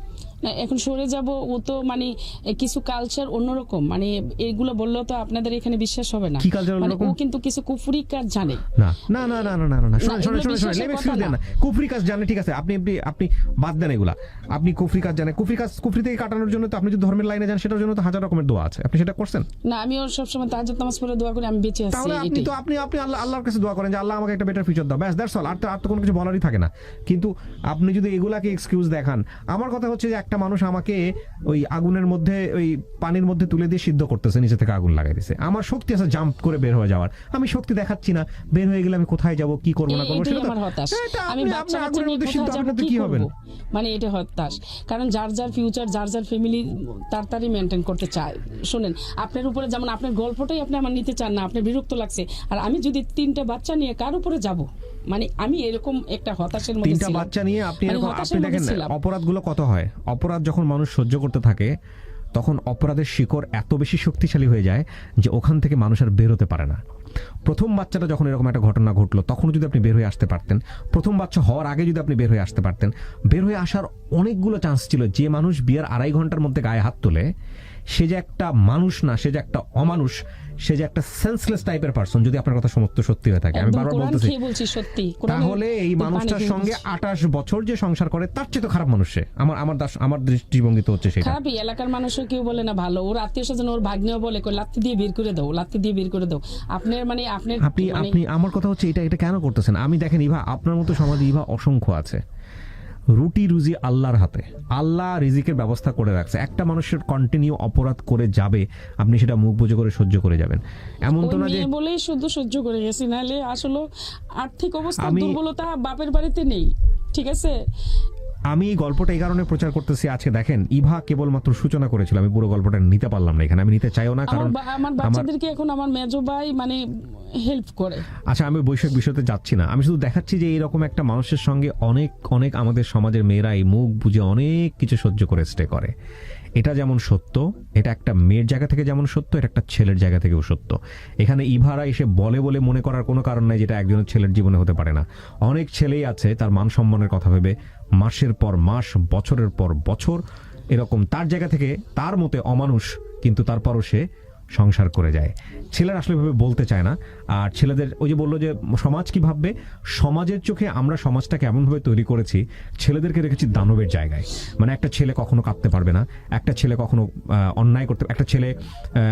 Speaker 1: না এখন সরে যাব, ও তো মানে কিছু কালচার অন্যরকম, মানে এগুলো বললেও তো আপনাদের এখানে বিশ্বাস হবে না।
Speaker 2: কি কালচার
Speaker 1: মানে ও
Speaker 2: অন্যরকম?
Speaker 1: কিন্তু কিছু কুফরি কাজ জানে।
Speaker 2: না না না না না না না, শুনুন
Speaker 1: এগুলো
Speaker 2: শুনুন শুনুন
Speaker 1: বিশ্বাসের
Speaker 2: let me
Speaker 1: কথা
Speaker 2: excuse দেন
Speaker 1: না।
Speaker 2: না। কুফরি কাজ জানে ঠিক আছে, আপনি আপনি আপনি বাদ দেন এগুলা। আপনি কুফরি কাজ জানেন, কুফরি থেকে কাটানোর জন্য তো আপনি যদি ধর্মের লাইনে যান সেটার জন্য তো হাজার রকমের দোয়া আছে, আপনি সেটা করছেন?
Speaker 1: না আমি ওর সবসময় তাহাজ্জুদ নামাজ পড়ে দোয়া করি আমি বেঁচে আছি,
Speaker 2: তাহলে আপনি
Speaker 1: এটাই।
Speaker 2: তো আপনি আপনি আল্লাহর কাছে দোয়া করেন যে আল্লাহ আমাকে একটা বেটার ফিউচার দাও, ব্যাস দ্যাটস অল। আর তো কোনো কিছু বলারই থাকে না। কিন্তু আপনি যদি এগুলাকে এক্সকিউজ দেখান, আমার কথা হচ্ছে যে একটা মানুষ আমাকে ওই আগুনের মধ্যে ওই পানির মধ্যে তুলে দিয়ে সিদ্ধ করতেছে, নিচে থেকে আগুন লাগাই দিছে, আমার শক্তি আছে জাম্প করে বের হয়ে যাওয়ার, আমি শক্তি দেখাচ্ছি না, বের হয়ে গেলে আমি কোথায় যাব, কি করবো না করবো
Speaker 1: এটাই
Speaker 2: সেটা তো-
Speaker 1: আমার হতাশ।
Speaker 2: এটা
Speaker 1: আমি
Speaker 2: আপনি-
Speaker 1: বাচ্চা
Speaker 2: আপনি
Speaker 1: কাচ্চা
Speaker 2: আগুনের
Speaker 1: নিয়ে
Speaker 2: মধ্যে সিদ্ধ
Speaker 1: কোথায়
Speaker 2: আপনি
Speaker 1: যাবো,
Speaker 2: তো
Speaker 1: কি
Speaker 2: কি হবেন?
Speaker 1: করবো? মানে এটা হতাশ, কারণ যার যার ফিউচার যার যার ফ্যামিলি তাড়াতাড়ি মেনটেন করতে চায়। শোনেন, আপনার উপরে যেমন আপনার গল্পটাই আপনি আমার নিতে চান না, আপনার বিরক্ত লাগছে, আর আমি যদি 3টা বাচ্চা নিয়ে কার উপরে যাব, মানে আমি এরকম একটা হতাশের মধ্যে
Speaker 2: 3টা
Speaker 1: ছিলাম।
Speaker 2: বাচ্চা নিয়ে আপনি
Speaker 1: মানে
Speaker 2: এরকম
Speaker 1: হতাশের
Speaker 2: আপনি
Speaker 1: মধ্যে
Speaker 2: দেখেন
Speaker 1: ছিলাম।
Speaker 2: অপরাধগুলো কত হয়। অপরাধ যখন মানুষ সহ্য করতে থাকে তখন অপরাধের শিকড় এত বেশি শক্তিশালী হয়ে যায় যে ওখান থেকে মানুষ আর বের হতে পারে না। প্রথম বাচ্চাটা যখন এরকম একটা ঘটনা ঘটলো তখন যদি আপনি বের হয়ে আসতে পারতেন, প্রথম বাচ্চা হওয়ার আগে যদি আপনি বের হয়ে আসতে পারতেন, বের হয়ে আসার অনেকগুলো চান্স ছিল। যে মানুষ বিয়ের 2.5 ঘন্টার মধ্যে গায়ে হাত তোলে সে যে একটা মানুষ না, সে যে একটা অমানুষ, সে যে একটা সেন্সলেস টাইপের পারসন, যদি আপনার কথা সমস্ত সত্যি হয়ে থাকে। আমি
Speaker 1: একদম
Speaker 2: বারবার
Speaker 1: কোরআন
Speaker 2: বলতেছি,
Speaker 1: খেয়ে বলছি সত্যি, কোরআনের
Speaker 2: তাহলে এই
Speaker 1: পানি
Speaker 2: মানুষটার
Speaker 1: খেয়ে
Speaker 2: সঙ্গে
Speaker 1: বলছি।
Speaker 2: 28 বছর যে সংসার করে তার চেয়ে তো খারাপ মানুষ সে। আমার দৃষ্টিভঙ্গি তো হচ্ছে সেটা।
Speaker 1: খারাপই, এলাকার মানুষও কেউ বলে না ভালো, ওর আত্মীয় স্বজন ওর ভাগ্নেও বলে কই লাত্তি দিয়ে বের করে দাও, লাত্তি দিয়ে বের করে দাও। আপনার মানে আপনার
Speaker 2: আপনি
Speaker 1: মানে
Speaker 2: আপনি আমার কথা হচ্ছে এটা কেন করতেছেন? আমি দেখেন ইভা, আপনার মতো সমাজে ইভা অসংখ্য আছে। রুটি রুজি আল্লাহর হাতে, আল্লাহ রিজিকের ব্যবস্থা করে রাখছে। একটা মানুষের কন্টিনিউ অপরাধ করে যাবে, আপনি সেটা মুখ বুজে করে সহ্য করে যাবেন, এমন তো
Speaker 1: ওই
Speaker 2: না যে
Speaker 1: মেয়ে বলেই শুধু সহ্য করে গেছি, নাহলে আসলে আর্থিক অবস্থা
Speaker 2: আমি-
Speaker 1: দুর্বলতা বাপের বাড়িতে নেই, ঠিক আছে।
Speaker 2: আমি এই গল্পটা এই কারণে প্রচার করতেছি। আছে দেখেন, ইভা কেবলমাত্র সূচনা করেছিল, আমি পুরো গল্পটা নিতে পারলাম না এখানে, আমি নিতে চাইও না কারণ
Speaker 1: আমার বাচ্চাদেরকে এখন আমার মেজো ভাই মানে হেল্প করে।
Speaker 2: আচ্ছা, আমি বৈষয়িক বিষয়তে যাচ্ছি না, আমি শুধু দেখাচ্ছি যে এরকম একটা মানুষের সঙ্গে অনেক অনেক আমাদের সমাজের মেয়েরাই মুখ বুঝে অনেক কিছু সহ্য করে স্টে করে। এটা যেমন সত্য, এটা একটা মেয়ের জায়গা থেকে যেমন সত্য, এটা একটা ছেলের জায়গা থেকেও সত্য। এখানে ইভারা এসে বলে বলে মনে করার কোনো কারণ নাই যেটা একজনের ছেলের জীবনে হতে পারে না। অনেক ছেলেই আছে তার মান সম্মানের কথা ভেবে মাসের পর মাস, বছরের পর বছর এরকম তার জায়গা থেকে তার মতে অমানুষ, কিন্তু তারপরও সে সংসার করে যায়। ছেলেরা আসলে ভাবে বলতে চায় না। আর ছেলেদের ওই যে বললো যে সমাজ কি ভাববে, সমাজের চোখে আমরা সমাজটাকে এমনভাবে তৈরি করেছি, ছেলেদেরকে রেখেছি দানবের জায়গায়। মানে একটা ছেলে কখনো কাঁদতে পারবে না, একটা ছেলে কখনো অন্যায় করতে,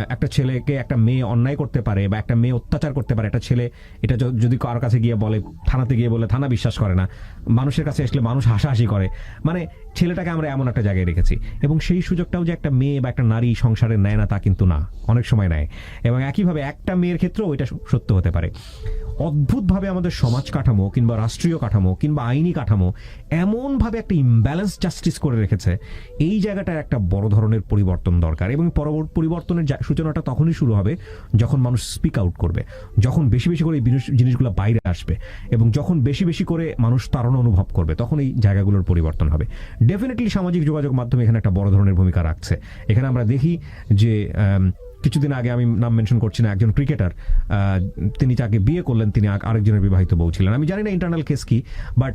Speaker 2: একটা ছেলেকে একটা মেয়ে অন্যায় করতে পারে বা একটা মেয়ে অত্যাচার করতে পারে, একটা ছেলে এটা যদি কারোর কাছে গিয়ে বলে, থানাতে গিয়ে বলে, থানা বিশ্বাস করে না, মানুষের কাছে আসলে মানুষ হাসাহাসি করে। মানে ছেলেটাকে আমরা এমন একটা জায়গায় রেখেছি, এবং সেই সুযোগটাও যে একটা মেয়ে বা একটা নারী সংসারে নেয় না তা কিন্তু না, অনেক সময় নেয়। এবং একইভাবে একটা মেয়ের ক্ষেত্রেও ওইটা সত্য হতে পারে। অদ্ভুতভাবে আমাদের সমাজ কাঠামো কিংবা রাষ্ট্রীয় কাঠামো কিংবা আইনি কাঠামো এমনভাবে একটা ইমব্যালেন্স জাস্টিস করে রেখেছে, এই জায়গাটার একটা বড় ধরনের পরিবর্তন দরকার। এবং পরিবর্তনের সূচনাটা তখনই শুরু হবে যখন মানুষ স্পিক আউট করবে, যখন বেশি বেশি করে এই জিনিসগুলো বাইরে আসবে, এবং যখন বেশি বেশি করে মানুষ তাড়না অনুভব করবে, তখন এই জায়গাগুলোর পরিবর্তন হবে। ডেফিনেটলি সামাজিক যোগাযোগ মাধ্যম এখানে একটা বড় ধরনের ভূমিকা রাখছে। এখানে আমরা দেখি যে কিছুদিন আগে, আমি নাম মেনশন করছি না, একজন ক্রিকেটার তিনি তাকে বিয়ে করলেন, তিনি আরেকজনের বিবাহিত বউ ছিলেন। আমি জানি না ইন্টারনাল কেস কি, বাট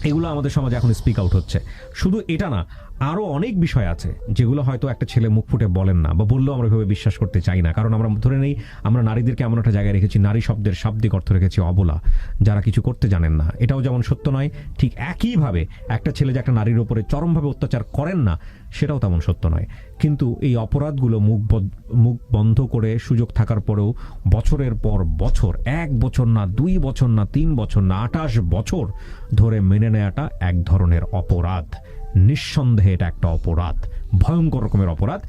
Speaker 2: এগুলো আমাদের সমাজে এখন স্পিক আউট হচ্ছে। শুধু এটা না, আরো অনেক বিষয় আছে যেগুলো হয়তো একটা ছেলে মুখ ফুটে বলেন না, বা বললেও আমরা এভাবে বিশ্বাস করতে চাই না। কারণ আমরা ধরে নেই আমরা নারীদেরকে এমন একটা জায়গায় রেখেছি, নারী শব্দের শাব্দিক অর্থ রেখেছি অবলা, যারা কিছু করতে জানেন না। এটাও যেমন সত্য নয়, ঠিক একইভাবে একটা ছেলে যে একটা নারীর উপরে চরমভাবে অত্যাচার করেন না, সেটাও তেমন সত্য নয়। কিন্তু এই অপরাধগুলো মুখ বন্ধ করে সুযোগ থাকার পরেও বছরের পর বছর, 1 বছর না, 2 বছর না, 3 বছর না, 28 বছর ধরে মেনে নেওয়াটা এক ধরনের অপরাধ। নিঃসন্দেহে এটা একটা অপরাধ, ভয়ঙ্কর রকমের অপরাধ।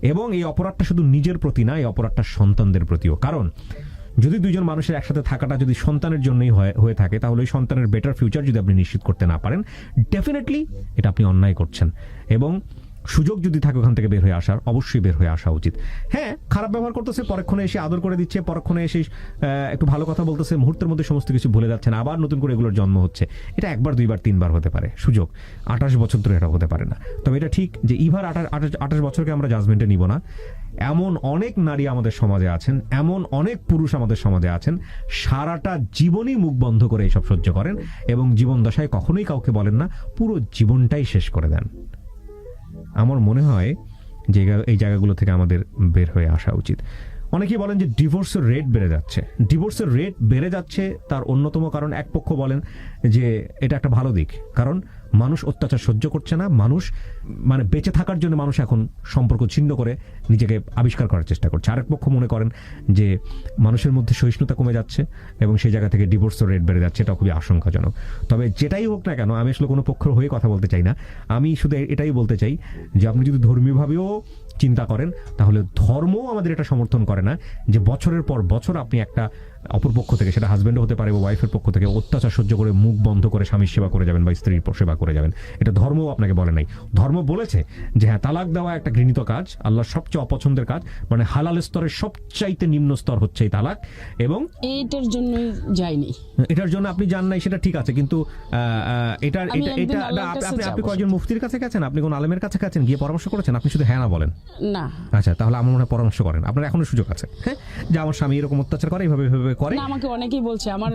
Speaker 2: এবং এই অপরাধটা শুধু নিজের প্রতি না, এই অপরাধটা সন্তানদের প্রতিও। কারণ যদি দুইজন মানুষের একসাথে থাকাটা যদি সন্তানের জন্যই হয়ে থাকে, তাহলে ওই সন্তানের বেটার ফিউচার যদি আপনি নিশ্চিত করতে না পারেন, ডেফিনেটলি এটা আপনি অন্যায় করছেন। এবং সুযোগ যদি থাকে ওখান থেকে বের হয়ে আসার, অবশ্যই বের হয়ে আসা উচিত। হ্যাঁ, খারাপ ব্যবহার করতেছে, পরক্ষণে এসে আদর করে দিচ্ছে, পরক্ষণে এসে একটু ভালো কথা বলতেছে, মুহূর্তের মধ্যে সমস্ত কিছু ভুলে যাচ্ছেন, আবার নতুন করে এগুলোর জন্ম হচ্ছে। এটা একবার, দুইবার, তিনবার হতে পারে সুযোগ, 28 বছর ধরে এটা হতে পারে না। তবে এটা ঠিক যে ইভার 28 বছরকে আমরা জাজমেন্টে নিব না। এমন অনেক নারী আমাদের সমাজে আছেন, এমন অনেক পুরুষ আমাদের সমাজে আছেন, সারাটা জীবনই মুখ বন্ধ করে এসব সহ্য করেন এবং জীবন দশায় কখনোই কাউকে বলেন না, পুরো জীবনটাই শেষ করে দেন। আমার মনে হয় যে এই জায়গাগুলো থেকে আমাদের বের হয়ে আসা উচিত। অনেকেই বলেন যে ডিভোর্সের রেট বেড়ে যাচ্ছে। ডিভোর্সের রেট বেড়ে যাচ্ছে তার অন্যতম কারণ, এক পক্ষ বলেন যে এটা একটা ভালো দিক, কারণ মানুষ অত্যাচার সহ্য করছে না, মানুষ মানে বেঁচে থাকার জন্য মানুষ এখন সম্পর্ক ছিন্ন করে নিজেকে আবিষ্কার করার চেষ্টা করছে। আরেক পক্ষ মনে করেন যে মানুষের মধ্যে সহিষ্ণুতা কমে যাচ্ছে এবং সেই জায়গা থেকে ডিভোর্সের রেট বেড়ে যাচ্ছে, এটা খুবই আশঙ্কাজনক। তবে যেটাই হোক না কেন, আমি আসলে কোনো পক্ষের হয়ে কথা বলতে চাই না, আমি শুধু এটাই বলতে চাই যে আপনি যদি ধর্মীয়ভাবেও চিন্তা করেন তাহলে ধর্মও আমাদের এটা সমর্থন করে না যে বছরের পর বছর আপনি একটা অপরপক্ষ থেকে, সেটা হাজব্যান্ডও হতে পারে বা ওয়াইফের পক্ষ থেকে, অত্যাচার সহ্য করে মুখ বন্ধ করে স্বামীর সেবা করে যাবেন বা স্ত্রীর সেবা করে যাবেন। এটা ধর্মও আপনাকে বলে নাই। ধর্ম বলেছে যে হ্যাঁ, তালাক দেওয়া একটা ঘৃণিত কাজ, আল্লাহর সবচেয়ে অপছন্দের কাজ, মানে হালাল স্তরের সবচাইতে নিম্ন স্তর হচ্ছে এই তালাক, এবং
Speaker 1: এইটার জন্য যাইনি।
Speaker 2: এটার জন্য আপনি জান নাই, সেটা ঠিক আছে, কিন্তু আপনি কয়েকজন মুফতির কাছে গেছেন, আপনি কোন আলেমের কাছে গেছেন, গিয়ে পরামর্শ করেছেন? আপনি শুধু হ্যাঁ না বলেন
Speaker 1: না।
Speaker 2: আচ্ছা, তাহলে আমার মনে হয় পরামর্শ করেন, আপনার এখনো সুযোগ আছে। হ্যাঁ, যে আমার স্বামী এরকম অত্যাচার করে, এইভাবে করে।
Speaker 1: না, আমাকে অনেকেই বলছে, আমার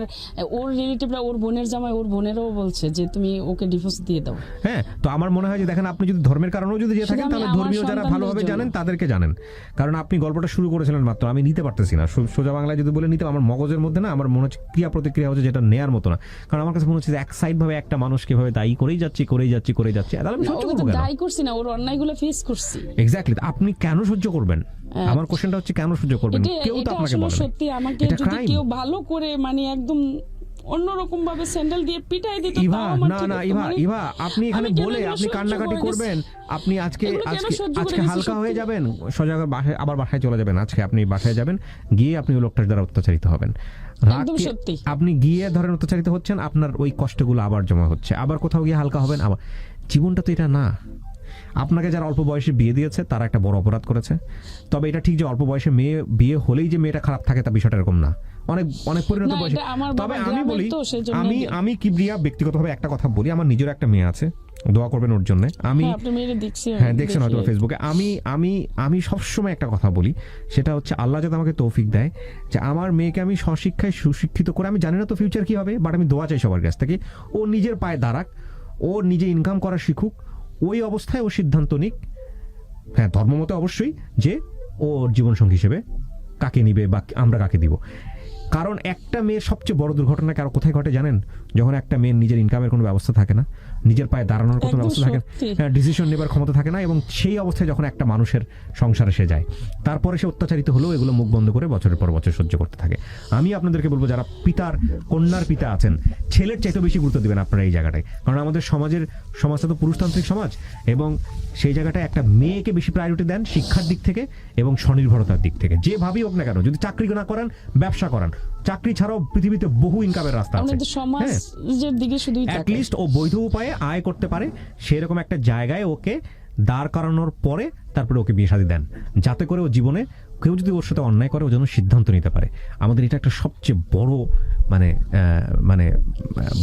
Speaker 1: ওর রিলেটিভরা, ওর বোনের জামাই, ওর বোনেরও বলছে যে তুমি ওকে ডিভোর্স দিয়ে দাও।
Speaker 2: হ্যাঁ, তো আমার মনে হয় যে দেখেন, আপনি যদি ধর্মের কারণেও যদি যেয়ে থাকেন তাহলে ধর্মীয় যারা ভালোভাবে জানেন তাদেরকে জানেন, কারণ আপনি গল্পটা শুরু করেছিলেন মাত্র, আমি নিতে পারতেছি না সোজা বাংলায় যদি বলে নিতে, আমার মগজের মধ্যে না, আমার মনে হচ্ছে ক্রিয়া প্রতিক্রিয়া হচ্ছে যেটা নেয়ার মতো না, কারণ আমার কাছে মনে হচ্ছে যে এক সাইড ভাবে একটা মানুষকে ভাবে দায়ী করেই যাচ্ছি, তাহলে আমি সহ্য করব কেন?
Speaker 1: দায়ী করছি না, ওর অন্যায়গুলো ফেস করছি।
Speaker 2: এক্স্যাক্টলি, আপনি কেন সহ্য করবেন? আমার কোশ্চেনটা হচ্ছে কেন সহ্য করবেন? কেউ তো আপনাকে বলে না।
Speaker 1: সত্যি আমাকে যদি কেউ ভালো করে মানে একদম অন্যরকম ভাবে স্যান্ডেল দিয়ে পিটাই দিত,
Speaker 2: ইভা, না ইভা, আপনি এখানে বলে আপনি কান্নাকাটি করবেন, আপনি আজকে হালকা হয়ে যাবেন, সোজা আবার বাসায় চলে যাবেন। আজকে আপনি বাসায় যাবেন, গিয়ে আপনি ওই লোকটার দ্বারা অত্যাচারিত হবেন, আপনি গিয়ে ধরেন অত্যাচারিত হচ্ছেন, আপনার ওই কষ্টগুলো আবার জমা হচ্ছে, আবার কোথাও গিয়ে হালকা হবেন, আবার। জীবনটা তো এটা না। আপনাকে যারা অল্প বয়সে বিয়ে দিয়েছে তারা একটা বড় অপরাধ করেছে। তবে এটা ঠিক যে অল্প বয়সে মেয়ে বিয়ে হলেই যে মেয়েটা খারাপ থাকে তা বিষয়টা এরকম না, অনেক পরিণত বয়সে। তবে আমি বলি, আমি কিবরিয়া ব্যক্তিগতভাবে একটা কথা বলি, আমার নিজের একটা মেয়ে আছে, দোয়া করবেন ওর জন্য। আমি দেখছেন হয়তো ফেসবুকে, আমি সবসময় একটা কথা বলি, সেটা হচ্ছে আল্লাহ যাতে আমাকে তৌফিক দেয় যে আমার মেয়েকে আমি স্বশিক্ষায় সুশিক্ষিত করে, আমি জানি না তো ফিউচার কি হবে, বাট আমি দোয়া চাই সবার কাছ থেকে, ও নিজের পায়ে দাঁড়াক, ও নিজে ইনকাম করা শিখুক, ওই অবস্থায় ও সিদ্ধান্ত নিক, হ্যাঁ ধর্মমতে অবশ্যই, যে ওর জীবনসঙ্গী হিসেবে কাকে নিবে বা আমরা কাকে দিব। কারণ একটা মেয়ের সবচেয়ে বড় দুর্ঘটনা কারো কোথায় ঘটে জানেন? যখন একটা মেয়ের নিজের ইনকামের কোনো ব্যবস্থা থাকে না, নিজের পায়ে দাঁড়ানোর কোনো ব্যবস্থা থাকে না, ডিসিশন নেবার ক্ষমতা থাকে না, এবং সেই অবস্থায় যখন একটা মানুষের সংসারে সে যায়, তারপরে সে অত্যাচারিত হলেও এগুলো মুখ বন্ধ করে বছরের পর বছর সহ্য করতে থাকে। আমি আপনাদেরকে বলবো, যারা কন্যার পিতা আছেন, ছেলের চাইতে বেশি গুরুত্ব দিবেন আপনারা এই জায়গাটায়, কারণ আমাদের সমাজটা তো পুরুষতান্ত্রিক সমাজ, এবং সেই জায়গাটায় একটা মেয়েকে বেশি প্রায়োরিটি দেন শিক্ষার দিক থেকে এবং স্বনির্ভরতার দিক থেকে। যেভাবেই হোক না কেন, যদি চাকরি না করেন, ব্যবসা করান, চাকরি ছাড়াও পৃথিবীতে বহু ইনকামের রাস্তা আছে, অ্যাটলিস্ট ও বৈধ উপায়ে আয় করতে পারে, সেরকম একটা জায়গায় ওকে দাঁড় করানোর পরে তারপরে ওকে বিয়ে শাদী দেন, যাতে করে ও জীবনে কেউ যদি ওর সাথে অন্যায় করে ও যেন সিদ্ধান্ত নিতে পারে। আমাদের এটা একটা সবচেয়ে বড় মানে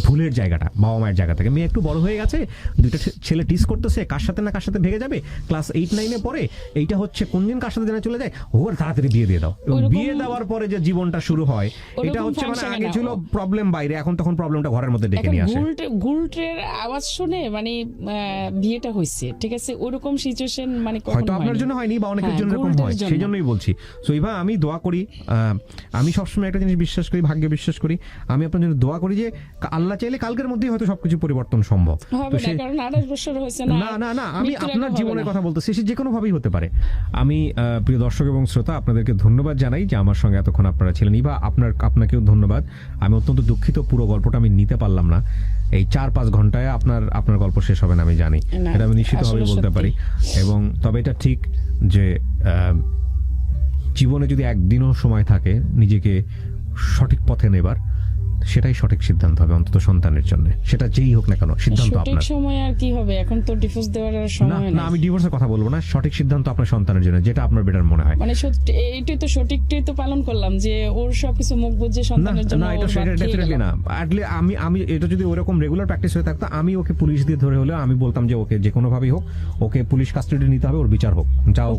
Speaker 2: ভুলের জায়গাটা, বাবা মায়ের জায়গা থেকে। মেয়ে একটু বড় হয়ে গেছে, দুইটা ছেলে টিস করতেছে, কার সাথে না কার সাথে ভেগে যাবে, ক্লাস 8-9 পরে, এইটা হচ্ছে কোন দিন কার সাথে চলে যায়, ওর তাড়াতাড়ি বিয়ে দিয়ে দাও। এবং বিয়ে দেওয়ার পরে যে জীবনটা শুরু হয়, এটা হচ্ছে মানে আগে ছিল প্রবলেম বাইরে, এখন তখন প্রবলেমটা ঘরের মধ্যে ডেকে নিয়ে আসে।
Speaker 1: গুলটের আওয়াজ শুনে মানে বিয়েটা হয়েছে, ঠিক আছে, ওরকম সিচুয়েশন মানে
Speaker 2: হয়তো আপনার জন্য হয়নি বা অনেকের জন্য এরকম হয়, সেই জন্যই বলছি। সো ইভা, আমি দোয়া করি, আমি সবসময় একটা জিনিস বিশ্বাস করি, ভাগ্যে বিশ্বাস করি, আমি আপনার জন্য দোয়া করি যে আল্লাহ চাইলে কালকের মধ্যেই হয়তো সবকিছু পরিবর্তন সম্ভব। না, আমি আপনার জীবনের কথা বলতেছি, সে যে কোনো ভাবেই হতে পারে। আমি প্রিয় দর্শক এবং শ্রোতা, আপনাদেরকে ধন্যবাদ জানাই যে আমার সঙ্গে এতক্ষণ আপনারা ছিলেন। ইভা, আপনাকেও ধন্যবাদ। আমি অত্যন্ত দুঃখিত, পুরো গল্পটা আমি নিতে পারলাম না, এই 4-5 ঘন্টায় আপনার গল্প শেষ হবে না আমি জানি, এটা আমি নিশ্চিতভাবে বলতে পারি। এবং তবে এটা ঠিক যে জীবনে যদি একদিনও সময় থাকে নিজেকে সঠিক পথে নেবার, সেটাই সঠিক সিদ্ধান্ত হবে অন্তত সন্তানের জন্য, সেটা যেই হোক না কেন, সিদ্ধান্ত
Speaker 1: সঠিক
Speaker 2: আপনার।
Speaker 1: সময় আর কি হবে, এখন তো ডিভোর্স দেওয়ার আর
Speaker 2: না
Speaker 1: সময়
Speaker 2: না,
Speaker 1: নেই।
Speaker 2: আমি ডিভোর্সের কথা বলবো না, সঠিক সিদ্ধান্ত আপনার সন্তানের জন্য, যেটা আপনার বেটার মনে হয়।
Speaker 1: মানে সত্যি এইটাই তো সঠিকটাই তো পালন করলাম, যে ওর সবকিছু মুখ বুঝে
Speaker 2: না
Speaker 1: সন্তানের জন্য
Speaker 2: না, এটা
Speaker 1: ওর বাদ খেয়ে
Speaker 2: ডেফিনেটলি
Speaker 1: গেলাম।
Speaker 2: না। আমি এটা যদি ওরকম রেগুলার প্র্যাকটিস হয়ে থাকতো, আমি ওকে পুলিশ দিয়ে ধরে হলেও আমি বলতাম যে ওকে যে কোনো ভাবেই হোক, ওকে পুলিশ কাস্টাডি নিতে হবে, ওর বিচার হোক, যাও।